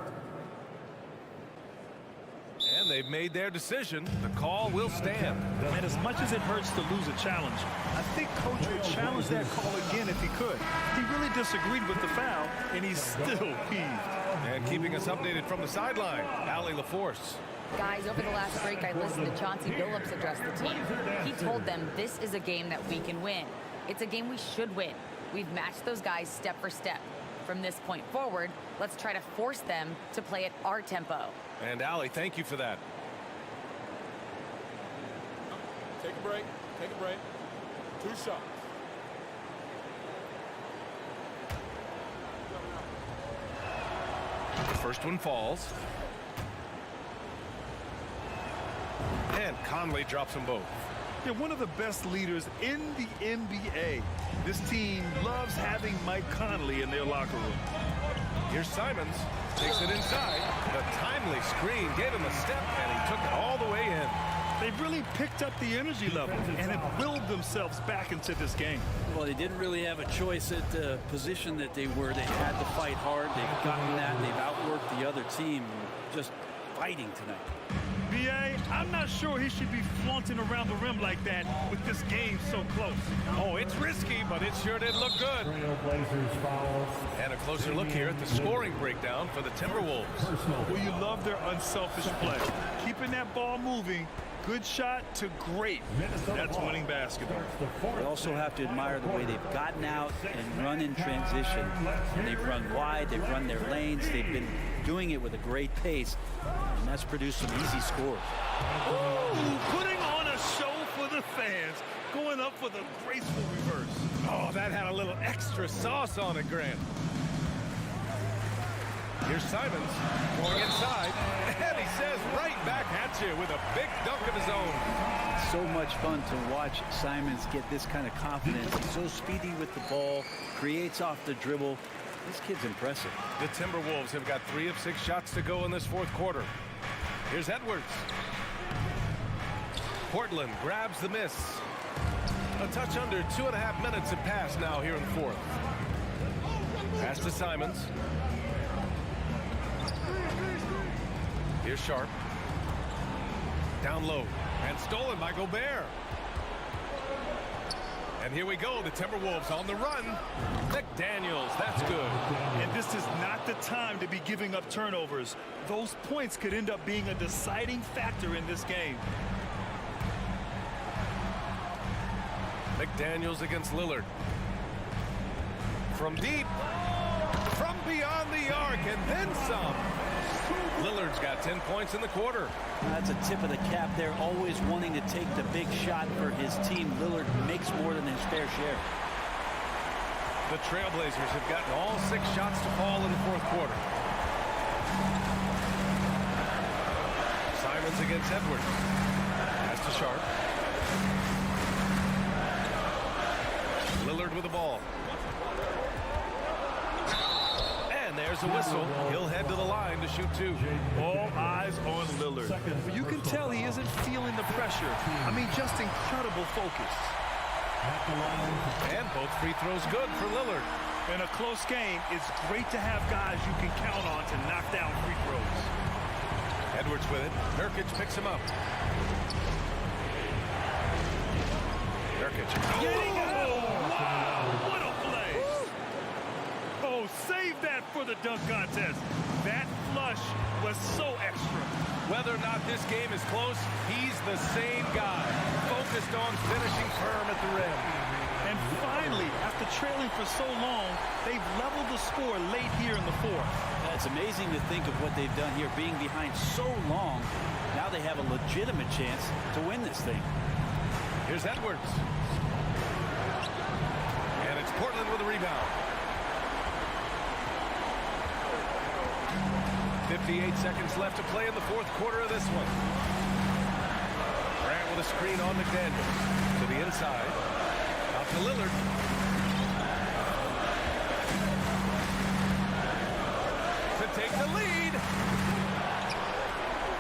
And they've made their decision. The call will stand. And as much as it hurts to lose a challenge, I think Coach would challenge that call again if he could. He really disagreed with the foul, and he's still peeved. And keeping us updated from the sideline, Allie LaForce. Guys, over the last break, I listened to Chauncey Billups address the team. He told them this is a game that we can win. It's a game we should win. We've matched those guys step for step. From this point forward, let's try to force them to play at our tempo. And Allie, thank you for that. Take a break. Take a break. 2 shots. The first one falls. And Conley drops them both. They're one of the best leaders in the NBA. This team loves having Mike Conley in their locker room. Here's Simons. Takes it inside. The timely screen gave him a step, and he took it all the way in. They've really picked up the energy level and have willed themselves back into this game. Well, they didn't really have a choice at the position that they were. They had to fight hard. They've gotten that. They've outworked the other team. Just fighting tonight. B.A., I'm not sure he should be flaunting around the rim like that with this game so close. Oh, it's risky, but it sure did look good. And a closer look here at the scoring breakdown for the Timberwolves. Well, you love their unselfish play. Keeping that ball moving, good shot to great. That's winning basketball. They also have to admire the way they've gotten out and run in transition. They've run wide, they've run their lanes, they've been doing it with a great pace, and that's produced some easy scores. Ooh, putting on a show for the fans, going up for the graceful reverse. Oh, that had a little extra sauce on it, Grant. Here's Simons going inside, and he says right back at you with a big dunk of his own. So much fun to watch Simons get this kind of confidence. He's so speedy with the ball, creates off the dribble. This kid's impressive. The Timberwolves have got 3 of 6 shots to go in this fourth quarter. Here's Edwards. Portland grabs the miss. A touch under 2.5 minutes have passed now here in the fourth. Pass to Simons. Here's Sharp. Down low. And stolen by Gobert. And here we go. The Timberwolves on the run. McDaniels. That's good. And this is not the time to be giving up turnovers. Those points could end up being a deciding factor in this game. McDaniels against Lillard. From deep. From beyond the arc. And then some. Lillard's got 10 points in the quarter. That's a tip of the cap there, always wanting to take the big shot for his team. Lillard makes more than his fair share. The Trailblazers have gotten all 6 shots to fall in the fourth quarter. Simons against Edwards. Pass to Sharp. Lillard with the ball. There's a whistle. He'll head to the line to shoot 2. All eyes on Lillard. But you can tell he isn't feeling the pressure. I mean, just incredible focus. And both free throws good for Lillard. In a close game, it's great to have guys you can count on to knock down free throws. Edwards with it. Nurkic picks him up. Nurkic. Wow, what a play. Oh, save that for the dunk contest. That flush was so extra. Whether or not this game is close, he's the same guy, focused on finishing firm at the rim. And finally, after trailing for so long, they've leveled the score late here in the fourth. It's amazing to think of what they've done here, being behind so long. Now they have a legitimate chance to win this thing. Here's Edwards. And it's Portland with a rebound. 58 seconds left to play in the fourth quarter of this one. Grant with a screen on McDaniels. To the inside. Out to Lillard. To take the lead.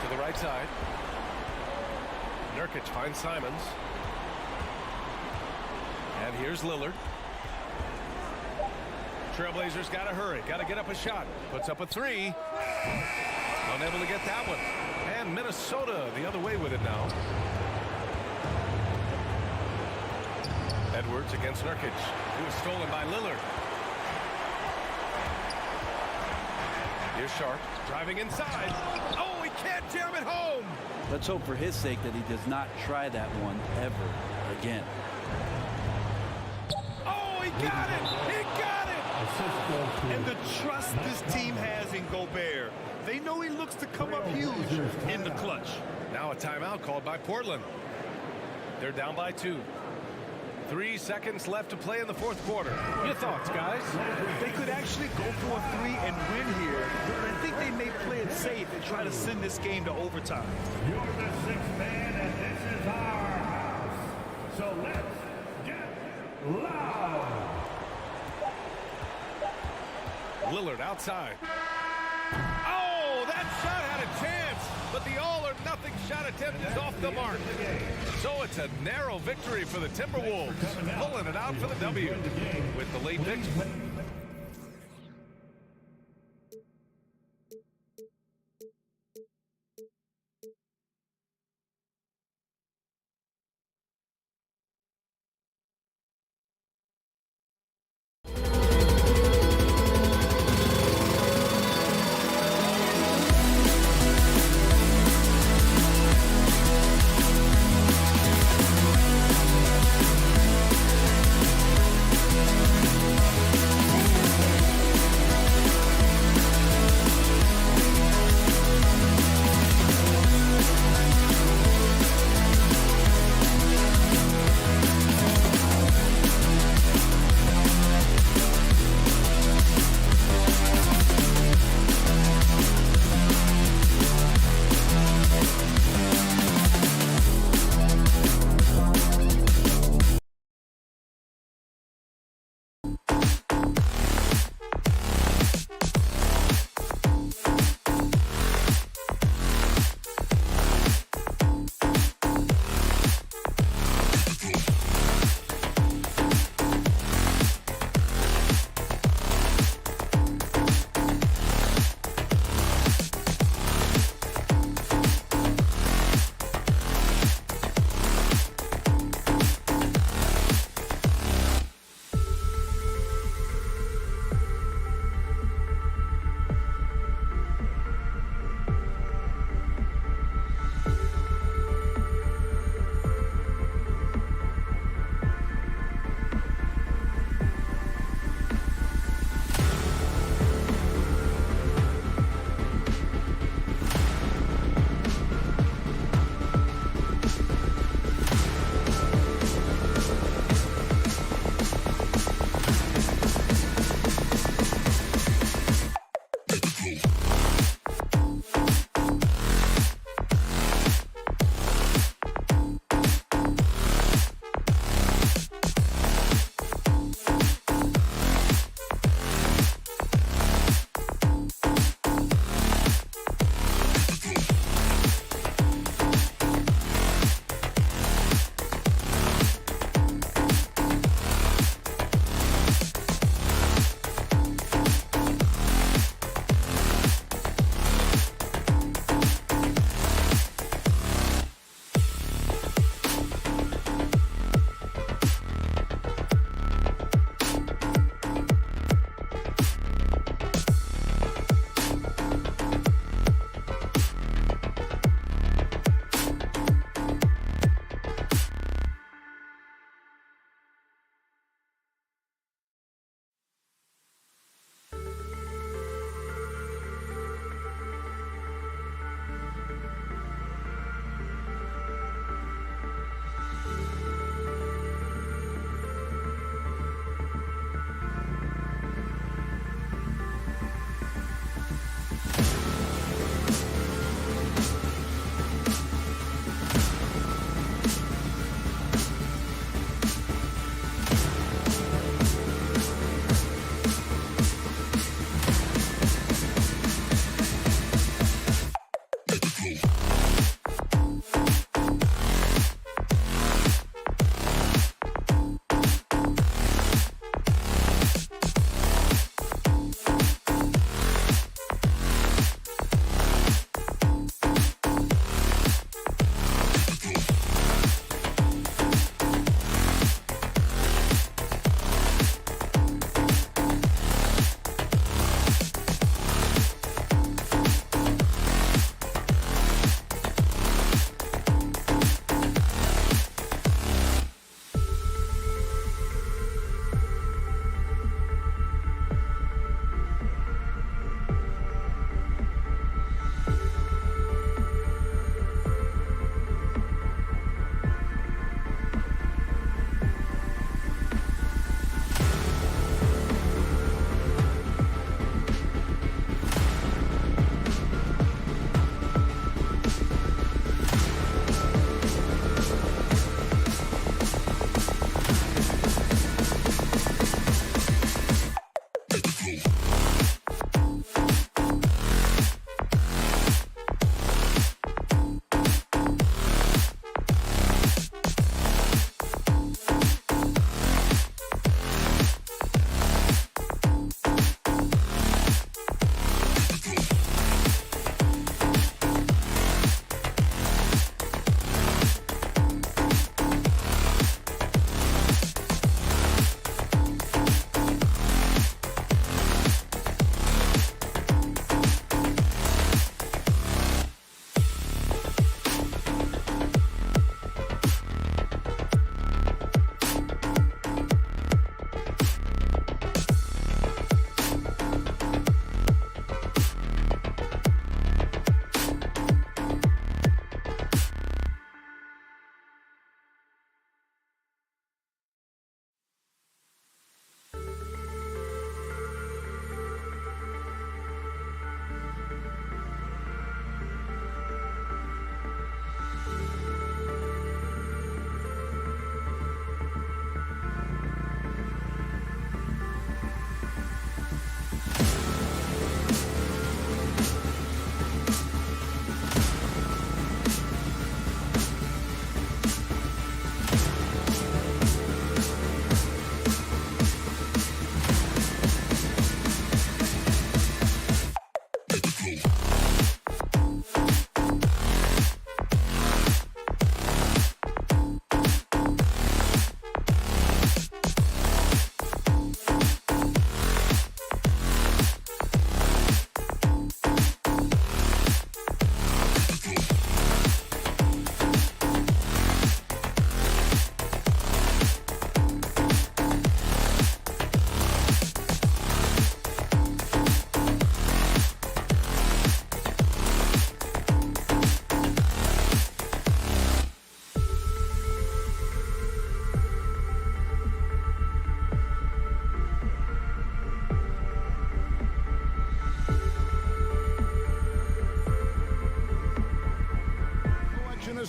To the right side. Nurkic finds Simons. And here's Lillard. Trailblazers got to hurry. Got to get up a shot. Puts up a 3. Unable to get that one. And Minnesota the other way with it now. Edwards against Nurkic. It was stolen by Lillard. Here's Sharp driving inside. Oh, he can't jam it home. Let's hope for his sake that he does not try that one ever again. Oh, he got it! He got it! And the trust this team has in Gobert. They know he looks to come up huge in the clutch. Now a timeout called by Portland. They're down by 2. 3 seconds left to play in the fourth quarter. Your thoughts, guys? They could actually go for a 3 and win here, but I think they may play it safe and try to send this game to overtime. You're the 6th man, and this is our house. So let's get loud. Lillard outside. Oh, that shot had a chance, but the all-or-nothing shot attempt is off the mark. So it's a narrow victory for the Timberwolves, pulling it out for the W with the late victory.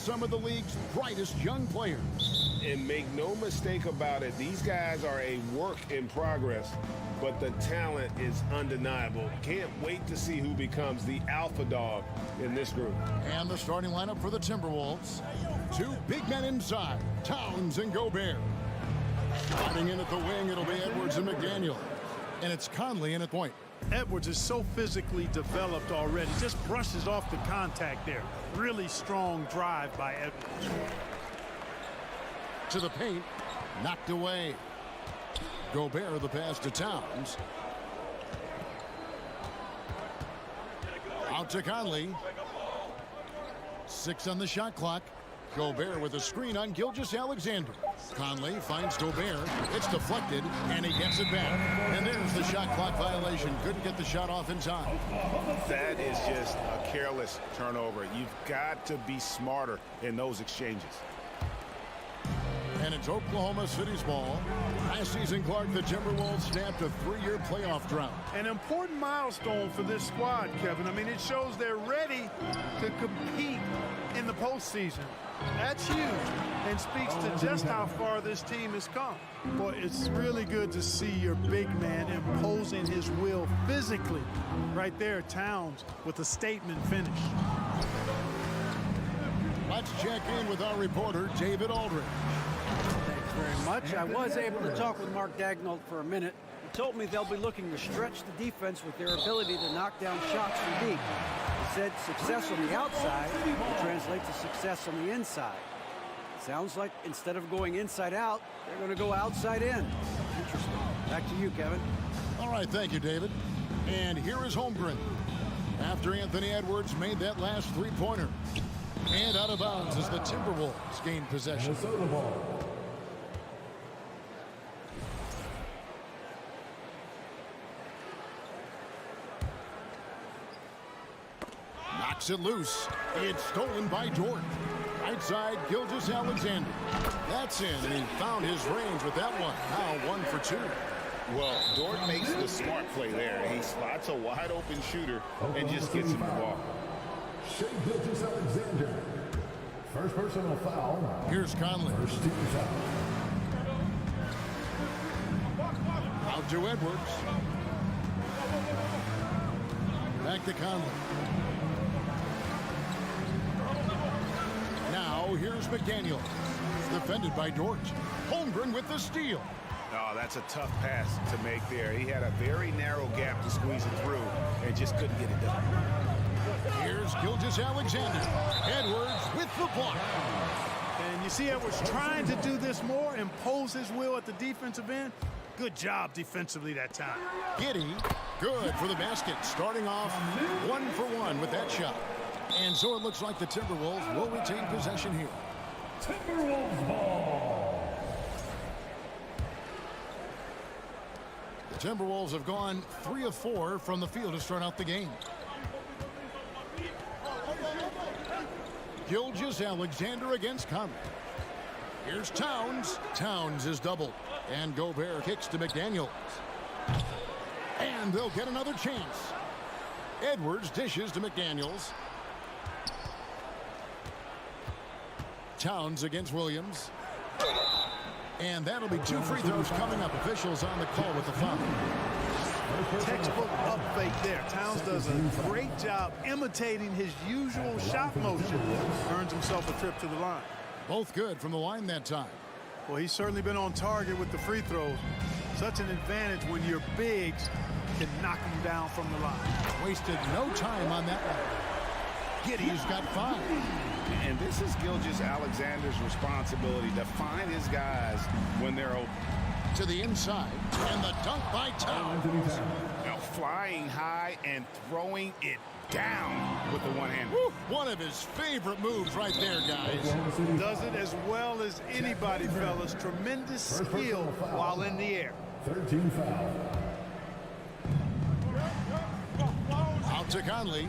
some of the league's brightest young players. And make no mistake about it, these guys are a work in progress, but the talent is undeniable. Can't wait to see who becomes the alpha dog in this group. And the starting lineup for the Timberwolves. Two big men inside, Towns and Gobert. Starting in at the wing, it'll be Edwards and McDaniel. And it's Conley in at point. Edwards is so physically developed already. Just brushes off the contact there. Really strong drive by Edwards. To the paint, knocked away. Gobert the pass to Towns. Out to Conley. 6 on the shot clock. Gobert with a screen on Gilgeous-Alexander. Conley finds Gobert. It's deflected, and he gets it back. And there's the shot clock violation. Couldn't get the shot off in time. That is just a careless turnover. You've got to be smarter in those exchanges. And it's Oklahoma City's ball. Last season, Clark, the Timberwolves snapped a 3-year playoff drought. An important milestone for this squad, Kevin. I mean, it shows they're ready to compete in the postseason. That's huge and speaks to just how far this team has come. Boy, it's really good to see your big man imposing his will physically. Right there, Towns with a statement finish. Let's check in with our reporter, David Aldridge. Thanks very much. I was able to talk with Mark Daigneault for a minute. He told me they'll be looking to stretch the defense with their ability to knock down shots from deep. He said success on the outside will translate to success on the inside. Sounds like instead of going inside out, they're going to go outside in. Interesting. Back to you, Kevin. All right, thank you, David. And here is Holmgren. After Anthony Edwards made that last three-pointer. And out of bounds as the Timberwolves gain possession. Knocks it loose. It's stolen by Dort. Right side, Gilgeous-Alexander. That's in, and he found his range with that one. Now 1 for 2. Well, Dort makes the smart play there. He spots a wide-open shooter and just gets him the ball. Gilgeous-Alexander. First personal foul. Here's Conley. First team foul. Out to Edwards. Back to Conley. Now here's McDaniel. Defended by Dort. Holmgren with the steal. Oh, that's a tough pass to make there. He had a very narrow gap to squeeze it through and just couldn't get it done. Here's Gilgeous-Alexander. Edwards with the block. And you see Edwards trying to do this more, impose his will at the defensive end. Good job defensively that time. Giddey, good for the basket. Starting off 1 for 1 with that shot. And so it looks like the Timberwolves will retain possession here. Timberwolves ball. The Timberwolves have gone 3 of 4 from the field to start out the game. Gilgeous-Alexander against Conley. Here's Towns. Towns is doubled. And Gobert kicks to McDaniels. And they'll get another chance. Edwards dishes to McDaniels. Towns against Williams. And that'll be 2 free throws coming up. Officials on the call with the foul. Textbook up fake there. Towns does a great job imitating his usual shot motion. Earns himself a trip to the line. Both good from the line that time. Well, he's certainly been on target with the free throws. Such an advantage when your bigs can knock him down from the line. Wasted no time on that one. Giddey's got 5. And this is Gilgeous-Alexander's responsibility to find his guys when they're open. To the inside, and the dunk by Towns. Now flying high and throwing it down with the one hand. One of his favorite moves right there, guys. Does it as well as anybody, fellas. Tremendous skill while in the air. 13 foul. Out to Conley.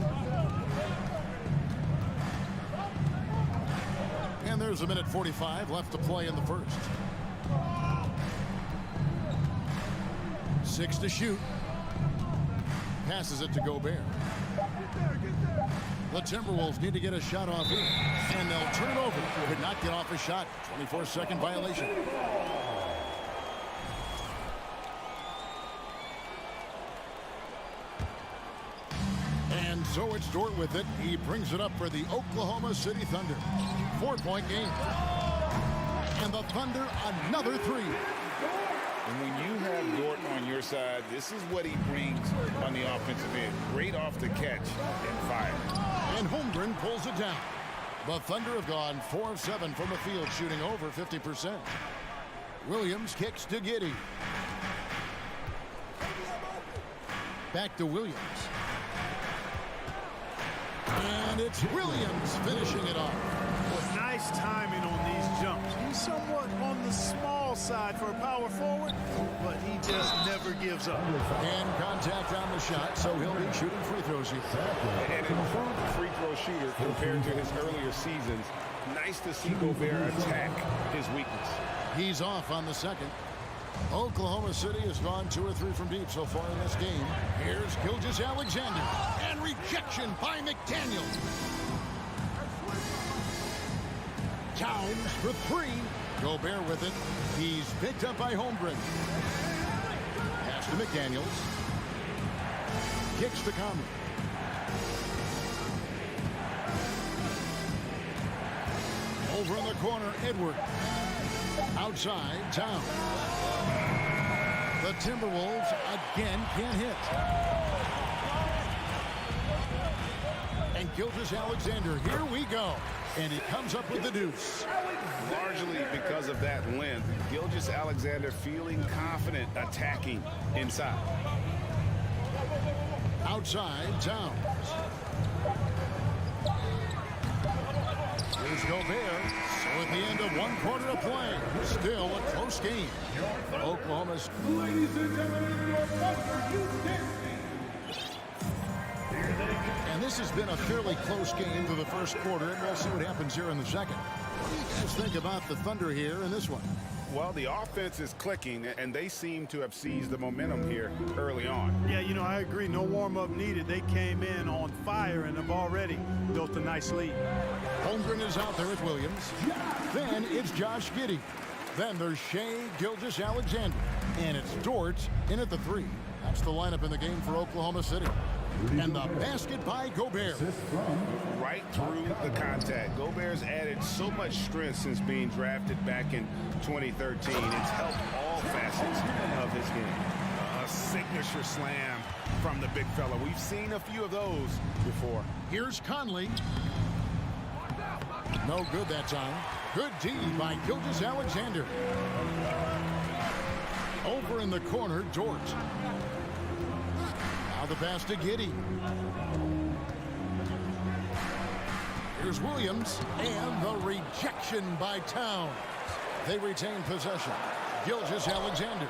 And there's 1:45 left to play in the first. 6 to shoot. Passes it to Gobert. The Timberwolves need to get a shot off here, and they'll turn it over. Could not get off a shot. 24-second violation. And so it's Dort with it. He brings it up for the Oklahoma City Thunder. 4-point game. And the Thunder, another three. And when you have Dort on your side, this is what he brings on the offensive end. Great off the catch and fire. And Holmgren pulls it down. The Thunder have gone 4 of 7 from the field, shooting over 50%. Williams kicks to Giddey. Back to Williams. And it's Williams finishing it off. Well, nice timing on these jumps. He's somewhat on the small side for a power forward, but he just never gives up. And contact on the shot, so he'll be shooting free throws here. An improved free throw shooter compared to his earlier seasons. Nice to see Gobert attack his weakness. He's off on the second. Oklahoma City has gone 2 or 3 from deep so far in this game. Here's Gilgeous-Alexander. And rejection by McDaniel. Towns for 3. Gobert with it. He's picked up by Holmgren. Pass to McDaniels. Kicks to Conley. Over in the corner, Edwards. Outside, Towns. The Timberwolves again can't hit. And Gilgeous-Alexander, here we go. And he comes up with the deuce. Largely because of that length, Gilgeous-Alexander feeling confident attacking inside. Outside, Towns. Here's Gobert. So at the end of 1 quarter of play, still a close game. Oklahoma's. Ladies and gentlemen, your And this has been a fairly close game for the first quarter, and we'll see what happens here in the second. What do you guys think about the Thunder here in this one? Well, the offense is clicking, and they seem to have seized the momentum here early on. Yeah, you know, I agree. No warm-up needed. They came in on fire and have already built a nice lead. Holmgren is out there with Williams. Then it's Josh Giddey. Then there's Shai Gilgeous-Alexander. And it's Dort in at the 3. That's the lineup in the game for Oklahoma City. And the basket by Gobert. Right through the contact. Gobert's added so much strength since being drafted back in 2013. It's helped all facets of his game. A signature slam from the big fella. We've seen a few of those before. Here's Conley. No good that time. Good D by Gilgeous-Alexander. Over in the corner, Dort. Now the pass to Giddey. Here's Williams, and the rejection by Towns. They retain possession. Gilgeous-Alexander.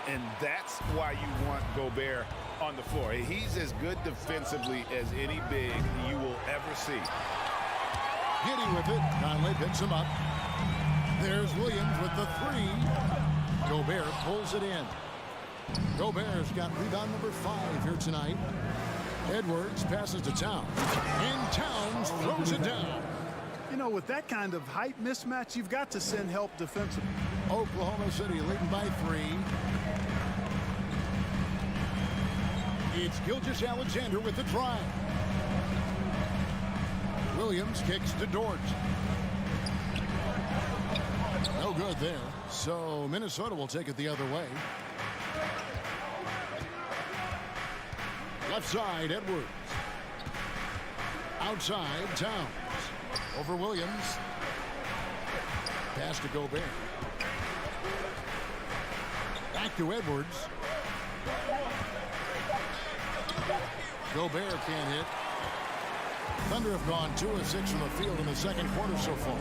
And that's why you want Gobert on the floor. He's as good defensively as any big you will ever see. Giddey with it. Conley picks him up. There's Williams with the 3. Gobert pulls it in. Gobert's got rebound number 5 here tonight. Edwards passes to Towns. And Towns throws it down. You know, with that kind of height mismatch, you've got to send help defensively. Oklahoma City leading by 3. It's Gilgeous-Alexander with the drive. Williams kicks to Dort. No good there. So Minnesota will take it the other way. Left side, Edwards. Outside, Towns. Over Williams. Pass to Gobert. Back to Edwards. Gobert can't hit. Thunder have gone 2 of 6 from the field in the second quarter so far.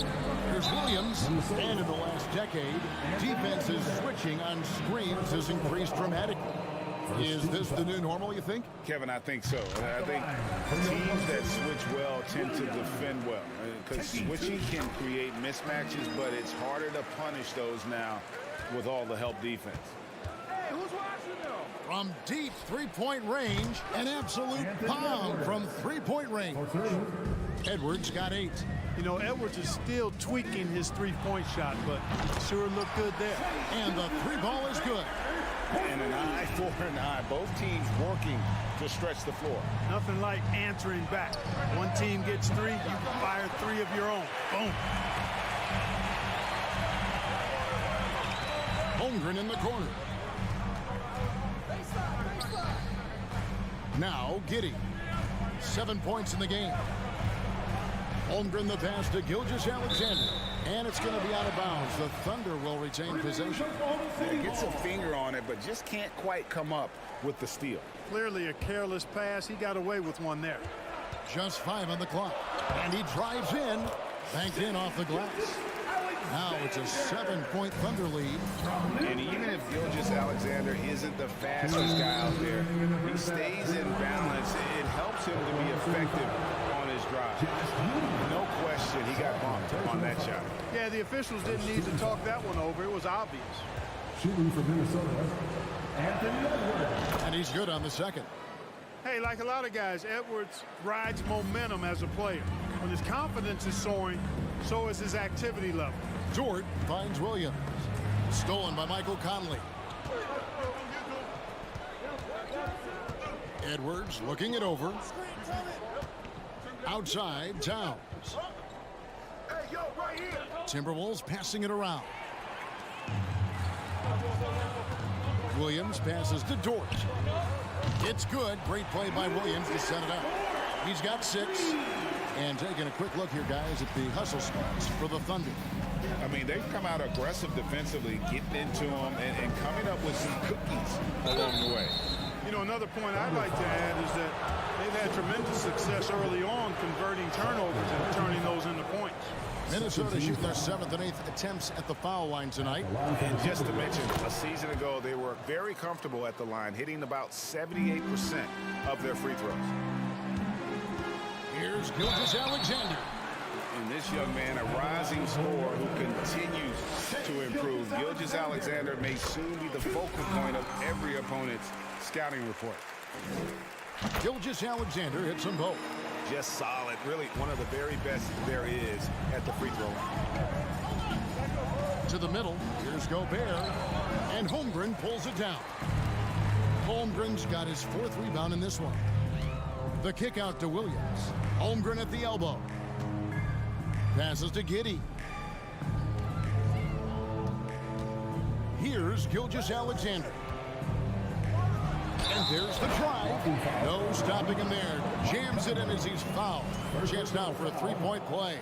Here's Williams. And in the last decade, defenses switching on screens has increased dramatically. Is this the new normal, you think? Kevin, I think so. I think teams that switch well tend to defend well. Because switching can create mismatches, but it's harder to punish those now with all the help defense. From deep three-point range, an absolute bomb from three-point range. Edwards got 8. You know, Edwards is still tweaking his three-point shot, but sure looked good there. And the three ball is good. And an eye for an eye. Both teams working to stretch the floor. Nothing like answering back. One team gets 3, you can fire 3 of your own. Boom. Holmgren in the corner. Now Giddey. 7 points in the game. Holmgren the pass to Gilgeous-Alexander. And it's going to be out of bounds. The Thunder will retain possession. Yeah, gets a finger on it, but just can't quite come up with the steal. Clearly a careless pass. He got away with one there. Just 5 on the clock. And he drives in. Banked in off the glass. Now it's a 7-point Thunder lead. And even if Gilgeous-Alexander isn't the fastest guy out there, he stays in balance. It helps him to be effective on his drive. No question he got bumped on that shot. Yeah, the officials didn't need to talk that one over. It was obvious. Shooting for Minnesota, Anthony Edwards. And he's good on the second. Hey, like a lot of guys, Edwards rides momentum as a player. When his confidence is soaring, so is his activity level. Dort finds Williams. Stolen by Michael Conley. Edwards looking it over. Outside, Towns. Timberwolves passing it around. Williams passes to Dort. It's good. Great play by Williams to set it up. He's got 6. And taking a quick look here, guys, at the hustle spots for the Thunder. I mean, they've come out aggressive defensively, getting into them and coming up with some cookies along the way. You know, another point I'd like to add is that they've had tremendous success early on converting turnovers and turning those into points. Minnesota shooting their 7th and 8th attempts at the foul line tonight. And just to mention, a season ago, they were very comfortable at the line, hitting about 78% of their free throws. Here's Gilgeous-Alexander. And this young man, a rising scorer who continues to improve. Gilgeous-Alexander may soon be the focal point of every opponent's scouting report. Gilgeous-Alexander hits them both. Just solid, really one of the very best there is at the free throw line. To the middle, here's Gobert, and Holmgren pulls it down. Holmgren's got his 4th rebound in this one. The kick out to Williams. Holmgren at the elbow. Passes to Giddey. Here's Gilgeous-Alexander. And there's the try. No stopping him there. Jams it in as he's fouled. Chance now for a 3-point play.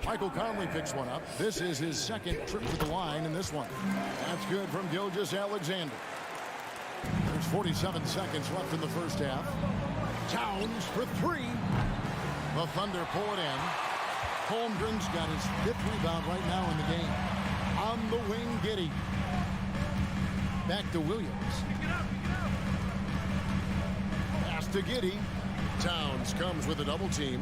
Michael Conley picks one up. This is his 2nd trip to the line in this one. That's good from Gilgeous-Alexander. There's 47 seconds left in the first half. Towns for 3. The Thunder pull it in. Holmgren's got his 5th rebound right now in the game. On the wing, Giddey. Back to Williams. Pass to Giddey. Towns comes with a double team.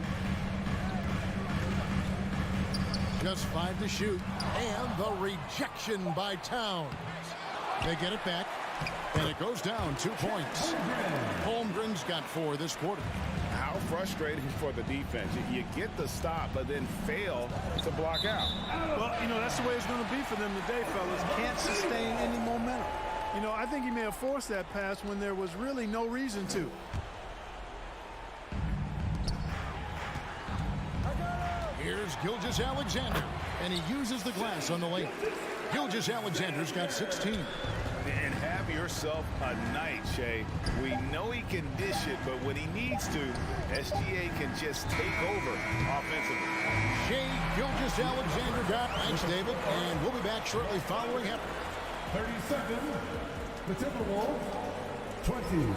Just 5 to shoot. And the rejection by Towns. They get it back. And it goes down 2 points. Holmgren's got 4 this quarter. How frustrating for the defense. You get the stop, but then fail to block out. Well, you know, that's the way it's going to be for them today, fellas. Can't sustain any momentum. You know, I think he may have forced that pass when there was really no reason to. Here's Gilgeous-Alexander, and he uses the glass on the layup. Gilgeous-Alexander's got 16. And have yourself a night, Shea. We know he can dish it, but when he needs to, SGA can just take over offensively. Shea Gilgeous-Alexander got. Thanks, David. And we'll be back shortly following him. 30 seconds. The Timberwolves, 20.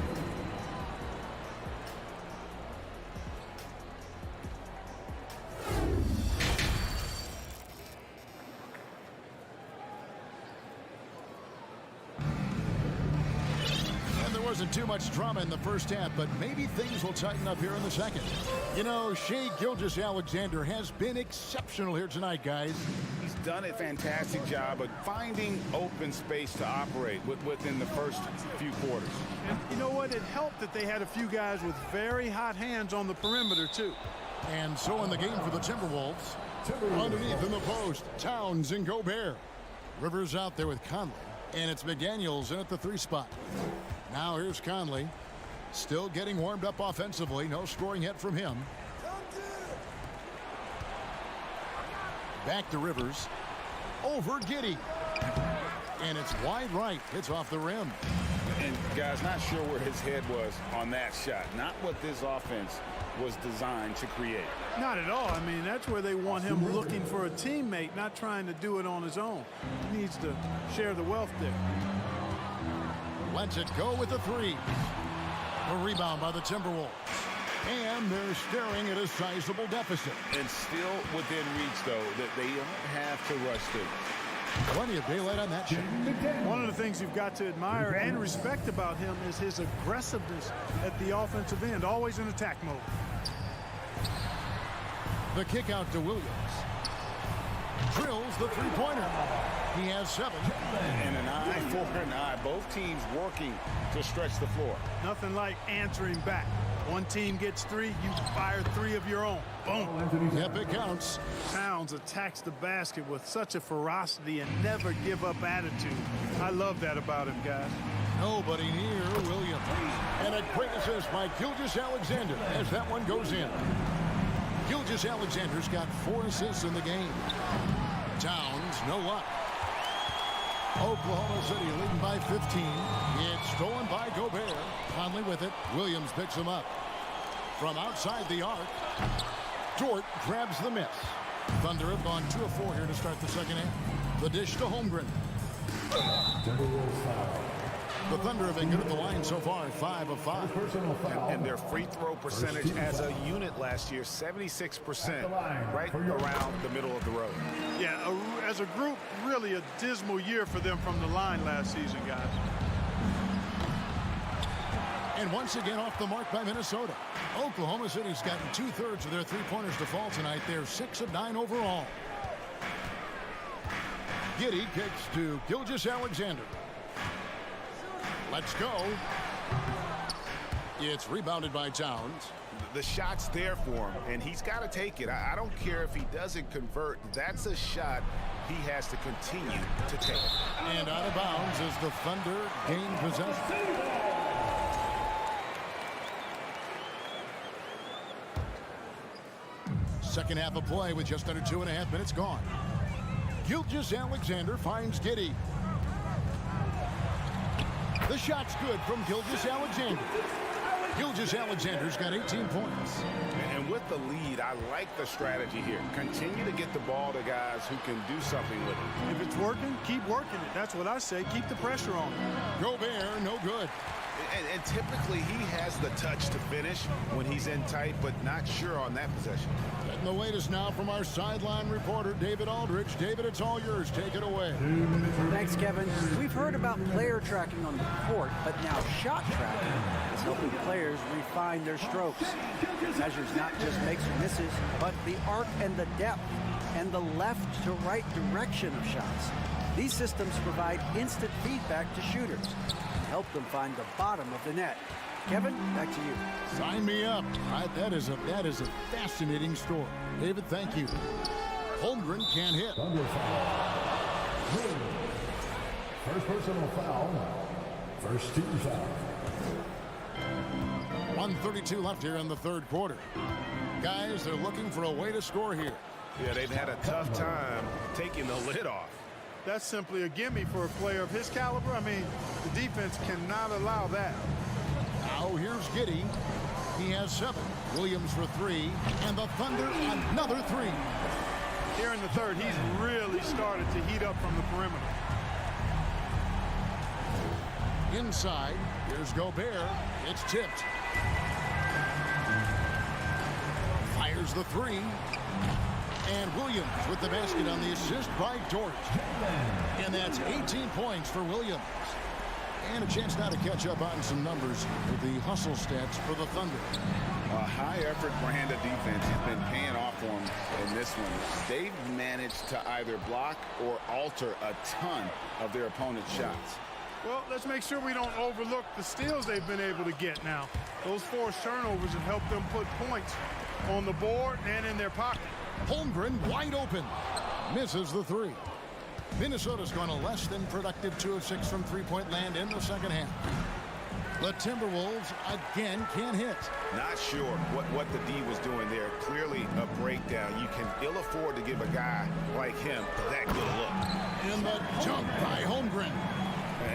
Wasn't too much drama in the first half, but maybe things will tighten up here in the second. You know, Shea Gilgeous-Alexander has been exceptional here tonight, guys. He's done a fantastic job of finding open space to operate within the first few quarters. And you know what? It helped that they had a few guys with very hot hands on the perimeter, too. And so in the game for the Timberwolves, underneath in the post, Towns and Gobert. Rivers out there with Conley, and it's McDaniels in at the 3 spot. Now here's Conley, still getting warmed up offensively. No scoring yet from him. Back to Rivers, over Giddey, and it's wide right. Hits off the rim. And guys, not sure where his head was on that shot. Not what this offense was designed to create. Not at all. I mean, that's where they want him looking for a teammate, not trying to do it on his own. He needs to share the wealth there. Lets it go with the 3. A rebound by the Timberwolves. And they're staring at a sizable deficit. And still within reach, though, that they don't have to rush through. Plenty of daylight on that shot. One of the things you've got to admire and respect about him is his aggressiveness at the offensive end, always in attack mode. The kick out to Williams. Drills the 3-pointer. He has 7. And an eye for an eye. Both teams working to stretch the floor. Nothing like answering back. One team gets 3, you fire 3 of your own. Boom. Yep, it counts. Towns attacks the basket with such a ferocity and never give up attitude. I love that about him, guys. Nobody near Williams. And a great assist by Gilgeous-Alexander as that one goes in. Gilgeous-Alexander's got 4 assists in the game. Towns, no luck. Oklahoma City leading by 15. It's stolen by Gobert. Conley with it. Williams picks him up. From outside the arc, Dort grabs the miss. Thunder have gone 2 of 4 here to start the second half. The dish to Holmgren. The Thunder have been good at the line so far, 5 of 5. And their free throw percentage as a unit last year, 76%, right around the middle of the road. Yeah, as a group, really a dismal year for them from the line last season, guys. And once again off the mark by Minnesota. Oklahoma City's gotten 2/3 of their 3-pointers to fall tonight. They're 6 of 9 overall. Giddey kicks to Gilgeous-Alexander. Let's go. It's rebounded by Towns. The shot's there for him, and he's got to take it. I don't care if he doesn't convert. That's a shot he has to continue to take. And out of bounds as the Thunder gain possession. Second half of play with just under 2.5 minutes gone. Gilgeous-Alexander finds Giddey. The shot's good from Gilgeous-Alexander. Gilgeous-Alexander's got 18 points. And with the lead, I like the strategy here. Continue to get the ball to guys who can do something with it. If it's working, keep working it. That's what I say. Keep the pressure on. Gobert, no good. And typically he has the touch to finish when he's in tight, but not sure on that possession. Getting the latest now from our sideline reporter, David Aldridge. David, it's all yours. Take it away. Thanks, Kevin. We've heard about player tracking on the court, but now shot tracking is helping players refine their strokes. It measures not just makes or misses, but the arc and the depth and the left to right direction of shots. These systems provide instant feedback to shooters and help them find the bottom of the net. Kevin, back to you. Sign me up. That is a fascinating story. David, thank you. Holmgren can't hit. First personal foul. First team foul. 1:32 left here in the third quarter. Guys, they're looking for a way to score here. Yeah, they've had a tough time taking the lid off. That's simply a gimme for a player of his caliber. I mean, the defense cannot allow that. Now here's Giddey. He has 7. Williams for 3. And the Thunder another 3. Here in the third, he's really started to heat up from the perimeter. Inside, here's Gobert. It's tipped. Fires the 3. And Williams with the basket on the assist by Dort. And that's 18 points for Williams. And a chance now to catch up on some numbers with the hustle stats for the Thunder. A high-effort brand of defense has been paying off for them in this one. They've managed to either block or alter a ton of their opponent's shots. Well, let's make sure we don't overlook the steals they've been able to get now. Those forced turnovers have helped them put points on the board and in their pocket. Holmgren wide open. Misses the three. Minnesota's gone a less than productive 2 of 6 from three-point land in the second half. The Timberwolves again can't hit. Not sure what the D was doing there. Clearly a breakdown. You can ill afford to give a guy like him that good a look. And the jump by Holmgren.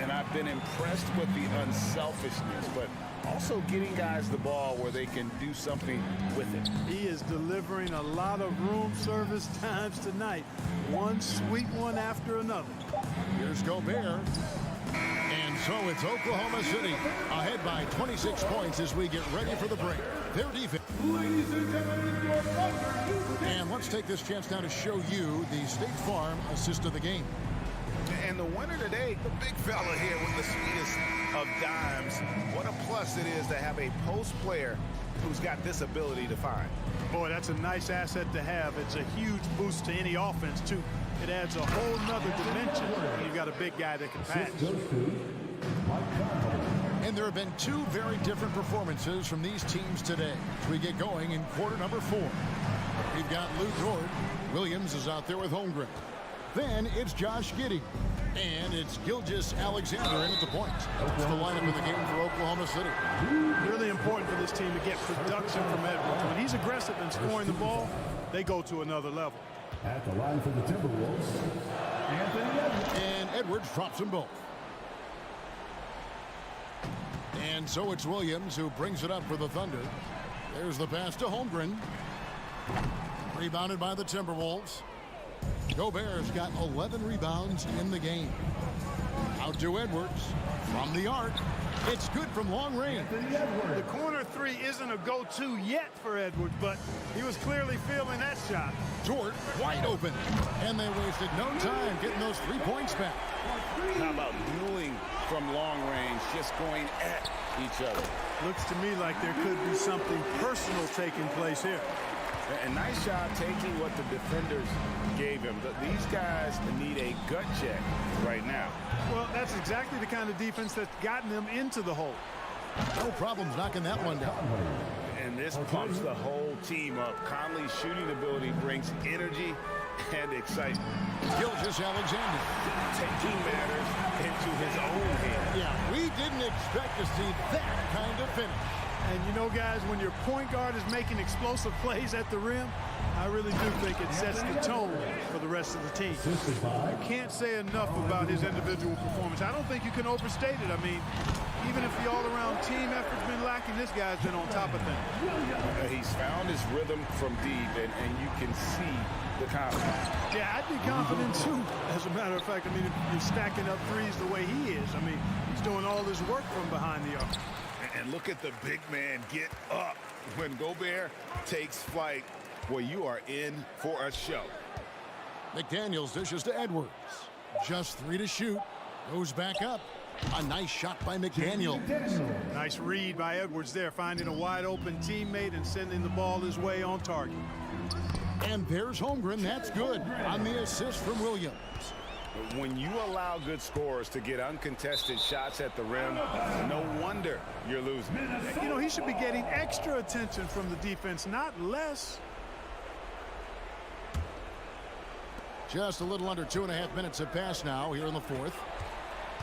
And I've been impressed with the unselfishness, but also getting guys the ball where they can do something with it. He is delivering a lot of room service times tonight. One sweet one after another. Here's Gobert. And so it's Oklahoma City ahead by 26 points as we get ready for the break. Their defense. And let's take this chance now to show you the State Farm assist of the game. And the winner today, the big fella here with the sweetest of dimes. What a plus it is to have a post player who's got this ability to find. Boy, that's a nice asset to have. It's a huge boost to any offense, too. It adds a whole nother dimension when you've got a big guy that can pass. And there have been two very different performances from these teams today as we get going in quarter number 4. We've got Lou Dort. Williams is out there with Holmgren. Then it's Josh Giddey. And it's Gilgeous Alexander in at the point. That's the lineup in the game for Oklahoma City. Really important for this team to get production from Edwards. When he's aggressive and scoring the ball, they go to another level. At the line for the Timberwolves, Anthony Edwards. And Edwards drops them both. And so it's Williams who brings it up for the Thunder. There's the pass to Holmgren. Rebounded by the Timberwolves. Gobert's got 11 rebounds in the game. Out to Edwards from the arc. It's good from long range. The corner three isn't a go-to yet for Edwards, but he was clearly feeling that shot. Dort wide open. And they wasted no time getting those 3 points back. How about dueling from long range, just going at each other? Looks to me like there could be something personal taking place here. A nice job taking what the defenders gave him. These guys need a gut check right now. Well, that's exactly the kind of defense that's gotten them into the hole. No problems knocking that one down. And this pumps the whole team up. Conley's shooting ability brings energy and excitement. Gilgeous Alexander taking matters into his own hands. Yeah, we didn't expect to see that kind of finish. And you know, guys, when your point guard is making explosive plays at the rim, I really do think it sets the tone for the rest of the team. You can't say enough about his individual performance. I don't think you can overstate it. I mean, even if the all-around team effort's been lacking, this guy's been on top of things. He's found his rhythm from deep, and you can see the confidence. Yeah, I'd be confident, too, as a matter of fact. I mean, if you're stacking up threes the way he is, I mean, he's doing all this work from behind the arc. And look at the big man get up when Gobert takes flight. Well, you are in for a show. McDaniels dishes to Edwards. Just 3 to shoot. Goes back up. A nice shot by McDaniels. Nice read by Edwards there, finding a wide open teammate and sending the ball his way on target. And there's Holmgren. That's good on the assist from Williams. When you allow good scorers to get uncontested shots at the rim, no wonder you're losing. You know, he should be getting extra attention from the defense, not less. Just a little under 2.5 minutes have passed now here in the fourth.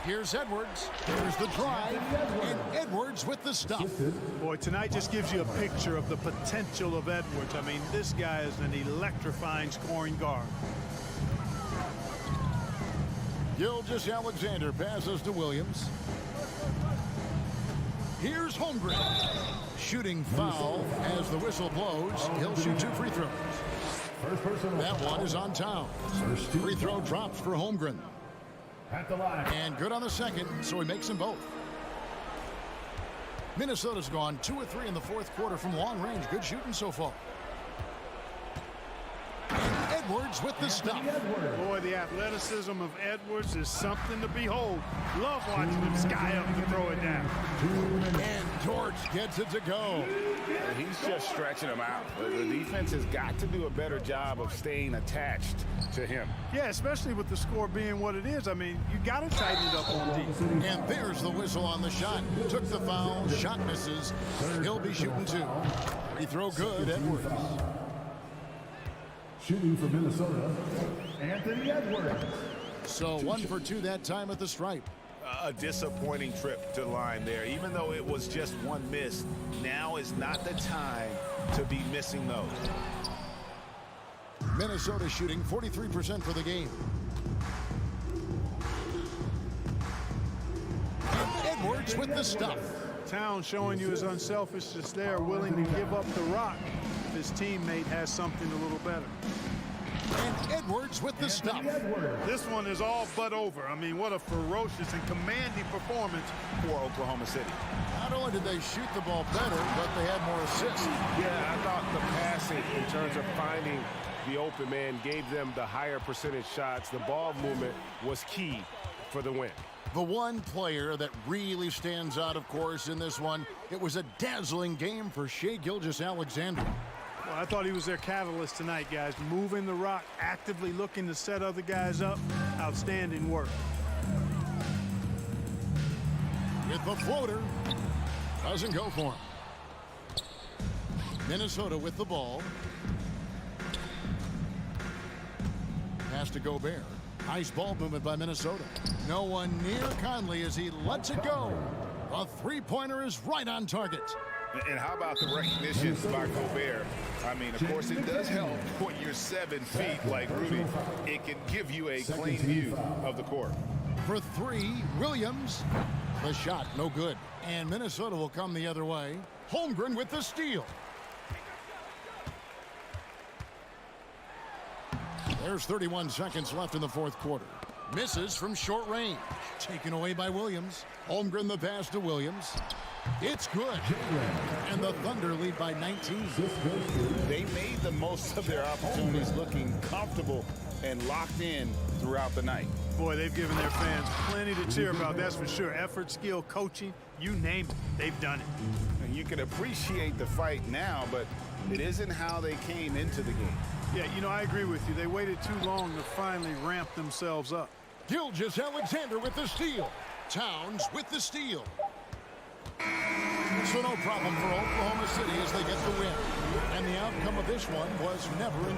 Here's Edwards. Here's the drive. And Edwards with the stop. Boy, tonight just gives you a picture of the potential of Edwards. I mean, this guy is an electrifying scoring guard. Gilgeous Alexander passes to Williams. Here's Holmgren. Shooting foul as the whistle blows. He'll shoot 2 free throws. That one is on Towns. Free throw drops for Holmgren. At the line. And good on the second, so he makes them both. Minnesota's gone 2 of 3 in the fourth quarter from long range. Good shooting so far. And Edwards with the stuff. Boy, the athleticism of Edwards is something to behold. Love watching him sky up to throw it down. And George gets it to go. And he's just stretching him out. The defense has got to do a better job of staying attached to him. Yeah, especially with the score being what it is. I mean, you got to tighten it up on defense. And there's the whistle on the shot. Took the foul. Shot misses. He'll be shooting 2. Free throw good, Edwards. Shooting for Minnesota, Anthony Edwards. So 1 for 2 that time at the stripe. A disappointing trip to the line there. Even though it was just one miss, now is not the time to be missing those. Minnesota shooting 43% for the game. And Edwards with the stuff. Towns showing you his unselfishness there, willing to give up the rock if his teammate has something a little better. And Edwards with the stuff. This one is all but over. I mean, what a ferocious and commanding performance for Oklahoma City. Not only did they shoot the ball better, but they had more assists. Yeah, I thought the passing in terms of finding the open man gave them the higher percentage shots. The ball movement was key for the win. The one player that really stands out, of course, in this one, it was a dazzling game for Shai Gilgeous-Alexander. Well, I thought he was their catalyst tonight, guys. Moving the rock, actively looking to set other guys up. Outstanding work. With the floater. Doesn't go for him. Minnesota with the ball. Pass to Gobert. Nice ball movement by Minnesota. No one near Conley as he lets it go. A three-pointer is right on target. And how about the recognition by Gobert? I mean, of course, it does help when you're 7 feet like Rudy. It can give you a clean view of the court. For 3, Williams. The shot, no good. And Minnesota will come the other way. Holmgren with the steal. There's 31 seconds left in the fourth quarter. Misses from short range. Taken away by Williams. Holmgren the pass to Williams. It's good. And the Thunder lead by 19. They made the most of their opportunities, looking comfortable and locked in throughout the night. Boy, they've given their fans plenty to cheer about, that's for sure. Effort, skill, coaching, you name it, they've done it. And you can appreciate the fight now, but it isn't how they came into the game. Yeah, you know, I agree with you. They waited too long to finally ramp themselves up. Gilgeous-Alexander with the steal. Towns with the steal. So no problem for Oklahoma City as they get the win. And the outcome of this one was never in.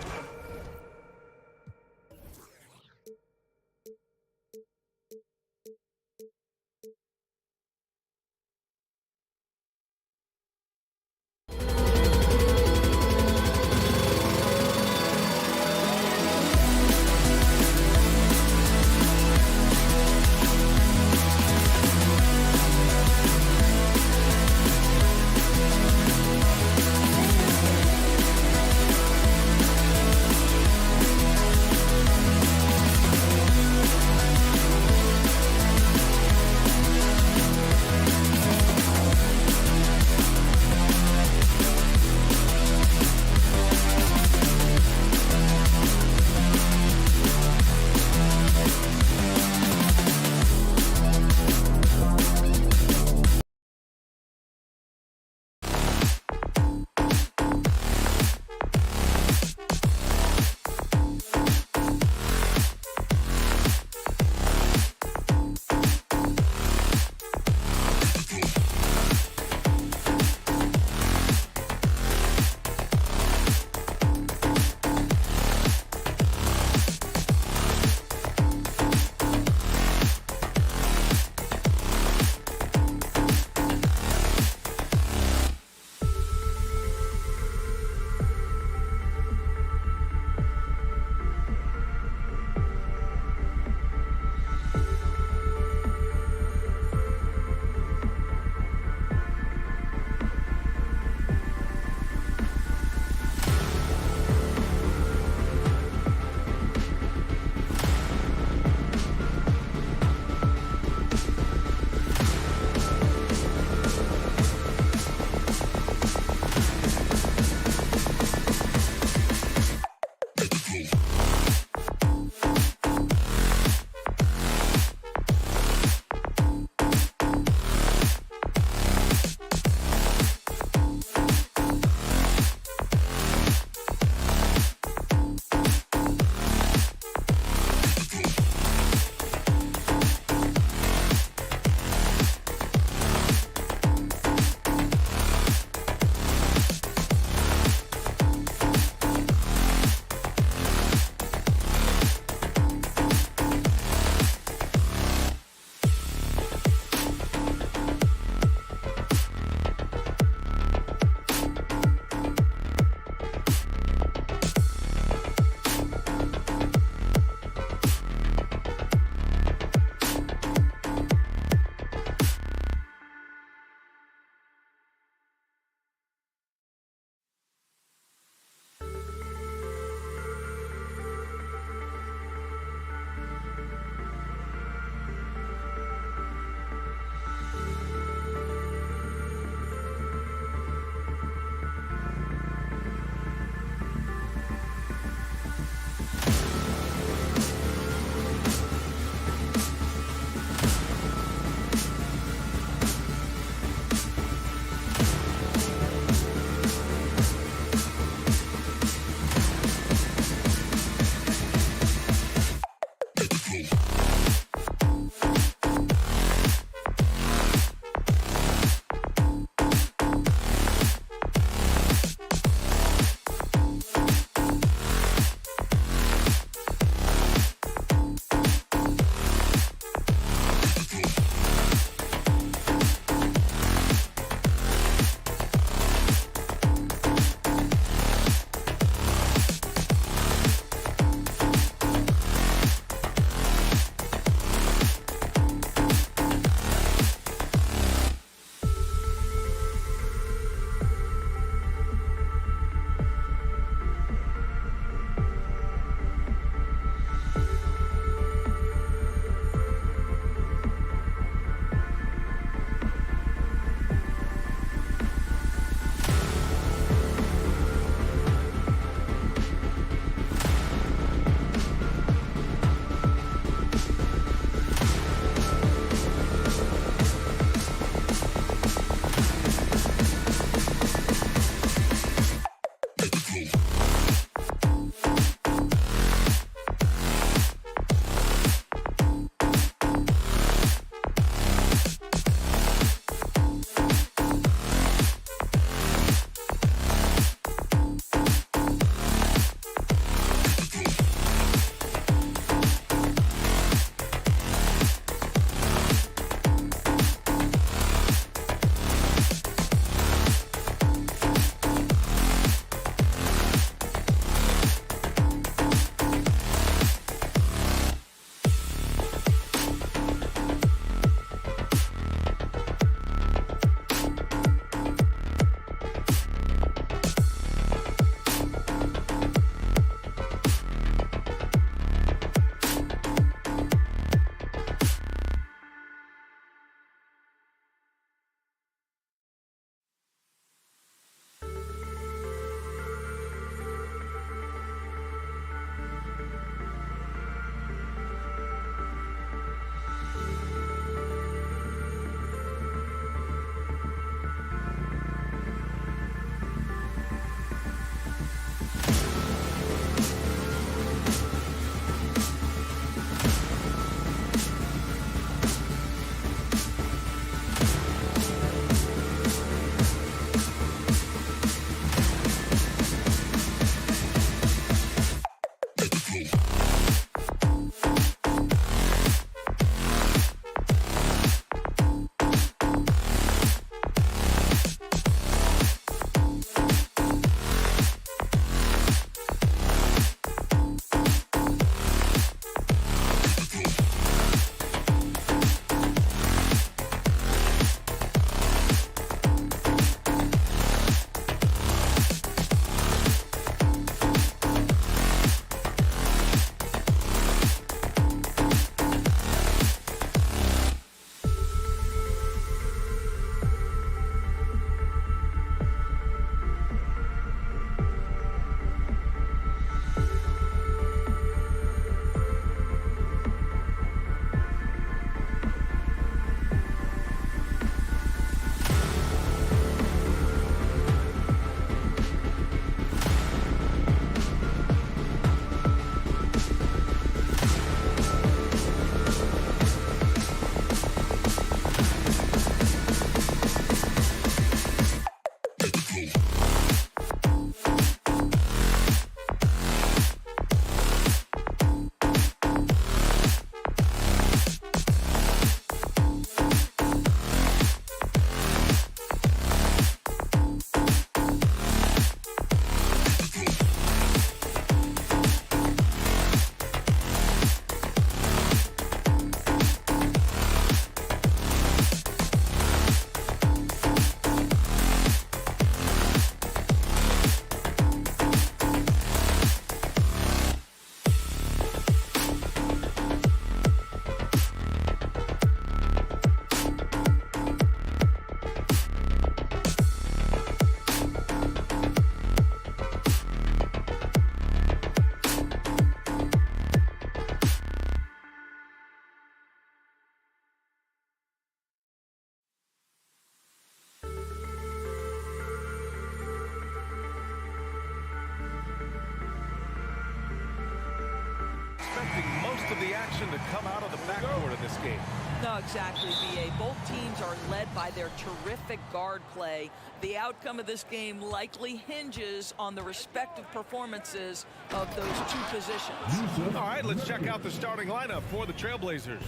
of the action to come out of the backcourt in this game. No, exactly, B.A. Both teams are led by their terrific guard play. The outcome of this game likely hinges on the respective performances of those two positions. All right, let's check out the starting lineup for the Trailblazers.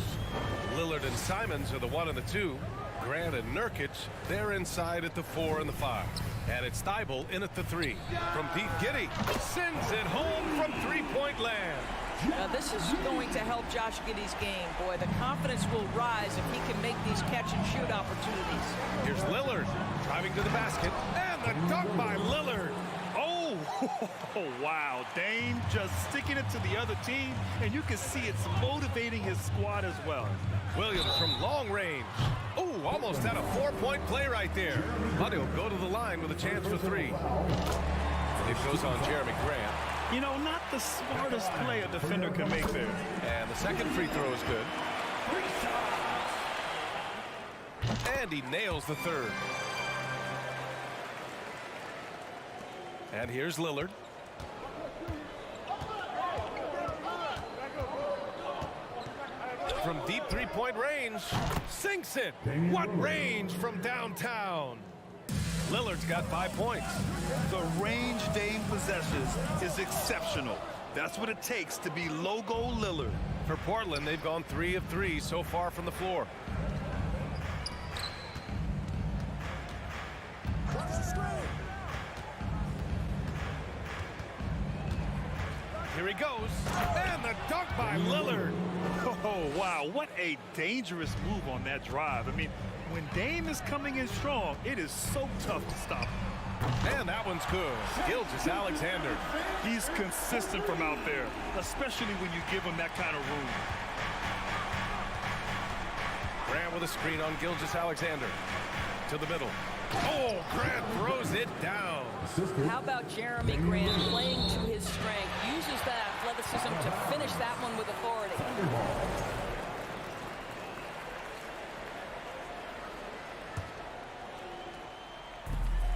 Lillard and Simons are the 1 and the 2. Grant and Nurkic, they're inside at the 4 and the 5. And it's Thibault in at the 3. From deep, Giddey sends it home from three-point land. Now, this is going to help Josh Giddey's game. Boy, the confidence will rise if he can make these catch-and-shoot opportunities. Here's Lillard driving to the basket, and the dunk by Lillard. Oh, wow. Dame just sticking it to the other team, and you can see it's motivating his squad as well. Williams from long range. Oh, almost had a 4-point play right there. But he'll go to the line with a chance for 3. It goes on Jeremy Grant. You know, not the smartest play a defender can make there. And the second free throw is good. And he nails the third. And here's Lillard. From deep three-point range, sinks it. What range from downtown? Lillard's got 5 points. The range Dame possesses is exceptional. That's what it takes to be logo Lillard. For Portland, they've gone 3 of 3 so far from the floor. Here he goes, and the dunk by Lillard. Oh, wow, what a dangerous move on that drive. I mean, when Dame is coming in strong, it is so tough to stop him. And that one's good. Gilgeous Alexander. He's consistent from out there, especially when you give him that kind of room. Grant with a screen on Gilgeous Alexander. To the middle. Oh, Grant throws it down. How about Jeremy Grant playing to his strength, uses that athleticism to finish that one with authority.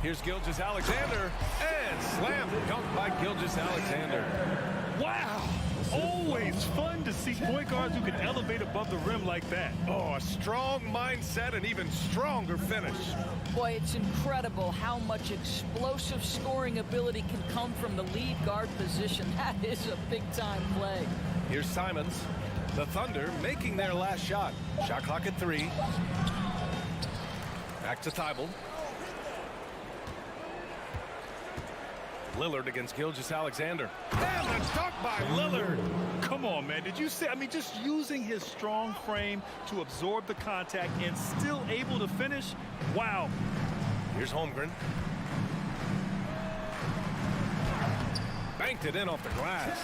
Here's Gilgeous Alexander, and slam dunk by Gilgeous Alexander. Wow! Always fun to see point guards who can elevate above the rim like that. Oh, a strong mindset and even stronger finish. Boy, it's incredible how much explosive scoring ability can come from the lead guard position. That is a big-time play. Here's Simons. The Thunder making their last shot. Shot clock at 3. Back to Thibault. Lillard against Gilgeous Alexander. And the dunk by Lillard. Come on, man. Did you see? I mean, just using his strong frame to absorb the contact and still able to finish. Wow. Here's Holmgren. Banked it in off the glass.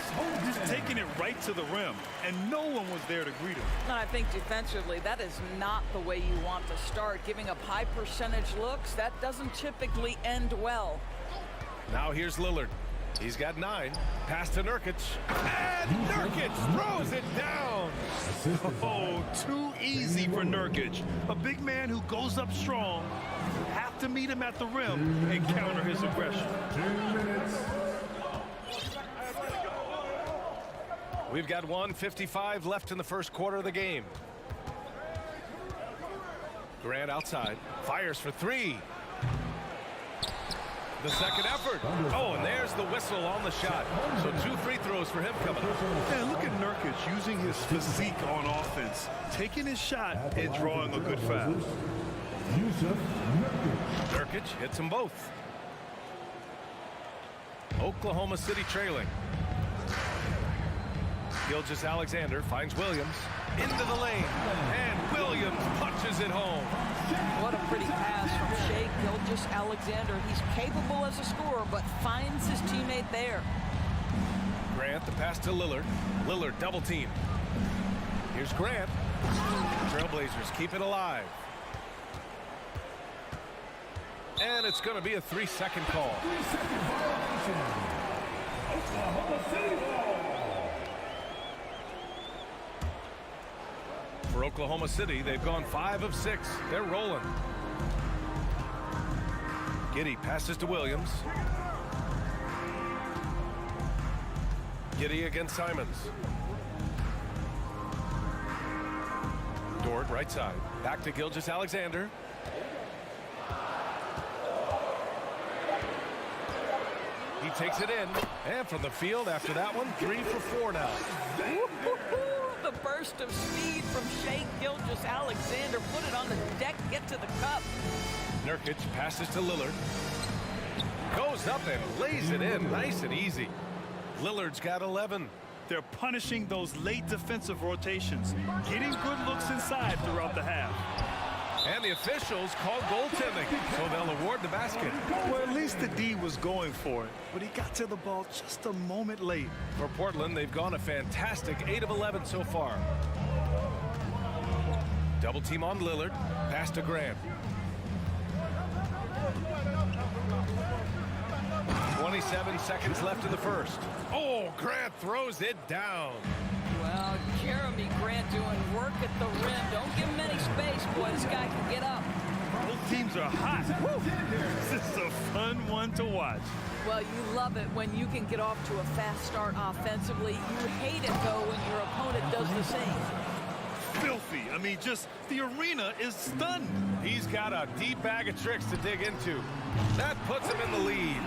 Just taking it right to the rim, and no one was there to greet him. And I think defensively, that is not the way you want to start. Giving up high percentage looks, that doesn't typically end well. Now here's Lillard. He's got 9. Pass to Nurkic. And Nurkic throws it down. Oh, too easy for Nurkic. A big man who goes up strong. Have to meet him at the rim and counter his aggression. 2 minutes. We've got 1:55 left in the first quarter of the game. Grant outside. Fires for 3. The second effort. Oh, and there's the whistle on the shot. So 2 free throws for him coming up. And look at Nurkic using his physique on offense, taking his shot and drawing a good foul. Nurkic hits them both. Oklahoma City trailing. Gilgeous Alexander finds Williams into the lane, and Williams punches it home. What a pretty pass from Shai Gilgeous-Alexander. He's capable as a scorer, but finds his teammate there. Grant, the pass to Lillard. Lillard double team. Here's Grant. Trailblazers keep it alive. And it's going to be a 3-second call. 3-second violation. Oklahoma City ball. For Oklahoma City, they've gone 5 of 6. They're rolling. Giddey passes to Williams. Giddey against Simons. Dort right side. Back to Gilgeous-Alexander. He takes it in. And from the field after that one, 3 for 4 now. The burst of speed from Shai Gilgeous-Alexander. Put it on the deck, get to the cup. Nurkic passes to Lillard. Goes up and lays it in nice and easy. Lillard's got 11. They're punishing those late defensive rotations, getting good looks inside throughout the half. And the officials call goaltending, so they'll award the basket. Well, at least the D was going for it, but he got to the ball just a moment late. For Portland, they've gone a fantastic 8 of 11 so far. Double team on Lillard. Pass to Grant. 27 seconds left in the first. Oh, Grant throws it down. Well, Jeremy Grant doing work at the rim. Don't give him any space, boy. This guy can get up. Both teams are hot. Woo. This is a fun one to watch. Well, you love it when you can get off to a fast start offensively. You hate it, though, when your opponent does the same. Filthy. I mean, just the arena is stunned. He's got a deep bag of tricks to dig into. That puts him in the lead.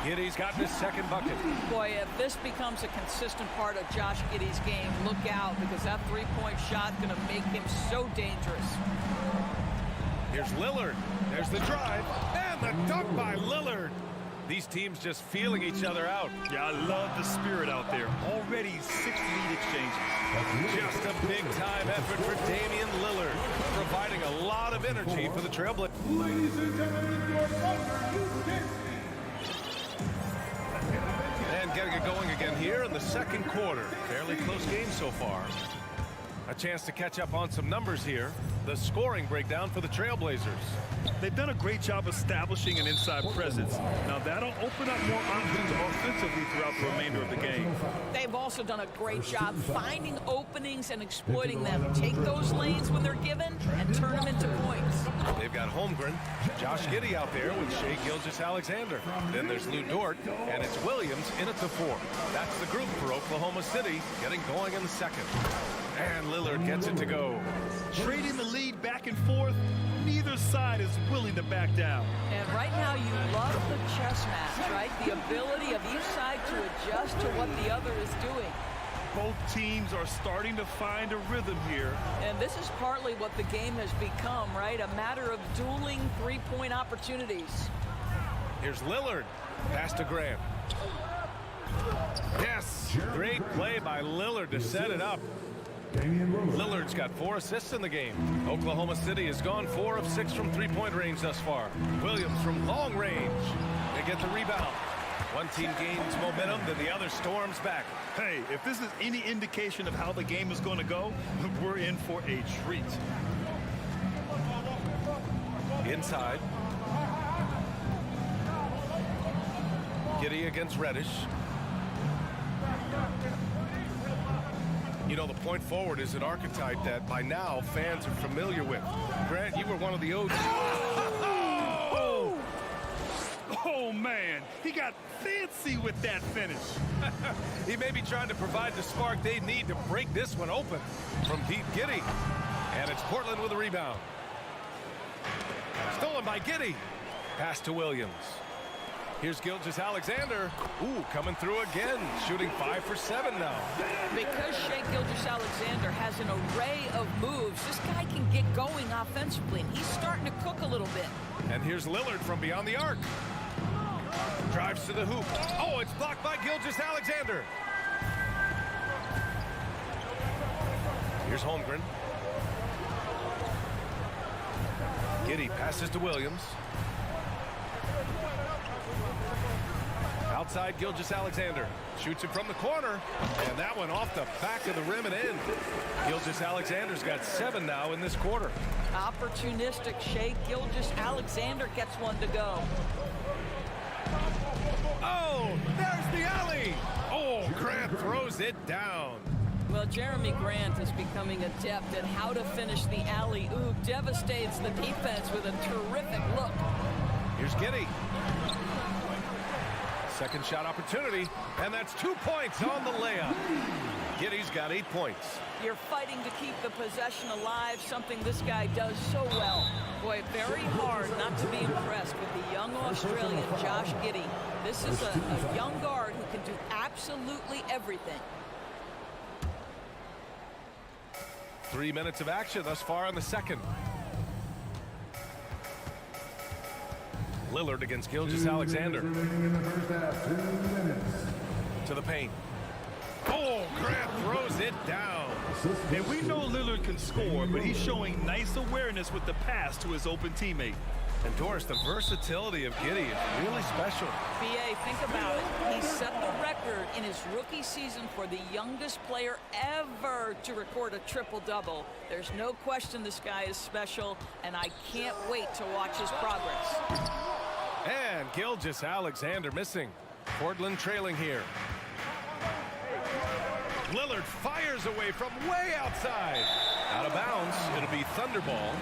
Giddey's gotten his second bucket. Boy, if this becomes a consistent part of Josh Giddey's game, look out, because that three-point shot is going to make him so dangerous. Here's Lillard. There's the drive. And the dunk by Lillard. These teams just feeling each other out. Yeah, I love the spirit out there. Already 6 lead exchanges. Just a big-time effort for Damian Lillard, providing a lot of energy for the Trailblazers. Ladies and gentlemen, your And getting it going again here in the second quarter. Fairly close game so far. A chance to catch up on some numbers here. The scoring breakdown for the Trailblazers. They've done a great job establishing an inside presence. Now that'll open up more options offensively throughout the remainder of the game. They've also done a great job finding openings and exploiting them. Take those lanes when they're given and turn them into points. They've got Holmgren, Josh Giddey out there with Shai Gilgeous-Alexander. Then there's Lou Dort, and it's Williams in at the 4. That's the group for Oklahoma City, getting going in the second. And Lillard gets it to go. Trading the lead back and forth, neither side is willing to back down. And right now you love the chess match, right? The ability of each side to adjust to what the other is doing. Both teams are starting to find a rhythm here. And this is partly what the game has become, right? A matter of dueling three-point opportunities. Here's Lillard. Pass to Graham. Yes! Great play by Lillard to set it up. Lillard's got 4 assists in the game. Oklahoma City has gone 4 of 6 from three-point range thus far. Williams from long range. They get the rebound. One team gains momentum, then the other storms back. Hey, if this is any indication of how the game is going to go, we're in for a treat. Inside. Giddey against Reddish. You know, the point forward is an archetype that by now fans are familiar with. Grant, you were one of the OGs. Oh, man. He got fancy with that finish. He may be trying to provide the spark they need to break this one open from deep Giddey. And it's Portland with a rebound. Stolen by Giddey. Pass to Williams. Here's Gilgeous-Alexander. Ooh, coming through again. Shooting 5 for 7 now. Because Shai Gilgeous-Alexander has an array of moves, this guy can get going offensively, and he's starting to cook a little bit. And here's Lillard from beyond the arc. Drives to the hoop. Oh, it's blocked by Gilgeous-Alexander. Here's Holmgren. Giddey passes to Williams. Outside Gilgeous-Alexander. Shoots it from the corner. And that one off the back of the rim and in. Gilgeous-Alexander's got 7 now in this quarter. Opportunistic Shai Gilgeous-Alexander gets one to go. Oh, there's the alley. Oh, Grant throws it down. Well, Jeremy Grant is becoming adept at how to finish the alley-oop. Devastates the defense with a terrific look. Here's Giddey. Second shot opportunity, and that's 2 points on the layup. Giddey's got 8 points. You're fighting to keep the possession alive, something this guy does so well. Boy, very hard not to be impressed with the young Australian Josh Giddey. This is a young guard who can do absolutely everything. 3 minutes of action thus far in the second. Lillard against Gilgeous-Alexander. To the paint. Oh, Grant throws it down. And we know Lillard can score, but he's showing nice awareness with the pass to his open teammate. And Doris, the versatility of Giddey is really special. BA, think about it. He set the record in his rookie season for the youngest player ever to record a triple-double. There's no question this guy is special, and I can't wait to watch his progress. And Gilgeous-Alexander missing. Portland trailing here. Lillard fires away from way outside. Out of bounds. It'll be Thunderball.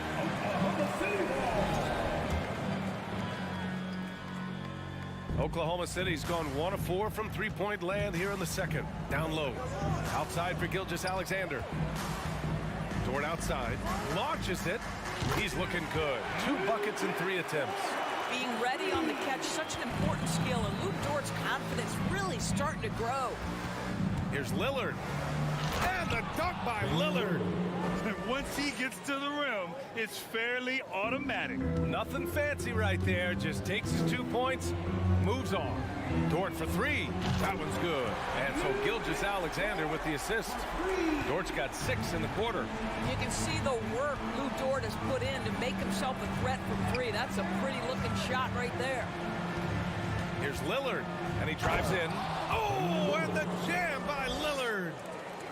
Oklahoma City's gone 1 of 4 from three-point land here in the second. Down low. Outside for Gilgeous-Alexander. Dort outside. Launches it. He's looking good. 2 buckets in 3 attempts. Being ready on the catch, such an important skill, and Luke Dort's confidence really starting to grow. Here's Lillard. And the dunk by Lillard. Once he gets to the rim, it's fairly automatic. Nothing fancy right there. Just takes his 2 points, moves on. Dort for 3. That one's good. And so Gilgeous-Alexander with the assist. Dort's got 6 in the quarter. You can see the work Lou Dort has put in to make himself a threat from 3. That's a pretty looking shot right there. Here's Lillard, and he drives in. Oh, and the jam by Lillard.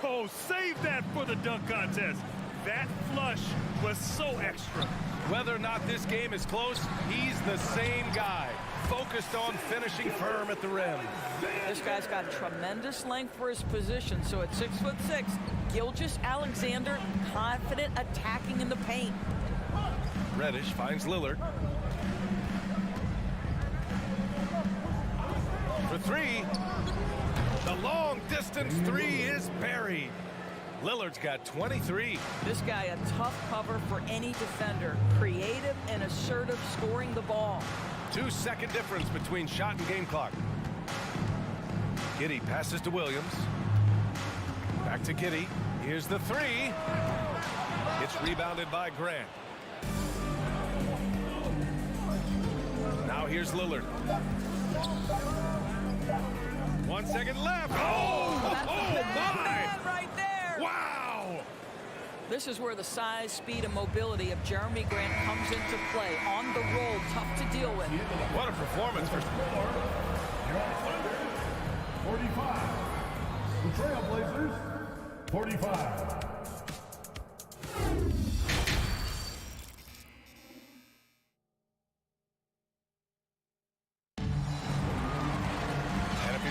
Oh, save that for the dunk contest. That flush was so extra. Whether or not this game is close, he's the same guy. Focused on finishing firm at the rim. This guy's got tremendous length for his position, so at 6'6", Gilgeous-Alexander confident attacking in the paint. Reddish finds Lillard. For 3. The long distance 3 is buried. Lillard's got 23. This guy a tough cover for any defender. Creative and assertive scoring the ball. 2-second difference between shot and game clock. Giddey passes to Williams. Back to Giddey. Here's the 3. It's rebounded by Grant. Now here's Lillard. 1 second left. Oh, my! Right there. Wow. This is where the size, speed, and mobility of Jeremy Grant comes into play. On the roll, tough to deal with. What a performance for 45. The Trailblazers, 45.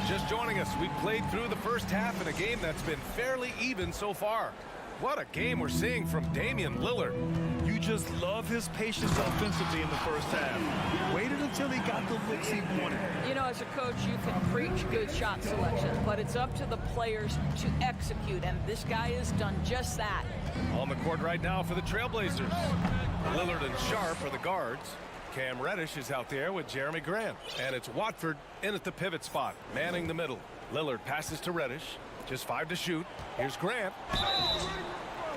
Just joining us, we played through the first half in a game that's been fairly even so far. What a game we're seeing from Damian Lillard. You just love his patience offensively in the first half. Waited until he got the looks he wanted. You know, as a coach, you can preach good shot selection, but it's up to the players to execute, and this guy has done just that. On the court right now for the Trailblazers. Lillard and Sharp are the guards. Cam Reddish is out there with Jeremy Grant. And it's Watford in at the pivot spot, manning the middle. Lillard passes to Reddish. Just 5 to shoot. Here's Grant.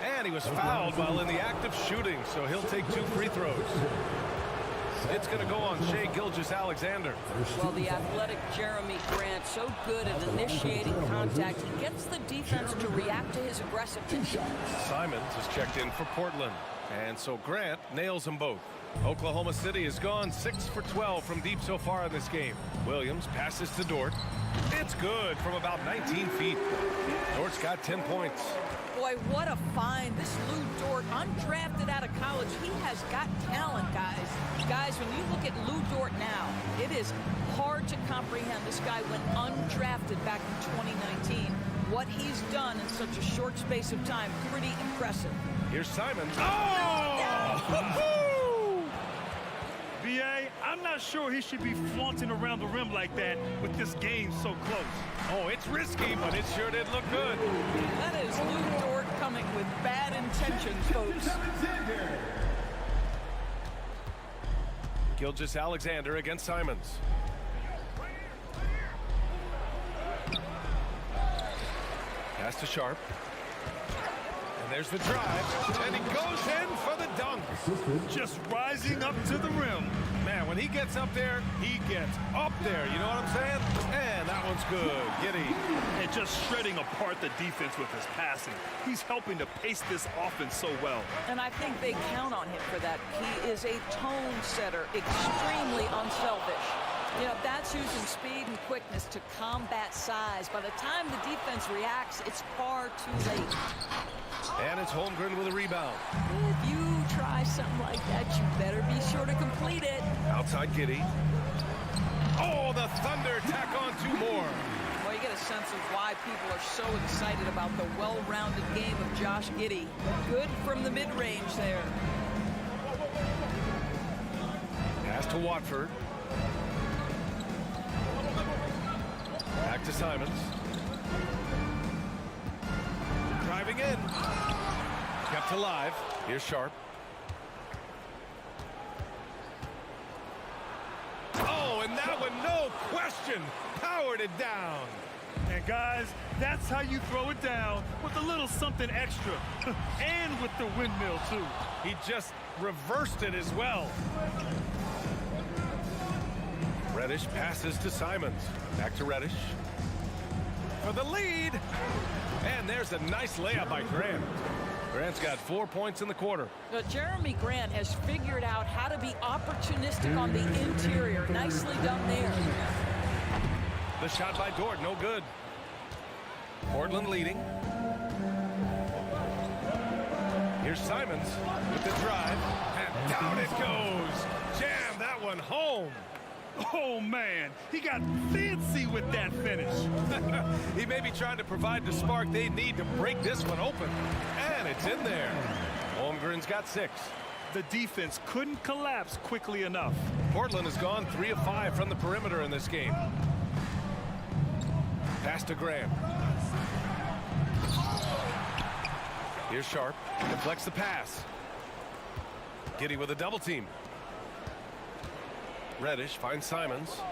And he was fouled while in the act of shooting, so he'll take 2 free throws. It's going to go on Shai Gilgeous-Alexander. Well, the athletic Jeremy Grant, so good at initiating contact. He gets the defense to react to his aggressiveness. Simons is checked in for Portland. And so Grant nails them both. Oklahoma City has gone 6 for 12 from deep so far in this game. Williams passes to Dort. It's good from about 19 feet. Dort's got 10 points. Boy, what a find. This Lou Dort, undrafted out of college, he has got talent, guys. Guys, when you look at Lou Dort now, it is hard to comprehend. This guy went undrafted back in 2019. What he's done in such a short space of time, pretty impressive. Here's Simons. Oh! BA, I'm not sure he should be flaunting around the rim like that with this game so close. Oh, it's risky, but it sure did look good. That is Lou Dort coming with bad intentions, folks. Gilgeous-Alexander against Simons. Pass to Sharp. And there's the drive. And he goes in for the dunk. Just rising up to the rim. Man, when he gets up there, he gets up there. You know what I'm saying? And that one's good. Giddy. And just shredding apart the defense with his passing. He's helping to pace this offense so well. And I think they count on him for that. He is a tone setter, extremely unselfish. You know, that's using speed and quickness to combat size. By the time the defense reacts, it's far too late. And it's Holmgren with a rebound. If you try something like that, you better be sure to complete it. Outside Giddy. Oh, the Thunder tack on 2 more. Well, you get a sense of why people are so excited about the well-rounded game of Josh Giddey. Good from the mid-range there. Pass to Watford. Back to Simons. Driving in. Kept alive. Here's Sharp. Oh, and that one, no question, powered it down. And guys, that's how you throw it down, with a little something extra. And with the windmill, too. He just reversed it as well. Reddish passes to Simons. Back to Reddish. For the lead. And there's a nice layup by Grant. Grant's got 4 points in the quarter. Jeremy Grant has figured out how to be opportunistic on the interior. Nicely done there. The shot by Dort, no good. Portland leading. Here's Simons with the drive. And down it goes. Jam that one home. Oh, man, he got fancy with that finish. He may be trying to provide the spark they need to break this one open. And it's in there. Holmgren's got 6. The defense couldn't collapse quickly enough. Portland has gone 3 of 5 from the perimeter in this game. Pass to Graham. Here's Sharp. Deflects the pass. Giddy with a double team. Reddish finds Simons.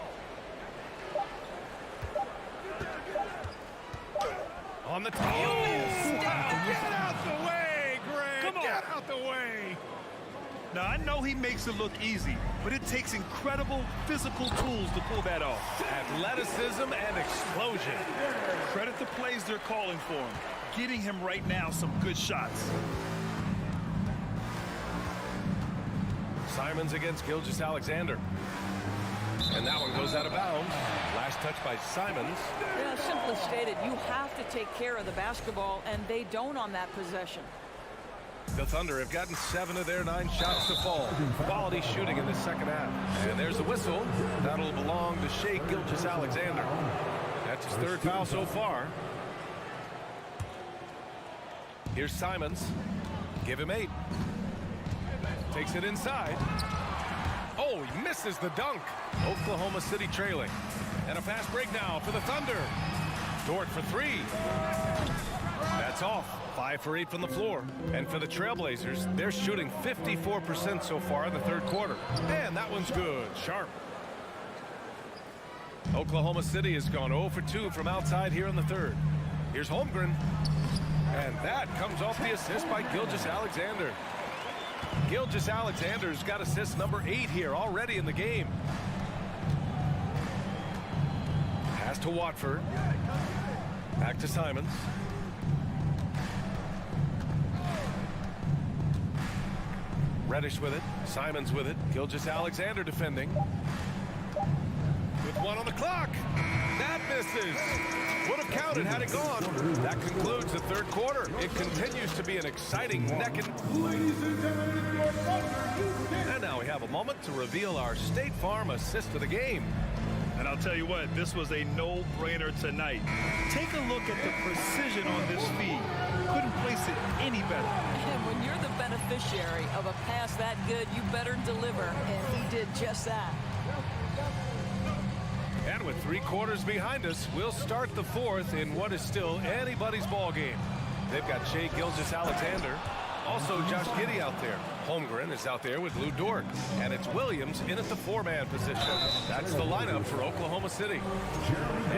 On the top. Oh, wow. Get out the way, Grant. Come on. Get out the way. Now, I know he makes it look easy, but it takes incredible physical tools to pull that off. Athleticism and explosion. Credit the plays they're calling for him. Getting him right now some good shots. Simons against Gilgeous-Alexander. And that one goes out of bounds. Last touch by Simons. Yeah, simply stated, you have to take care of the basketball, and they don't on that possession. The Thunder have gotten 7 of their 9 shots to fall. Quality shooting in the second half. And there's the whistle. That'll belong to Shai Gilgeous-Alexander. That's his 3rd foul so far. Here's Simons. Give him 8. Takes it inside. Oh, he misses the dunk. Oklahoma City trailing. And a fast break now for the Thunder. Dort for 3. That's off. 5 for 8 from the floor. And for the Trailblazers, they're shooting 54% so far in the 3rd quarter. And that one's good. Sharp. Oklahoma City has gone 0 for 2 from outside here in the 3rd. Here's Holmgren. And that comes off the assist by Gilgeous-Alexander. Gilgeous-Alexander's got assist number 8 here already in the game. Pass to Watford. Back to Simons. Reddish with it. Simons with it. Gilgeous-Alexander defending. With 1 on the clock. That misses. Would have counted had it gone. That concludes the 3rd quarter. It continues to be an exciting neck and... And now we have a moment to reveal our State Farm assist of the game. And I'll tell you what, this was a no-brainer tonight. Take a look at the precision on this feed. Couldn't place it any better. And when you're the beneficiary beneficiary of a pass that good. You better deliver, and he did just that. And with 3 quarters behind us, we'll start the 4th in what is still anybody's ball game. They've got Shai Gilgeous-Alexander, also Josh Giddey out there. Holmgren is out there with Lou Dort, and it's Williams in at the 4-man position. That's the lineup for Oklahoma City.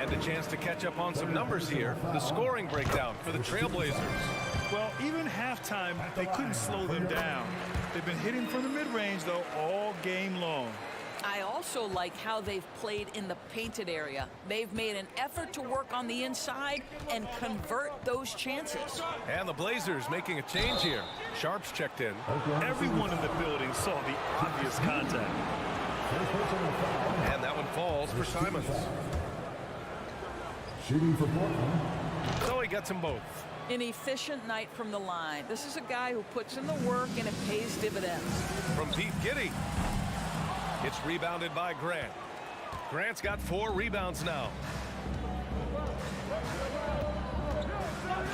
And a chance to catch up on some numbers here. The scoring breakdown for the Trailblazers. Well, even halftime, they couldn't slow them down. They've been hitting from the mid-range, though, all game long. I also like how they've played in the painted area. They've made an effort to work on the inside and convert those chances. And the Blazers making a change here. Sharp's checked in. Everyone in the building saw the obvious contact. And that one falls for Simons. Shooting for Portland. So he gets them both. An efficient night from the line. This is a guy who puts in the work and it pays dividends. From Pete Giddey. It's rebounded by Grant. Grant's got 4 rebounds now.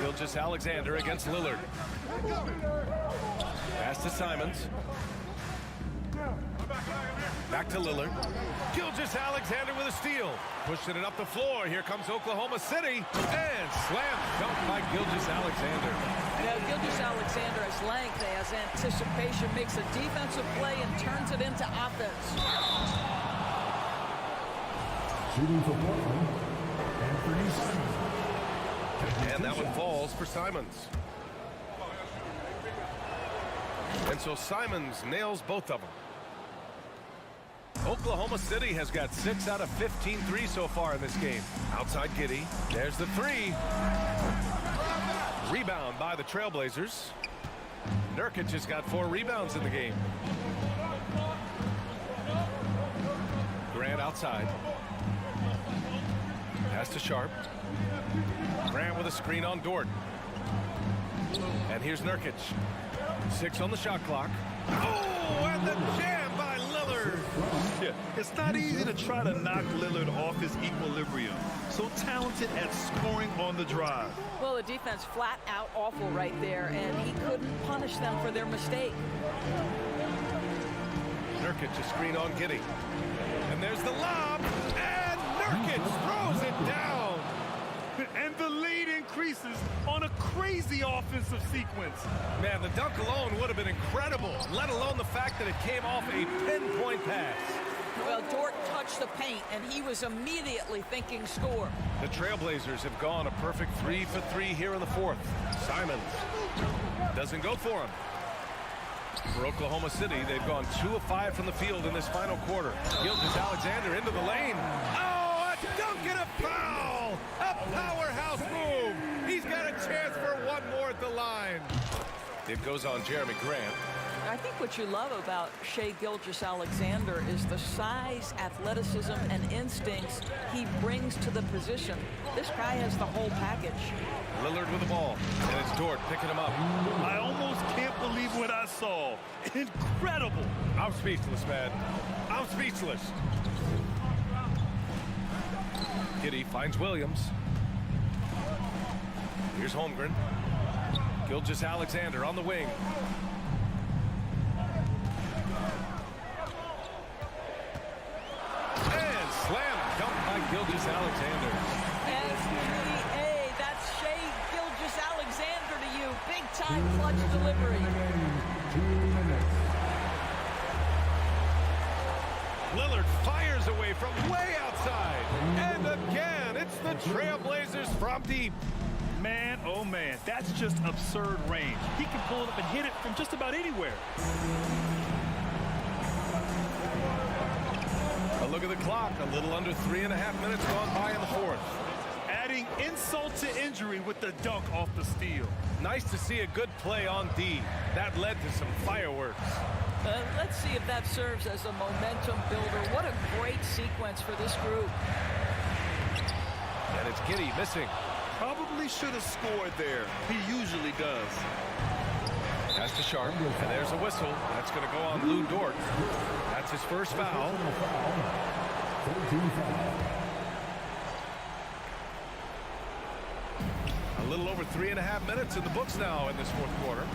Gilgeous-Alexander against Lillard. Pass to Simons. Back to Lillard. Gilgeous-Alexander with a steal. Pushing it up the floor. Here comes Oklahoma City. And slam dunk by Gilgeous-Alexander. Now, Gilgeous-Alexander has length, has anticipation, makes a defensive play and turns it into offense. Shooting for Portland, Anthony Simons. And that one falls for Simons. And so Simons nails both of them. Oklahoma City has got 6 out of 15 threes so far in this game. Outside Giddey. There's the 3. Rebound by the Trailblazers. Nurkic has got 4 rebounds in the game. Grant outside. Pass to Sharp. Grant with a screen on Dort. And here's Nurkic. 6 on the shot clock. Oh, and the jam by Lillard. Yeah, it's not easy to try to knock Lillard off his equilibrium. So talented at scoring on the drive. Well, the defense flat out awful right there, and he couldn't punish them for their mistake. Nurkic a screen on Giddey. And there's the lob. And Nurkic throws it down. And the lead increases on a crazy offensive sequence. Man, the dunk alone would have been incredible, let alone the fact that it came off a pinpoint pass. Well, Dort touched the paint, and he was immediately thinking score. The Trailblazers have gone a perfect 3 for 3 here in the 4th. Simons doesn't go for him. For Oklahoma City, they've gone 2 of 5 from the field in this final quarter. Gilgeous-Alexander into the lane. Oh, a dunk and a foul! A powerhouse move! He's got a chance for one more at the line. It goes on Jeremy Grant. I think what you love about Shai Gilgeous-Alexander is the size, athleticism, and instincts he brings to the position. This guy has the whole package. Lillard with the ball, and it's Dort picking him up. I almost can't believe what I saw. Incredible. I'm speechless, man. I'm speechless. Giddey finds Williams. Here's Holmgren. Gilgeous-Alexander on the wing. And slam dunk by Gilgeous-Alexander. SGA, that's Shai Gilgeous-Alexander to you. Big time clutch delivery. Lillard fires away from way outside. And again, it's the Trailblazers from deep. Man, oh man, that's just absurd range. He can pull it up and hit it from just about anywhere. A look at the clock. A little under 3.5 minutes gone by in the 4th. Adding insult to injury with the dunk off the steal. Nice to see a good play on D. That led to some fireworks. Let's see if that serves as a momentum builder. What a great sequence for this group. And it's Giddey missing. Probably should have scored there. He usually does. Pass to Sharp, and there's a whistle. That's going to go on Lou Dort. That's his first foul. A little over 3.5 minutes in the books now in this 4th quarter.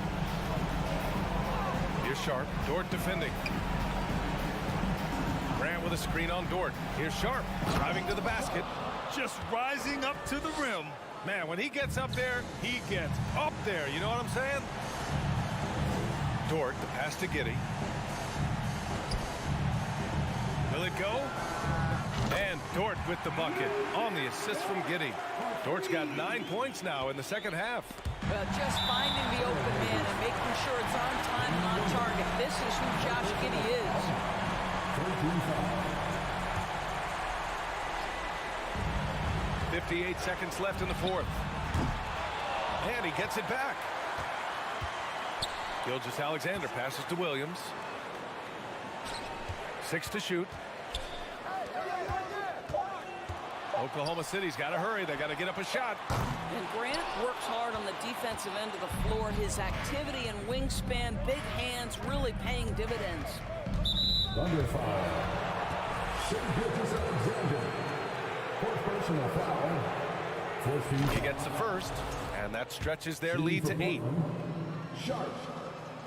Sharp. Dort defending. Grant with a screen on Dort. Here's Sharp driving to the basket. Just rising up to the rim. Man, when he gets up there, he gets up there. You know what I'm saying? Dort, the pass to Giddey. Will it go? And Dort with the bucket on the assist from Giddey. Dort's got 9 points now in the second half. Well, just finding the open man and making sure it's on time and on target. This is who Josh Giddey is. 58 seconds left in the fourth. And he gets it back. Gilgeous-Alexander passes to Williams. 6 to shoot. Oklahoma City's got to hurry. They got to get up a shot. And Grant works hard on the defensive end of the floor. His activity and wingspan, big hands, really paying dividends. Under foul. Gilgeous-Alexander. Fourth personal foul. He gets the first, and that stretches their lead to 8. Sharp.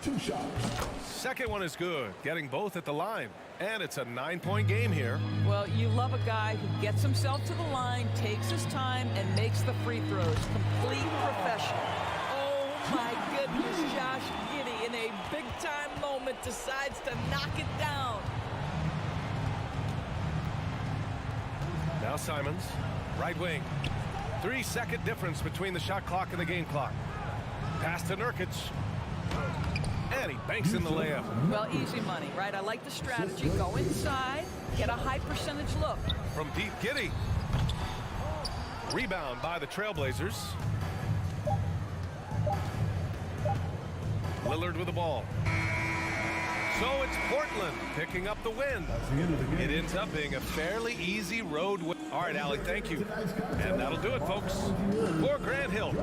2 shots. Second one is good, getting both at the line. And it's a 9-point game here. Well, you love a guy who gets himself to the line, takes his time, and makes the free throws. Complete professional. Oh, my goodness, Josh Giddey, in a big-time moment, decides to knock it down. Now Simons, right wing. 3-second difference between the shot clock and the game clock. Pass to Nurkic. And he banks in the layup. Well, easy money, right? I like the strategy. Go inside, get a high percentage look. From deep, Giddey. Rebound by the Trailblazers. Lillard with the ball. So it's Portland picking up the win. It ends up being a fairly easy road win. All right, Allie, thank you. And that'll do it, folks. For Grant Hill,